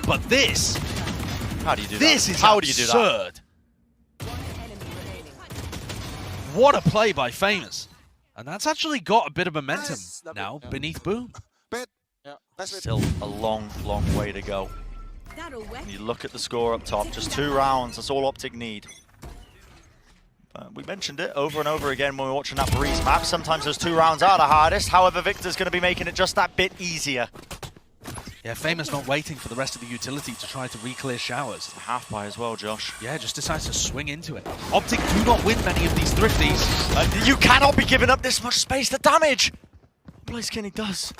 Speaker 5: But this,
Speaker 6: how do you do
Speaker 5: this
Speaker 6: that?
Speaker 5: is
Speaker 6: how
Speaker 5: absurd.
Speaker 6: Do you do that?
Speaker 5: What a play by Famous. And that's actually got a bit of momentum now beneath Boom.
Speaker 6: Still a long, long way to go. And you look at the score up top, just 2 rounds, that's all Optic need. We mentioned it over and over again when we were watching that Breeze map. Sometimes those 2 rounds are the hardest, however Victor's going to be making it just that bit easier.
Speaker 5: Yeah, Famous not waiting for the rest of the utility to try to re-clear Showers.
Speaker 6: Half buy as well, Josh.
Speaker 5: Yeah, just decides to swing into it. Optic do not win many of these thrifties.
Speaker 6: And you cannot be giving up this much space to damage! Blaze King does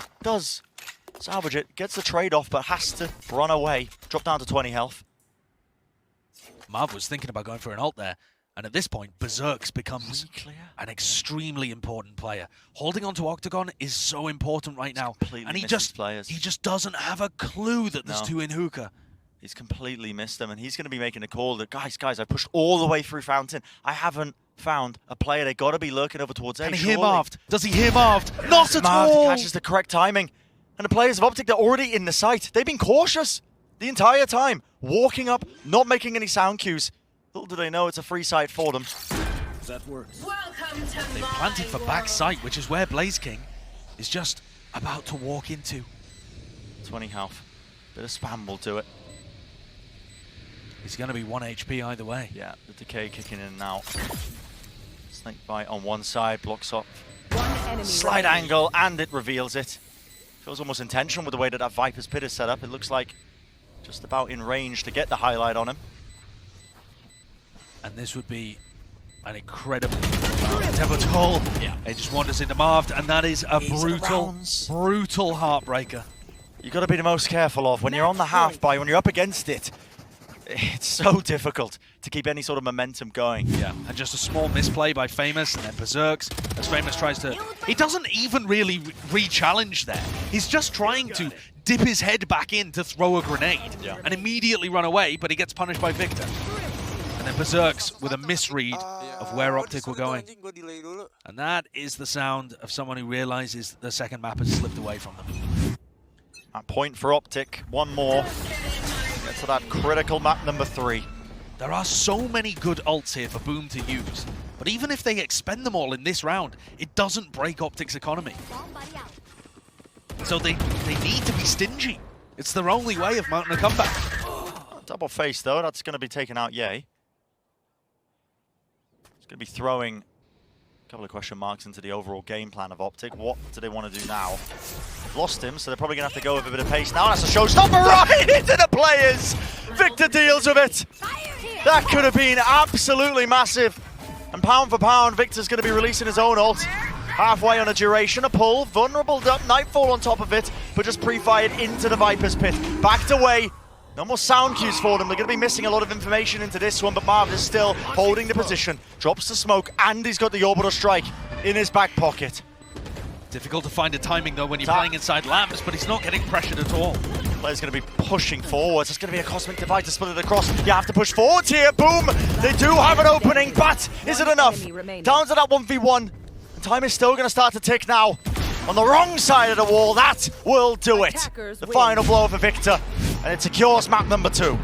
Speaker 6: salvage it, gets the trade off, but has to run away. Drop down to 20 health.
Speaker 5: Marv was thinking about going for an ult there, and at this point, Berserks becomes an extremely important player. Holding onto Octagon is so important right now, and he just doesn't have a clue that there's 2 in hookah.
Speaker 6: He's completely missed them, and he's going to be making a call that, guys, I pushed all the way through Fountain. I haven't found a player. They got to be lurking over towards A.
Speaker 5: Can he hear Marved? Does he hear Marved? Not at all!
Speaker 6: Marved catches the correct timing. And the players of Optic, they're already in the site. They've been cautious the entire time. Walking up, not making any sound cues. Little do they know it's a free site for them.
Speaker 5: That works. They planted for back site, which is where Blaze King is just about to walk into.
Speaker 6: 20 health. Bit of spam will do it.
Speaker 5: He's going to be 1 HP either way.
Speaker 6: Yeah, the decay kicking in and out. Snake bite on one side, blocks up. Slide angle, and it reveals it. Feels almost intentional with the way that Viper's Pit is set up. It looks like just about in range to get the highlight on him.
Speaker 5: And this would be an incredible Tebotol. Yeah. It just wanders into Marved, and that is a brutal heartbreaker.
Speaker 6: You've got to be the most careful of when you're on the half buy, when you're up against it. It's so difficult to keep any sort of momentum going.
Speaker 5: Yeah, and just a small misplay by Famous, and then Berserks, as Famous tries to... He doesn't even really re-challenge there. He's just trying to dip his head back in to throw a grenade, and immediately run away, but he gets punished by Victor. And then Berserks with a misread of where Optic were going. And that is the sound of someone who realizes the second map has slipped away from them.
Speaker 6: At point for Optic, one more. Get to that critical map number 3.
Speaker 5: There are so many good ults here for Boom to use, but even if they expend them all in this round, it doesn't break Optic's economy. So they need to be stingy. It's their only way of mounting a comeback.
Speaker 6: Double face though, that's going to be taken out, yay. It's going to be throwing a couple of question marks into the overall game plan of Optic. What do they want to do now? They've lost him, so they're probably going to have to go with a bit of pace now. That's a showstopper right into the players! Victor deals with it. That could have been absolutely massive. And pound for pound, Victor's going to be releasing his own ult. Halfway on a duration, a pull, vulnerable up, Nightfall on top of it, but just pre-fired into the Viper's pit. Backed away. No more sound cues for them. They're going to be missing a lot of information into this one, but Marv is still holding the position. Drops the smoke, and he's got the orbital strike in his back pocket.
Speaker 5: Difficult to find a timing though when you're playing inside lamps, but he's not getting pressured at all.
Speaker 6: Player's going to be pushing forwards. It's going to be a cosmic divide to split it across. You have to push forwards here. Boom! They do have an opening, but is it enough? Down to that 1v1. And time is still going to start to tick now. On the wrong side of the wall, that will do it. The final blow for Victor, and it secures map number 2.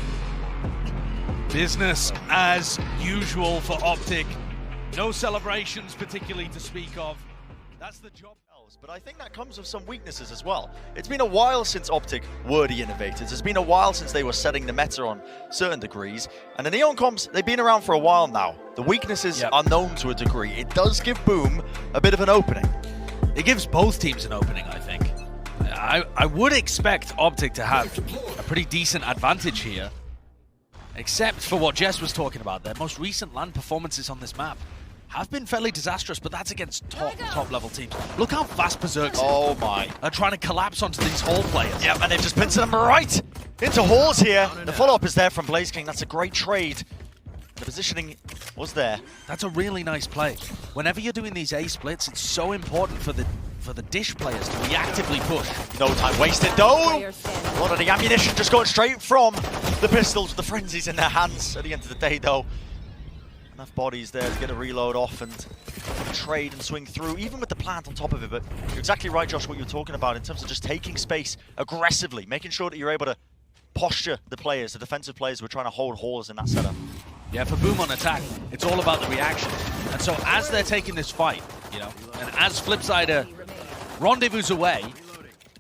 Speaker 5: Business as usual for Optic. No celebrations particularly to speak of. That's the job.
Speaker 6: But I think that comes with some weaknesses as well. It's been a while since Optic were the innovators. It's been a while since they were setting the meta on certain degrees. And the Neon comps, they've been around for a while now. The weaknesses are known to a degree. It does give Boom a bit of an opening.
Speaker 5: It gives both teams an opening, I think. I would expect Optic to have a pretty decent advantage here. Except for what Jess was talking about. Their most recent LAN performances on this map have been fairly disastrous, but that's against top level teams. Look how fast Berserks are trying to collapse onto these Hall players.
Speaker 6: Yep, and they've just pincered them right into Halls here. The follow-up is there from Blaze King. That's a great trade. The positioning was there.
Speaker 5: That's a really nice play. Whenever you're doing these A splits, it's so important for the dish players to reactively push.
Speaker 6: No time wasted though. A lot of the ammunition just going straight from the pistols. The frenzies in their hands at the end of the day though. Enough bodies there to get a reload off and trade and swing through, even with the plant on top of it. But you're exactly right, Josh, what you're talking about in terms of just taking space aggressively, making sure that you're able to posture the players, the defensive players who are trying to hold Halls in that setup.
Speaker 5: Yeah, for Boom on attack, it's all about the reaction. And so as they're taking this fight, you know, and as Flipsider rendezvous away,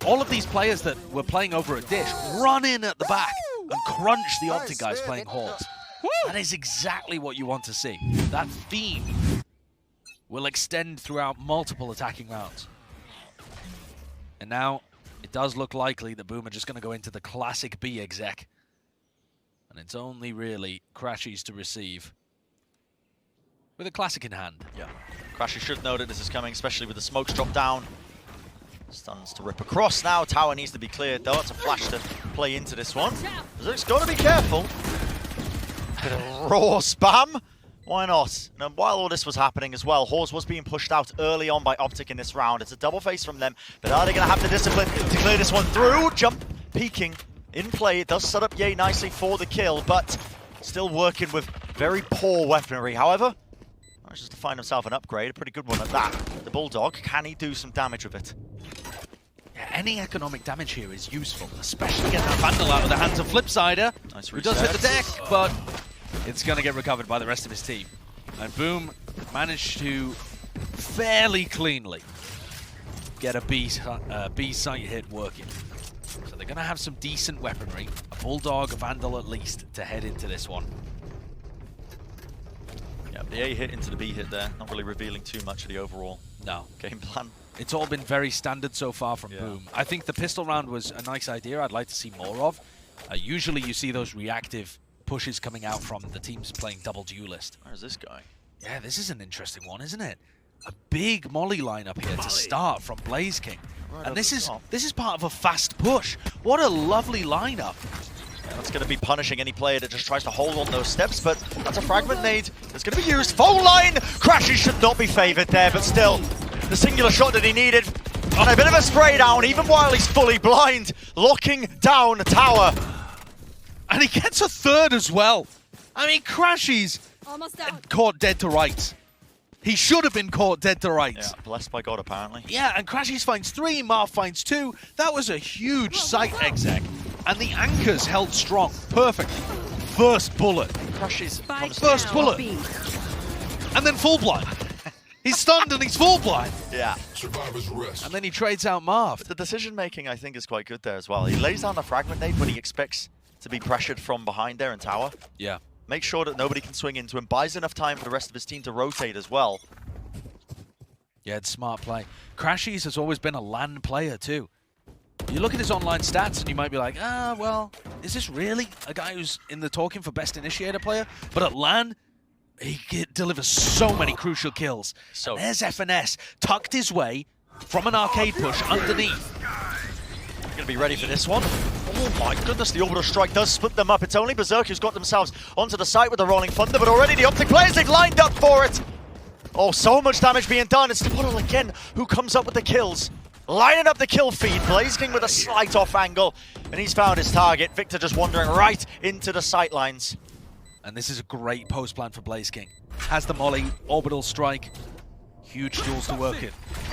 Speaker 5: all of these players that were playing over at Dish run in at the back and crunch the Optic guys playing Halls. That is exactly what you want to see. That theme will extend throughout multiple attacking rounds. And now it does look likely that Boom are just going to go into the classic B exec. And it's only really Crashies to receive with a classic in hand.
Speaker 6: Yeah, Crashy should know that this is coming, especially with the smokes drop down. Stuns to rip across now. Tower needs to be cleared though. It's a flash to play into this one. Berserk's got to be careful. Bit of raw spam. Why not? And while all this was happening as well, Horse was being pushed out early on by Optic in this round. It's a double face from them, but are they going to have the discipline to clear this one through? Jump peeking in play. It does set up Ye nicely for the kill, but still working with very poor weaponry. However, manages to find himself an upgrade, a pretty good one at that. The Bulldog, can he do some damage with it?
Speaker 5: Yeah, any economic damage here is useful, especially getting that Vandal out of the hands of Flipsider,
Speaker 6: nice
Speaker 5: who does hit the deck, but it's going to get recovered by the rest of his team. And Boom managed to fairly cleanly get a B site hit working. So they're going to have some decent weaponry, a Bulldog, a Vandal at least, to head into this one.
Speaker 6: Yeah, the A hit into the B hit there, not really revealing too much of the overall game plan.
Speaker 5: It's all been very standard so far from Boom. I think the pistol round was a nice idea I'd like to see more of. Usually you see those reactive pushes coming out from the teams playing double duelist.
Speaker 6: Where's this guy?
Speaker 5: Yeah, this is an interesting one, isn't it? A big Molly lineup here to start from Blaze King. Right, and this is part of a fast push. What a lovely lineup.
Speaker 6: Yeah, that's going to be punishing any player that just tries to hold on those steps, but that's a fragment nade that's going to be used. Phone line! Crashy should not be favored there, but still, the singular shot that he needed. And a bit of a spray down, even while he's fully blind, locking down the tower.
Speaker 5: And he gets a third as well. I mean, Crashy's caught dead to rights. He should have been caught dead to rights.
Speaker 6: Yeah, blessed by God, apparently.
Speaker 5: Yeah, and Crashies finds 3, Marv finds 2. That was a huge site exec. And the anchors held strong perfectly. first bullet.
Speaker 6: Crushes
Speaker 8: Spike
Speaker 6: comes
Speaker 5: First
Speaker 8: down,
Speaker 5: bullet.
Speaker 8: B.
Speaker 5: And then full blind. He's stunned and he's full blind.
Speaker 6: Yeah.
Speaker 5: And then he trades out Marv.
Speaker 6: The decision making, I think, is quite good there as well. He lays down the fragment nade, but he expects to be pressured from behind there in tower.
Speaker 5: Yeah.
Speaker 6: Makes sure that nobody can swing into him. Buys enough time for the rest of his team to rotate as well.
Speaker 5: Yeah, it's smart play. Crashies has always been a LAN player too. You look at his online stats and you might be like, well, is this really a guy who's in the talking for best initiator player? But at LAN, he delivers so many crucial kills.
Speaker 6: So
Speaker 5: and there's FNS tucked his way from an arcade push underneath.
Speaker 6: Gonna be ready for this one. Oh my goodness, the orbital strike does split them up. It's only Berserk who's got themselves onto the site with the Rolling Thunder, but already the Optic players, they've lined up for it. Oh, so much damage being done. It's Istambul again who comes up with the kills. Lining up the kill feed. BlazeKing with a slight off angle, and he's found his target. Victor just wandering right into the sight lines.
Speaker 5: And this is a great post plan for BlazeKing. Has the molly, orbital strike, huge tools to work in.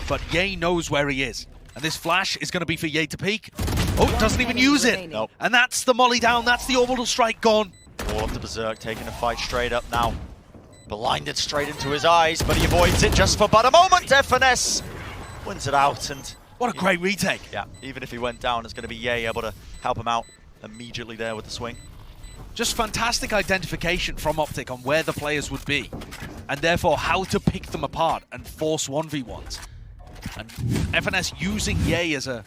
Speaker 5: But Ye knows where he is. And this flash is going to be for Ye to peek. Oh, doesn't even use it.
Speaker 6: Nope.
Speaker 5: And that's the molly down, that's the orbital strike gone.
Speaker 6: All of the Berserk taking the fight straight up now. Blinded straight into his eyes, but he avoids it just for but a moment. FNS wins it out, and
Speaker 5: What a great retake.
Speaker 6: yeah, even if he went down, it's going to be Ye able to help him out immediately there with the swing.
Speaker 5: Just fantastic identification from Optic on where the players would be, and therefore how to pick them apart and force 1v1s. And FNS using Ye as a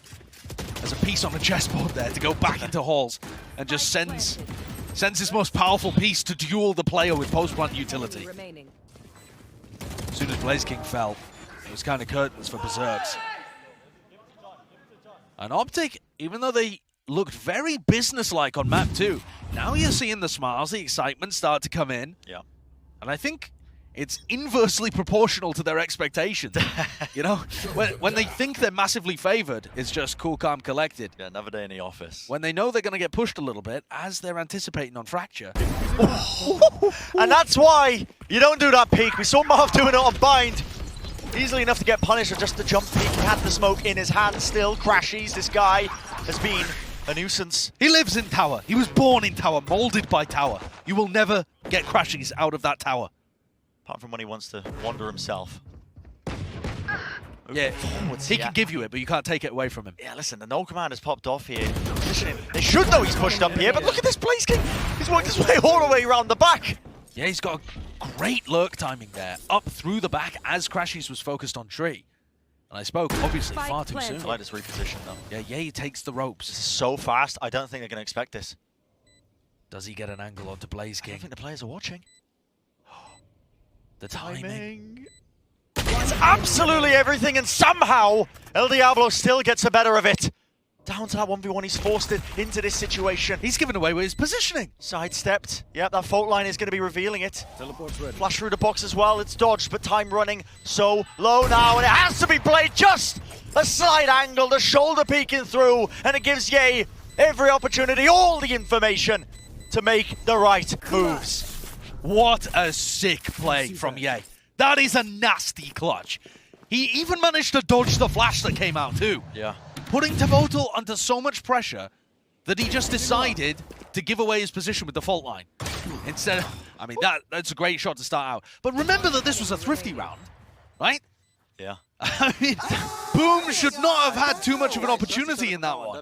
Speaker 5: piece on the chessboard there to go back into halls and just sends his most powerful piece to duel the player with post-plant utility.
Speaker 8: Remaining.
Speaker 5: As soon as BlazeKing fell, it was kind of curtains for Berserks. And Optic, even though they looked very business-like on map 2, now you're seeing the smiles, the excitement start to come in.
Speaker 6: Yeah.
Speaker 5: And I think it's inversely proportional to their expectations. You know, when they think they're massively favored, it's just cool, calm, collected.
Speaker 6: Yeah, another day in the office.
Speaker 5: When they know they're going to get pushed a little bit, as they're anticipating on Fracture.
Speaker 6: And that's why you don't do that peek. We saw Marv doing it on Bind. Easily enough to get punished with just the jump peek. He had the smoke in his hand still. Crashies, this guy has been a nuisance.
Speaker 5: He lives in Tower. He was born in Tower, molded by Tower. You will never get Crashies out of that Tower.
Speaker 6: Apart from when he wants to wander himself.
Speaker 5: Yeah,
Speaker 6: Forwards,
Speaker 5: he can give you it, but you can't take it away from him.
Speaker 6: Yeah, listen, the null command has popped off here. Positioning. They should know he's pushed up here, but look at this BlazeKing. He's worked his way all the way around the back.
Speaker 5: Yeah, he's got a great lurk timing there, up through the back as Crashies was focused on Tree. And I spoke, obviously, far too soon.
Speaker 6: I like this reposition, though.
Speaker 5: Yeah, Ye takes the
Speaker 6: This is
Speaker 5: ropes.
Speaker 6: so fast, I don't think they're going to expect this.
Speaker 5: Does he get an angle onto
Speaker 6: I don't
Speaker 5: BlazeKing?
Speaker 6: think the players are watching.
Speaker 5: The timing.
Speaker 6: It's absolutely everything, and somehow El Diablo still gets the better of it. Down to that 1v1, he's forced it into this situation.
Speaker 5: He's given away with his positioning.
Speaker 6: Sidestepped. Yep, that fault line is going to be revealing it.
Speaker 7: Teleport's ready.
Speaker 6: Flash through the box as well. It's dodged, but time running so low now, and it has to be played just a slight angle, the shoulder peeking through, and it gives Ye every opportunity, all the information to make the right moves.
Speaker 5: What a sick play from Ye. That is a nasty clutch. He even managed to dodge the flash that came out too.
Speaker 6: Yeah.
Speaker 5: Putting Tavotal under so much pressure that he just decided to give away his position with the fault line. Instead of, I mean, that's a great shot to start out. But remember that this was a thrifty round, right?
Speaker 6: Yeah.
Speaker 5: I mean, Boom should not have had too much of an opportunity in that one.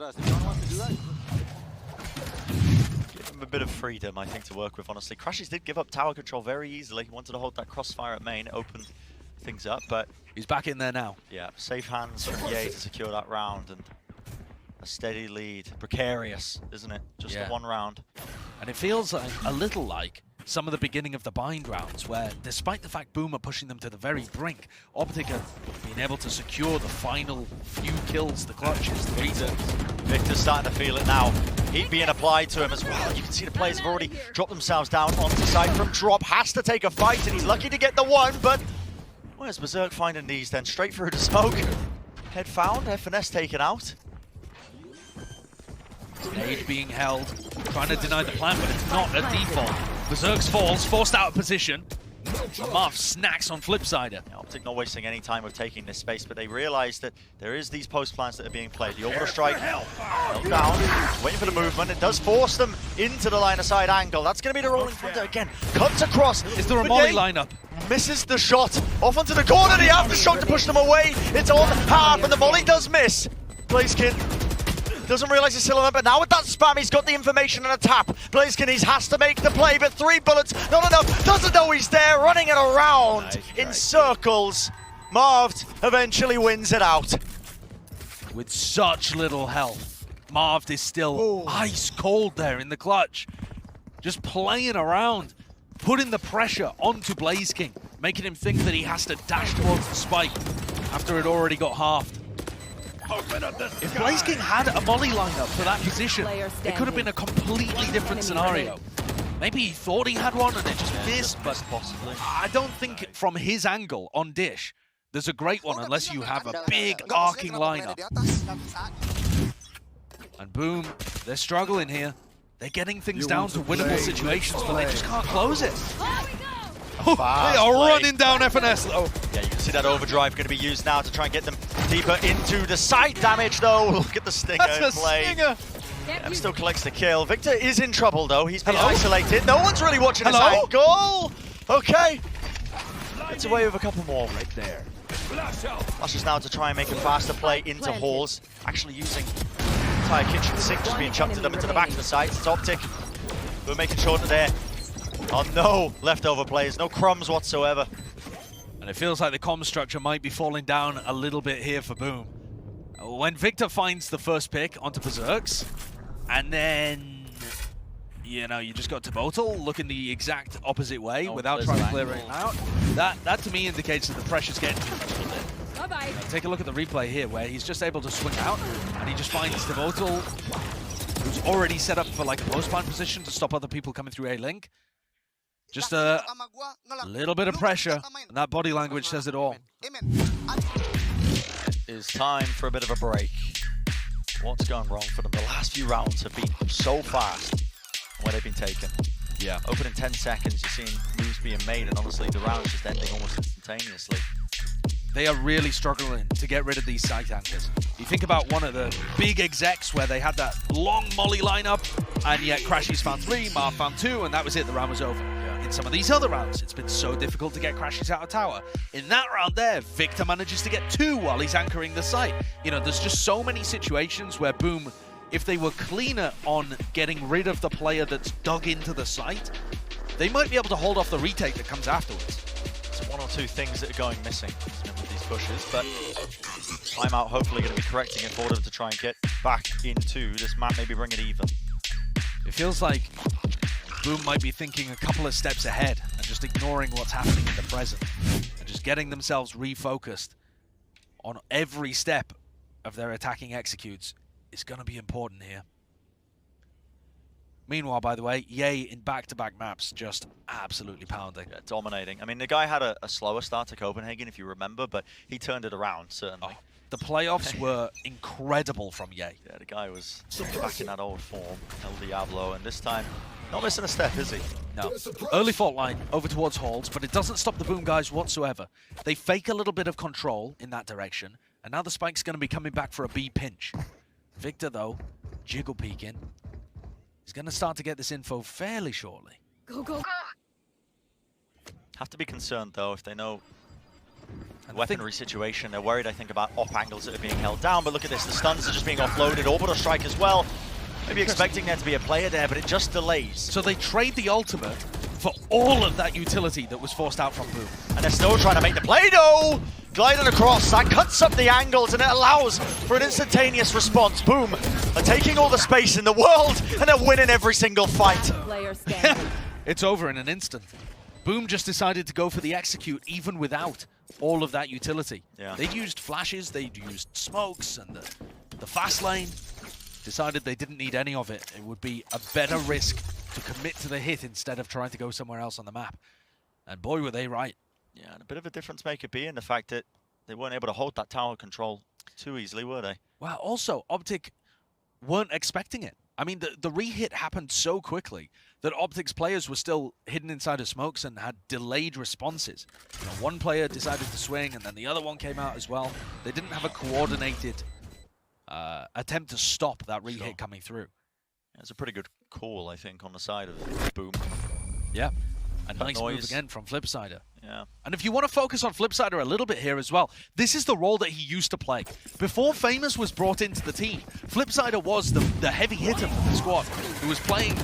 Speaker 6: Give him a bit of freedom, I think, to work with, honestly. Crashies did give up tower control very easily. He wanted to hold that crossfire at main, open things up, but
Speaker 5: He's back in there now.
Speaker 6: yeah, safe hands from Ye to secure that round, and a steady lead. Precarious, isn't it? Just
Speaker 5: Yeah.
Speaker 6: the one round.
Speaker 5: And it feels like, a little like some of the beginning of the bind rounds, where despite the fact Boom are pushing them to the very brink, Optic have been able to secure the final few kills, the clutches, the returns.
Speaker 6: Victor's starting to feel it now. Heat being applied to him as well. You can see the players have already dropped themselves down onto side from drop. Has to take a fight, and he's lucky to get the one, but where's Berserk finding these then? Straight through the smoke. Head found, FNS taken out.
Speaker 5: Nade being held, trying to deny the plan, but it's not a default. Berserk's falls, forced out of position. And Marv snacks on Flipsider.
Speaker 6: Yeah, Optic not wasting any time with taking this space, but they realize that there is these post plans that are being played. The over strike held down, waiting for the movement. It does force them into the line of sight angle. That's going to be the rolling front again. Cuts across.
Speaker 5: Is there a molly lineup?
Speaker 6: Misses the shot. Off onto the corner. The aftershock to push them away. It's on half, and the volley does miss. Blazekin doesn't realize he's still on it, but now with that spam, he's got the information and a tap. Blazekin, he has to make the play, but 3 bullets, not enough. Doesn't know he's there, running it around in circles. Marv eventually wins it out.
Speaker 5: With such little health, Marv is still ice cold there in the clutch. Just playing around, putting the pressure onto Blazeking, making him think that he has to dash towards the spike after it already got halved. If Blazeking had a molly lineup for that position, it could have been a completely different scenario. Maybe he thought he had one and it just missed, but possibly. I don't think from his angle on Dish, there's a great one unless you have a big arcing lineup. And boom, they're struggling here. They're getting things down to winnable situations, but they just can't close it. Oh, they are running down FNS though.
Speaker 6: Yeah, you can see that overdrive going to be used now to try and get them deeper into the side damage though. Look at the stinger in play. Em still collects the kill. Victor is in trouble though. He's been isolated. No one's really watching his angle. Okay. Gets away with a couple more. Right there. Flashes now to try and make a faster play into halls. Actually using entire kitchen sink just being chucked at them into the back of the site. It's Optic. We're making sure that they're on no leftover players, no crumbs whatsoever.
Speaker 5: And it feels like the comm structure might be falling down a little bit here for Boom. When Victor finds the first pick onto Berserks, and then, you know, you just got to Botel looking the exact opposite way without trying to clear it out. That to me indicates that the pressure's getting too much for them.
Speaker 8: Bye-bye.
Speaker 5: Take a look at the replay here where he's just able to swing out, and he just finds Devotal, who's already set up for like a post plant position to stop other people coming through A-Link. Just a little bit of pressure, and that body language says it all.
Speaker 6: It is time for a bit of a break. What's gone wrong for them? The last few rounds have been so fast where they've been taken.
Speaker 5: Yeah.
Speaker 6: Open in 10 seconds, you're seeing moves being made, and honestly, the round's just ending almost instantaneously.
Speaker 5: They are really struggling to get rid of these site anchors. You think about one of the big execs where they had that long molly lineup, and yet Crashies found 3, Marv found 2, and that was it, the round was over. In some of these other rounds, it's been so difficult to get Crashies out of tower. In that round there, Victor manages to get 2 while he's anchoring the site. You know, there's just so many situations where Boom, if they were cleaner on getting rid of the player that's dug into the site, they might be able to hold off the retake that comes afterwards.
Speaker 6: There's 1 or 2 things that are going missing with these pushes, but timeout hopefully going to be correcting it for them to try and get back into this map, maybe bring it even.
Speaker 5: It feels like Boom might be thinking a couple of steps ahead and just ignoring what's happening in the present and just getting themselves refocused on every step of their attacking executes is going to be important here. Meanwhile, by the way, Yay in back-to-back maps just absolutely pounding.
Speaker 6: Yeah, dominating. I mean, the guy had a slower start to Copenhagen, if you remember, but he turned it around, certainly.
Speaker 5: Oh, the playoffs were incredible from Yay.
Speaker 6: Yeah, the guy was back in that old form, El Diablo, and this time, not missing a step, is he?
Speaker 5: No. Early fault line over towards Halls, but it doesn't stop the Boom guys whatsoever. They fake a little bit of control in that direction, and now the spike's going to be coming back for a B pinch. Victor, though, jiggle peeking. He's going to start to get this info fairly shortly.
Speaker 8: Go, go, go.
Speaker 6: Have to be concerned, though, if they know
Speaker 5: And
Speaker 6: weaponry situation. They're worried, I think, about op angles that are being held down, but look at this, the stuns are just being offloaded. Orbital strike as well. Maybe expecting there to be a player there, but it just delays.
Speaker 5: So they trade the ultimate for all of that utility that was forced out from Boom.
Speaker 6: And they're still trying to make the play, though! Gliding across, that cuts up the angles and it allows for an instantaneous response. Boom, are taking all the space in the world and they're winning every single fight.
Speaker 8: Player standing.
Speaker 5: It's over in an instant. Boom just decided to go for the execute even without all of that utility.
Speaker 6: Yeah.
Speaker 5: They'd used flashes, they'd used smokes and the fast lane. Decided they didn't need any of it. It would be a better risk to commit to the hit instead of trying to go somewhere else on the map. And boy, were they right.
Speaker 6: Yeah, and a bit of a difference maker being the fact that they weren't able to hold that tower control too easily, were they?
Speaker 5: Well, also, Optic weren't expecting it. I mean, the re-hit happened so quickly that Optic's players were still hidden inside of smokes and had delayed responses. You know, one player decided to swing and then the other one came out as well. They didn't have a coordinated attempt to stop that re-hit coming through.
Speaker 6: It's a pretty good call, I think, on the side of Boom.
Speaker 5: Yeah. A
Speaker 6: That
Speaker 5: nice
Speaker 6: noise.
Speaker 5: move again from Flipsider.
Speaker 6: Yeah.
Speaker 5: And if you want to focus on Flipsider a little bit here as well, this is the role that he used to play. Before Famous was brought into the team, Flipsider was the heavy hitter for the squad, who was playing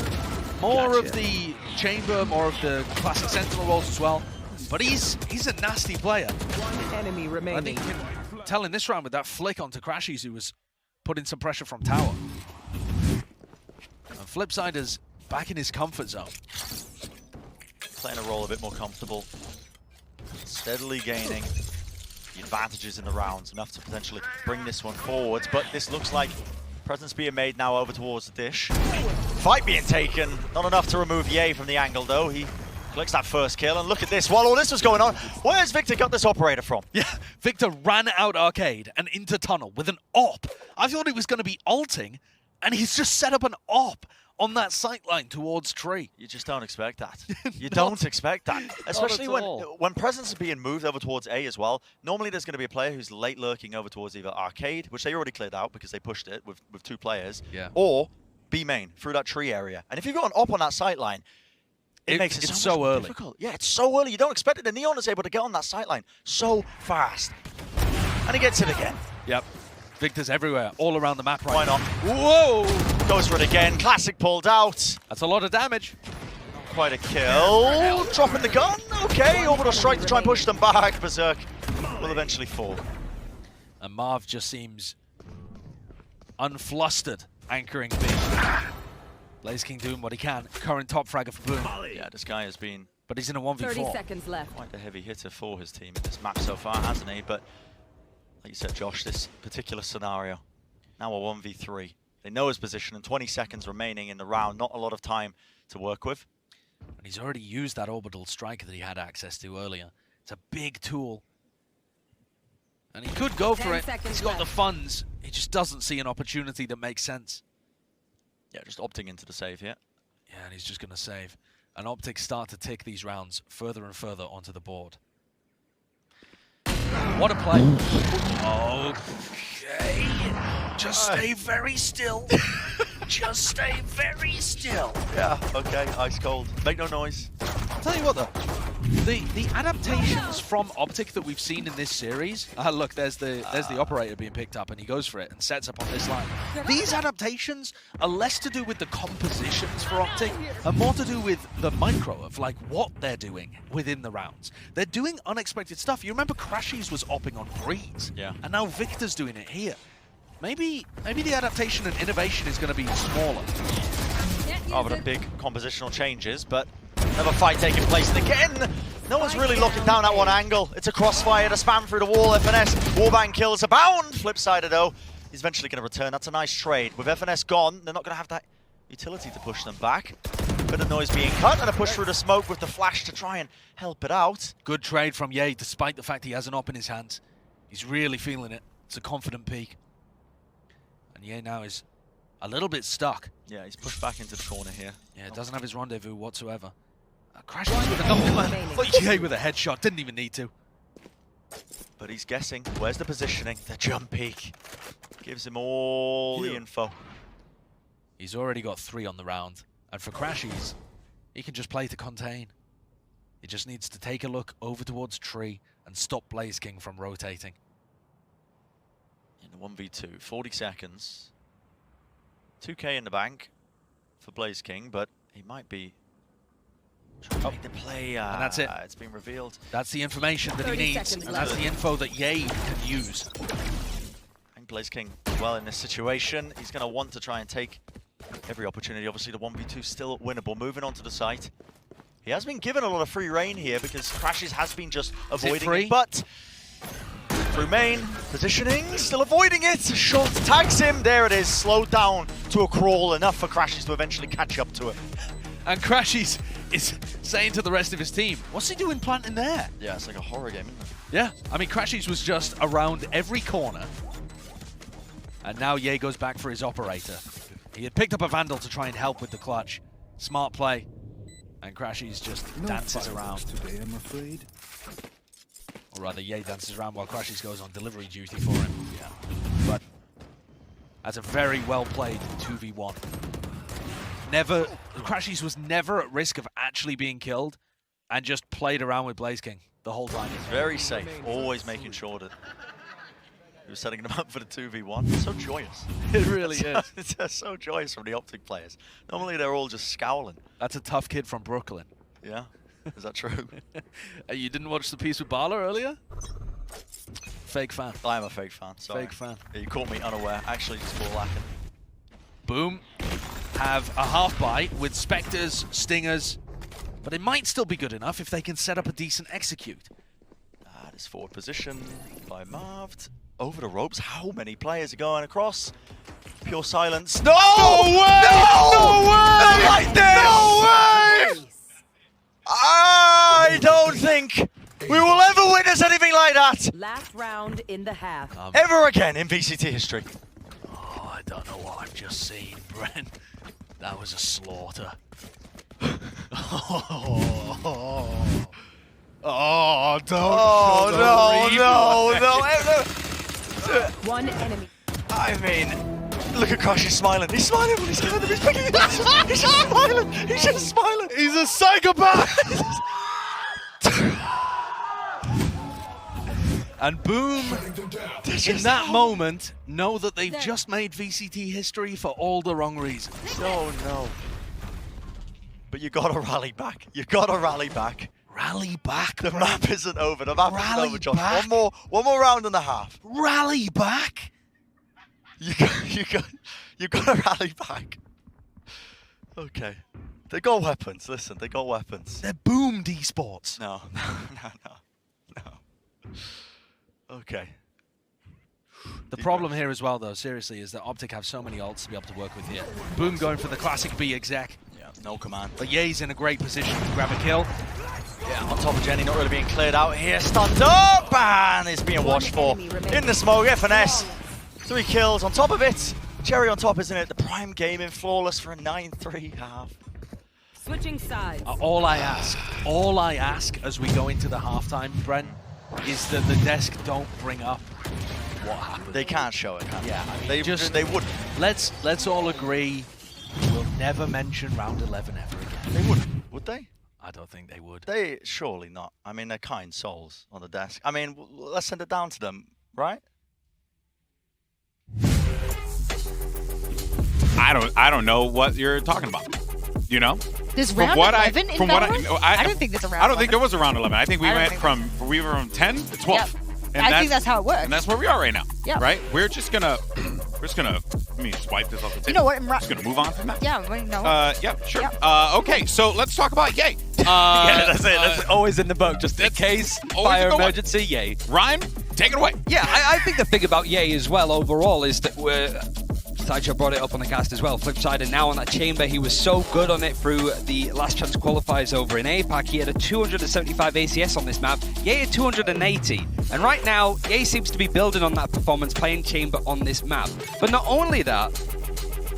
Speaker 5: more of the chamber, more of the classic sentinel roles as well. But he's a nasty player.
Speaker 10: One enemy
Speaker 5: I
Speaker 10: remaining.
Speaker 5: think you can tell in this round with that flick onto Crashies, who was putting some pressure from tower. And Flipsider's back in his comfort zone.
Speaker 6: Playing a role a bit more comfortable. Steadily gaining the advantages in the rounds, enough to potentially bring this one forwards. But this looks like presence being made now over towards the dish. Fight being taken. Not enough to remove Ye from the angle, though. He collects that first kill. And look at this. While all this was going on, where's Victor got this operator from?
Speaker 5: Yeah, Victor ran out arcade and into tunnel with an op. I thought he was going to be ulting, and he's just set up an op on that sight line towards tree.
Speaker 6: You just don't expect that. You don't expect that. Especially when presence is being moved over towards A as well. Normally there's going to be a player who's late lurking over towards either arcade, which they already cleared out because they pushed it with 2 players, or B main through that tree area. And if you've got an op on that sight line, it makes it so much
Speaker 5: early.
Speaker 6: difficult. Yeah, it's so early. You don't expect it. And Neon is able to get on that sight line so fast. And he gets it again.
Speaker 5: Yep. Victor's everywhere, all around the map right
Speaker 6: Why
Speaker 5: now.
Speaker 6: not?
Speaker 5: Whoa!
Speaker 6: Goes for it again. Classic pulled out.
Speaker 5: That's a lot of damage.
Speaker 6: Quite a kill. Dropping the gun. Okay, orbital strike to try and push them back. Berserk will eventually fall.
Speaker 5: And Marv just seems unflustered, anchoring B. Blaze King doing what he can. Current top fragger for Boom.
Speaker 6: Yeah, this guy has been
Speaker 5: But he's in a 1v4.
Speaker 8: 30 seconds left.
Speaker 6: quite a heavy hitter for his team in this map so far, hasn't he? But like you said, Josh, this particular scenario, now a 1v3. They know his position and 20 seconds remaining in the round. Not a lot of time to work with.
Speaker 5: And he's already used that orbital strike that he had access to earlier. It's a big tool. And he could go for
Speaker 8: 10
Speaker 5: it.
Speaker 8: seconds
Speaker 5: He's got the
Speaker 8: left.
Speaker 5: funds. He just doesn't see an opportunity that makes sense.
Speaker 6: Yeah, just opting into the save here.
Speaker 5: Yeah, and he's just going to save. And Optics start to tick these rounds further and further onto the board. What a play. Okay. Just stay very still. Just stay very still.
Speaker 6: Yeah, okay, ice cold. Make no noise.
Speaker 5: I'll tell you what, though. The adaptations from Optic that we've seen in this series. Look, there's the operator being picked up, and he goes for it and sets up on this line. These adaptations are less to do with the compositions for Optic and more to do with the micro of like what they're doing within the rounds. They're doing unexpected stuff. You remember Crashies was opping on Breeze, and now Victor's doing it here. Maybe the adaptation and innovation is going to be smaller.
Speaker 6: Rather than big compositional changes, but another fight taking place. And again, no one's really locking down that one angle. It's a crossfire to spam through the wall. FNS, wallbang kills abound. Flipsider though, he's eventually going to return. That's a nice trade. With FNS gone, they're not going to have that utility to push them back. Bit of noise being cut and a push through the smoke with the flash to try and help it out.
Speaker 5: Good trade from Ye, despite the fact he has an op in his hands. He's really feeling it. It's a confident peak. And Ye now is a little bit stuck.
Speaker 6: Yeah, he's pushed back into the corner here.
Speaker 5: Yeah, doesn't have his rendezvous whatsoever. Crashes with a knockdown. Look, Ye with a headshot, didn't even need to.
Speaker 6: But he's guessing. Where's the positioning? The jump peak. Gives him all the info.
Speaker 5: He's already got 3 on the round. And for Crashies, he can just play to contain. He just needs to take a look over towards tree and stop Blaze King from rotating.
Speaker 6: In the 1v2, 40 seconds. 2k in the bank for Blaze King, but he might be trying to make the play.
Speaker 5: And that's it.
Speaker 6: It's been revealed.
Speaker 5: That's the information that he
Speaker 8: 30
Speaker 5: needs,
Speaker 8: seconds
Speaker 5: and that's
Speaker 8: left.
Speaker 5: the info that Ye can use.
Speaker 6: I think Blaze King, well, in this situation, he's going to want to try and take every opportunity. Obviously, the 1v2 still winnable. Moving on to the site. He has been given a lot of free reign here because Crashies has been just avoiding
Speaker 5: free?
Speaker 6: it, but through main, positioning, still avoiding it. Schultz tags him. There it is, slowed down to a crawl, enough for Crashies to eventually catch up to it.
Speaker 5: And Crashies is saying to the rest of his team, what's he doing planting there?
Speaker 6: Yeah, it's like a horror game, isn't it?
Speaker 5: Yeah, I mean, Crashies was just around every corner. And now Ye goes back for his operator. He had picked up a Vandal to try and help with the clutch. Smart play. And Crashies just dances around.
Speaker 7: Today, I'm afraid.
Speaker 5: Or rather, Ye dances around while Crashies goes on delivery duty for him. Yeah. But that's a very well played 2v1. Crashies was never at risk of actually being killed and just played around with Blaze King the whole time.
Speaker 6: Very safe, always making sure that he was setting them up for the 2v1. It's so joyous.
Speaker 5: It really is.
Speaker 6: It's so joyous from the Optic players. Normally they're all just scowling.
Speaker 5: That's a tough kid from Brooklyn.
Speaker 6: Yeah, is that true?
Speaker 5: You didn't watch the piece with Bala earlier? Fake fan.
Speaker 6: I am a fake fan, sorry.
Speaker 5: Fake fan.
Speaker 6: Yeah, you caught me unaware. Actually, just for lacking.
Speaker 5: Boom. Have a half bite with Spectres, Stingers, but it might still be good enough if they can set up a decent execute.
Speaker 6: This forward position by Marved. Over the ropes. How many players are going across? Pure silence. No!
Speaker 5: No way!
Speaker 6: No!
Speaker 5: No way!
Speaker 6: Like this! No way! I don't think we will ever witness anything like that
Speaker 8: Last round in the half.
Speaker 6: ever again in VCT history.
Speaker 5: Oh, I don't know what I've just seen, Brent. That was a slaughter.
Speaker 6: No.
Speaker 8: One enemy.
Speaker 6: I mean, look at Crush, he's smiling. He's smiling when he's killing them. He's picking it up. He's just smiling. He's just smiling.
Speaker 5: He's a psychopath! And Boom, in that moment, know that they've just made VCT history for all the wrong reasons.
Speaker 6: No. But you gotta rally back. You gotta rally back.
Speaker 5: Rally back.
Speaker 6: The map isn't over. The map isn't
Speaker 5: Rally
Speaker 6: over, Josh.
Speaker 5: back.
Speaker 6: One more round and a half.
Speaker 5: Rally back?
Speaker 6: You gotta rally back. Okay. They got weapons. Listen, they got weapons.
Speaker 5: They're Boom D-Sports.
Speaker 6: No. Okay.
Speaker 5: The problem here as well, though, seriously, is that Optic have so many ults to be able to work with here. Boom going for the classic B exec.
Speaker 6: Yeah, no command.
Speaker 5: But Ye's in a great position to grab a kill.
Speaker 6: Yeah, on top of Jenny, not really being cleared out here. Stunned up, and is being washed for. In the smoke, FNS. 3 kills on top of it. Cherry on top, isn't it? The Prime Gaming flawless for a 9-3 half.
Speaker 8: Switching sides.
Speaker 5: All I ask as we go into the halftime, Brent, is that the desk don't bring up what happened.
Speaker 6: They can't show it, can they?
Speaker 5: Yeah, I mean,
Speaker 6: they wouldn't.
Speaker 5: Let's all agree we'll never mention round 11 ever again.
Speaker 6: They wouldn't, would they?
Speaker 5: I don't think they would.
Speaker 6: They surely not. I mean, they're kind souls on the desk. I mean, let's send it down to them, right?
Speaker 2: I don't know what you're talking about. You know?
Speaker 3: There's round 11 in Valorant? I don't think there's a round 11.
Speaker 2: I don't think there was a round 11. I think we
Speaker 3: I don't
Speaker 2: went
Speaker 3: think
Speaker 2: from 10 to 12.
Speaker 3: Yep.
Speaker 2: And
Speaker 3: I think that's how it works.
Speaker 2: And that's where we are right now.
Speaker 3: Yeah.
Speaker 2: Right? We're just gonna let me just wipe this off the table.
Speaker 3: You know what?
Speaker 2: Just gonna move on from that.
Speaker 3: Yeah, well, no.
Speaker 2: Yeah, sure.
Speaker 3: Yep.
Speaker 2: Okay, so let's talk about Ye.
Speaker 4: Yeah, that's it. That's always in the book, just in case fire
Speaker 2: a good one.
Speaker 4: emergency. Ye.
Speaker 2: Rhyme, take it away.
Speaker 4: Yeah, I think the thing about Ye as well overall is that Sideshow brought it up on the cast as well. Flip side, and now on that chamber, he was so good on it through the last chance qualifiers over in APAC. He had a 275 ACS on this map. Ye had 280. And right now, Ye seems to be building on that performance, playing chamber on this map. But not only that,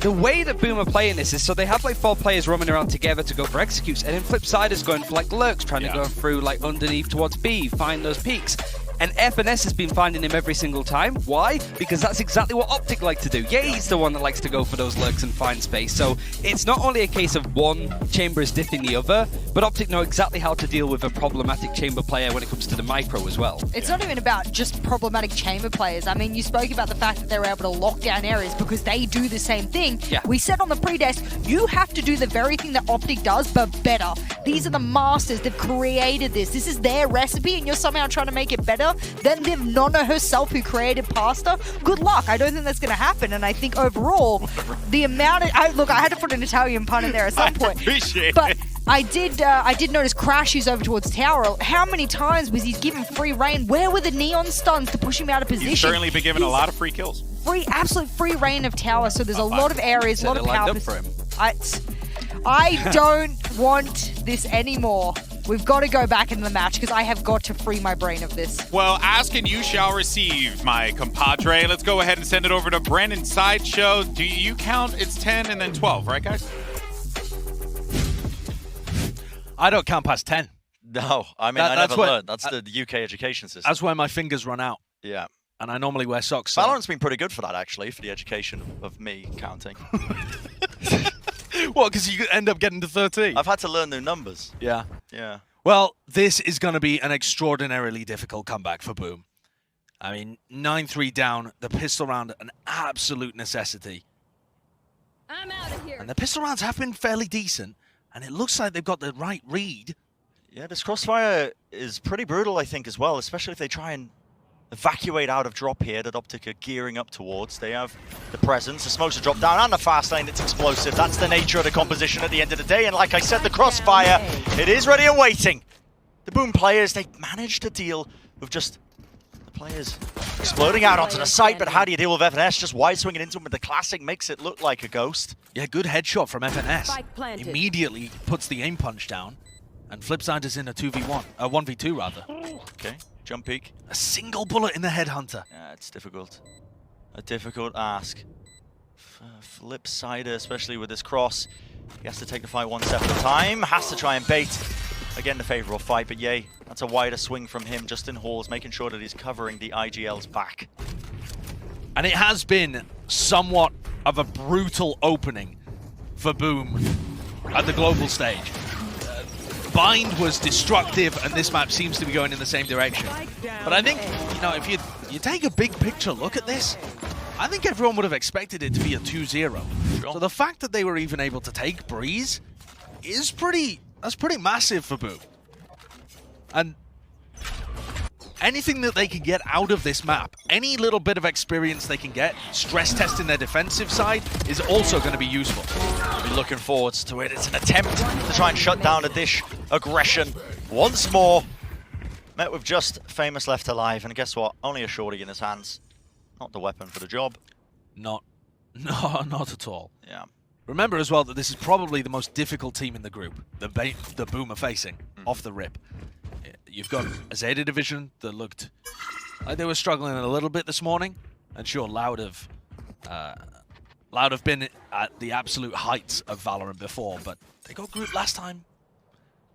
Speaker 4: the way that Boom are playing this is so they have like 4 players roaming around together to go for executes, and then Flipside is going for like lurks, trying to go through like underneath towards B, find those peaks. And FNS has been finding him every single time. Why? Because that's exactly what Optic like to do. He's the one that likes to go for those lurks and find space. So it's not only a case of one chamber is diffing the other, but Optic know exactly how to deal with a problematic chamber player when it comes to the micro as well.
Speaker 3: It's not even about just problematic chamber players. I mean, you spoke about the fact that they're able to lock down areas because they do the same thing.
Speaker 4: Yeah.
Speaker 3: We said on the pre-desk, you have to do the very thing that Optic does, but better. These are the masters. They've created this. This is their recipe, and you're somehow trying to make it better than the Nonna herself who created pasta. Good luck. I don't think that's going to happen. And I think overall, the amount of... Look, I had to put an Italian pun in there at some point.
Speaker 2: Appreciate
Speaker 3: but
Speaker 2: it.
Speaker 3: I did notice Crashies over towards Tower. How many times was he given free reign? Where were the neon stuns to push him out of position?
Speaker 2: You've certainly been given a lot of free kills.
Speaker 3: Absolute free reign of Tower. So there's a lot of areas, a lot of power.
Speaker 4: For him.
Speaker 3: I don't want this anymore. We've got to go back in the match because I have got to free my brain of this.
Speaker 2: Well, ask and you shall receive, my compadre. Let's go ahead and send it over to Brennan Sideshow. Do you count? It's 10 and then 12, right, guys?
Speaker 5: I don't count past 10.
Speaker 6: No, I mean, I never learned. That's the UK education system.
Speaker 5: That's where my fingers run out.
Speaker 6: Yeah.
Speaker 5: And I normally wear socks. So.
Speaker 6: Valorant's been pretty good for that, actually, for the education of me counting.
Speaker 5: What, because you end up getting to 13?
Speaker 6: I've had to learn new numbers.
Speaker 5: Yeah.
Speaker 6: Yeah.
Speaker 5: Well, this is going to be an extraordinarily difficult comeback for Boom. I mean, 9-3 down, the pistol round, an absolute necessity.
Speaker 8: I'm out of here.
Speaker 5: And the pistol rounds have been fairly decent, and it looks like they've got the right read.
Speaker 6: Yeah, this crossfire is pretty brutal, I think, as well, especially if they try and evacuate out of drop here that Optic are gearing up towards. They have the presence, the smokes are dropped down, and the fast lane, it's explosive. That's the nature of the composition at the end of the day, and like I said, the crossfire, it is ready and waiting. The Boom players, they managed to deal with just the players exploding out onto the site, but how do you deal with FNS? Just wide swinging into him with the classic makes it look like a ghost.
Speaker 5: Yeah, good headshot from FNS.
Speaker 8: Spike planted.
Speaker 5: Immediately puts the aim punch down, and Flipside is in a 2v1, a 1v2 rather.
Speaker 6: Okay, jump peek.
Speaker 5: A single bullet in the headhunter.
Speaker 6: Yeah, it's difficult. A difficult ask. Flipside, especially with this cross. He has to take the fight one step at a time. Has to try and bait. Again, the favorable fight, but yay, that's a wider swing from him, Justin Halls, making sure that he's covering the IGL's back.
Speaker 5: And it has been somewhat of a brutal opening for Boom at the global stage. Bind was destructive, and this map seems to be going in the same direction. But I think, you know, if you take a big picture look at this, I think everyone would have expected it to be a 2-0. Sure. So the fact that they were even able to take Breeze is that's pretty massive for Boom. And anything that they can get out of this map, any little bit of experience they can get, stress testing their defensive side, is also going to be useful.
Speaker 6: I'll be looking forwards to it. It's an attempt to try and shut down a Dish aggression once more. Met with just Famous left alive, and guess what? Only a shorty in his hands. Not the weapon for the job.
Speaker 5: Not at all.
Speaker 6: Yeah.
Speaker 5: Remember as well that this is probably the most difficult team in the group, the Boom are facing, off the rip. You've got a Zeta division that looked like they were struggling a little bit this morning, and sure, Loud have been at the absolute heights of Valorant before, but they got grouped last time.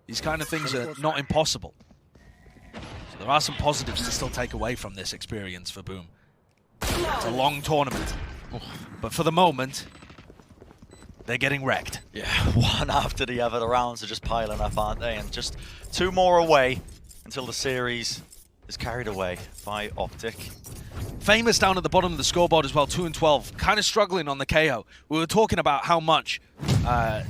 Speaker 5: These kind of things are not impossible. So there are some positives to still take away from this experience for Boom. It's a long tournament, but for the moment, they're getting wrecked.
Speaker 6: Yeah, one after the other. The rounds are just piling up, aren't they? And just 2 more away until the series is carried away by Optic.
Speaker 5: Famous down at the bottom of the scoreboard as well, 2-12, kind of struggling on the KO. We were talking about how much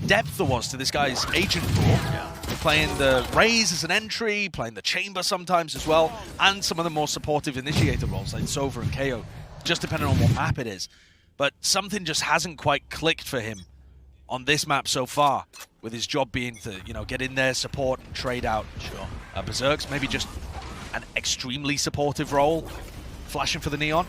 Speaker 5: depth there was to this guy's agent pool. Yeah. Playing the Raze as an entry, playing the Chamber sometimes as well, and some of the more supportive initiator roles like Sova and KO, just depending on what map it is. But something just hasn't quite clicked for him on this map so far, with his job being to, you know, get in there, support, and trade out. Sure. Berserk's maybe just an extremely supportive role, flashing for the Neon.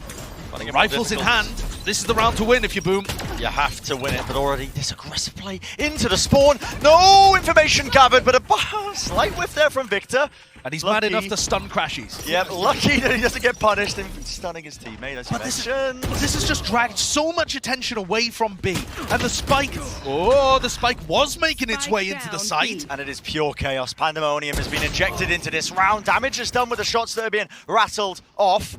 Speaker 5: Rifles in hand, this is the round to win if you Boom.
Speaker 6: You have to win it, but already this aggressive play into the spawn. No information gathered, but a slight whiff there from Victor.
Speaker 5: And he's mad enough to stun Crashies.
Speaker 6: Yep, lucky that he doesn't get punished in stunning his teammate, as you mentioned.
Speaker 5: This has just dragged so much attention away from B. And the spike, the spike was making its way into the site.
Speaker 6: And it is pure chaos. Pandemonium has been injected into this round. Damage is done with the shots that are being rattled off.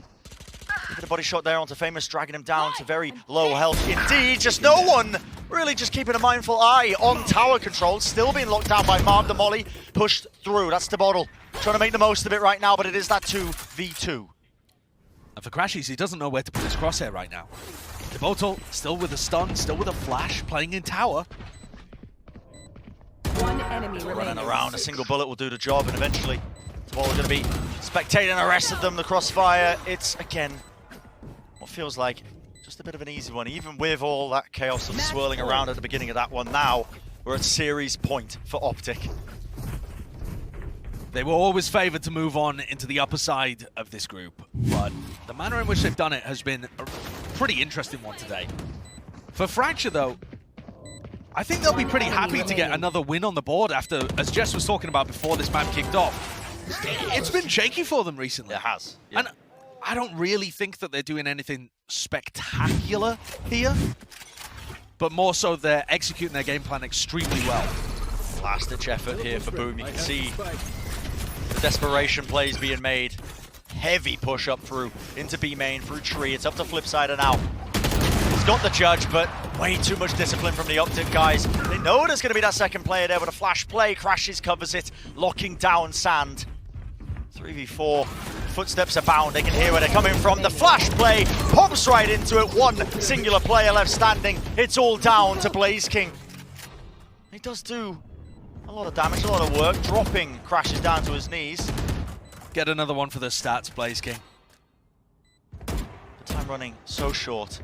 Speaker 6: Look at the body shot there onto Famous, dragging him down to very low health indeed. Just no one really just keeping a mindful eye on tower control. Still being locked down by Marv. The molly pushed through. That's the bottle. Trying to make the most of it right now, but it is that 2v2.
Speaker 5: And for Crashies, he doesn't know where to put his crosshair right now. Devoto still with a stun, still with a flash, playing in tower.
Speaker 8: One enemy remaining.
Speaker 6: Running around, a single bullet will do the job, and eventually Devoto's going to be spectating the rest of them. The crossfire, it's again what feels like just a bit of an easy one, even with all that chaos of swirling around at the beginning of that one. Now we're at series point for Optic.
Speaker 5: They were always favoured to move on into the upper side of this group, but the manner in which they've done it has been a pretty interesting one today. For Fracture, though, I think they'll be pretty happy to get another win on the board after, as Jess was talking about before this map kicked off. It's been shaky for them recently.
Speaker 6: It has. Yeah.
Speaker 5: And I don't really think that they're doing anything spectacular here, but more so they're executing their game plan extremely well.
Speaker 6: Last-ditch effort here for Boom. You can see the desperation plays being made. Heavy push up through into B main, through tree. It's up to Flipsider now. He's got the judge, but way too much discipline from the Optic guys. They know there's going to be that second player there with a flash play. Crashes, covers it, locking down Sand. 3v4, footsteps abound. They can hear where they're coming from. The flash play pops right into it. One singular player left standing. It's all down to Blaze King. He does do a lot of damage, a lot of work. Dropping, crashes down to his knees.
Speaker 5: Get another one for the stats, Blaze King.
Speaker 6: The time running so short.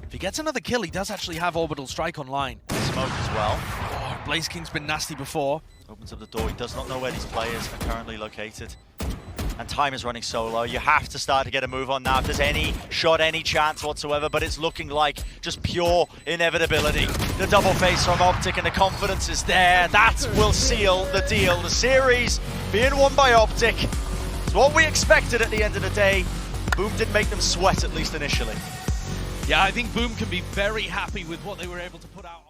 Speaker 5: If he gets another kill, he does actually have Orbital Strike online.
Speaker 6: Smoke as well.
Speaker 5: Oh, Blaze King's been nasty before.
Speaker 6: Opens up the door. He does not know where these players are currently located. And time is running so low. You have to start to get a move on now if there's any shot, any chance whatsoever, but it's looking like just pure inevitability. The double face from Optic and the confidence is there. That will seal the deal. The series being won by Optic. It's what we expected at the end of the day. Boom didn't make them sweat, at least initially.
Speaker 5: Yeah, I think Boom can be very happy with what they were able to put out.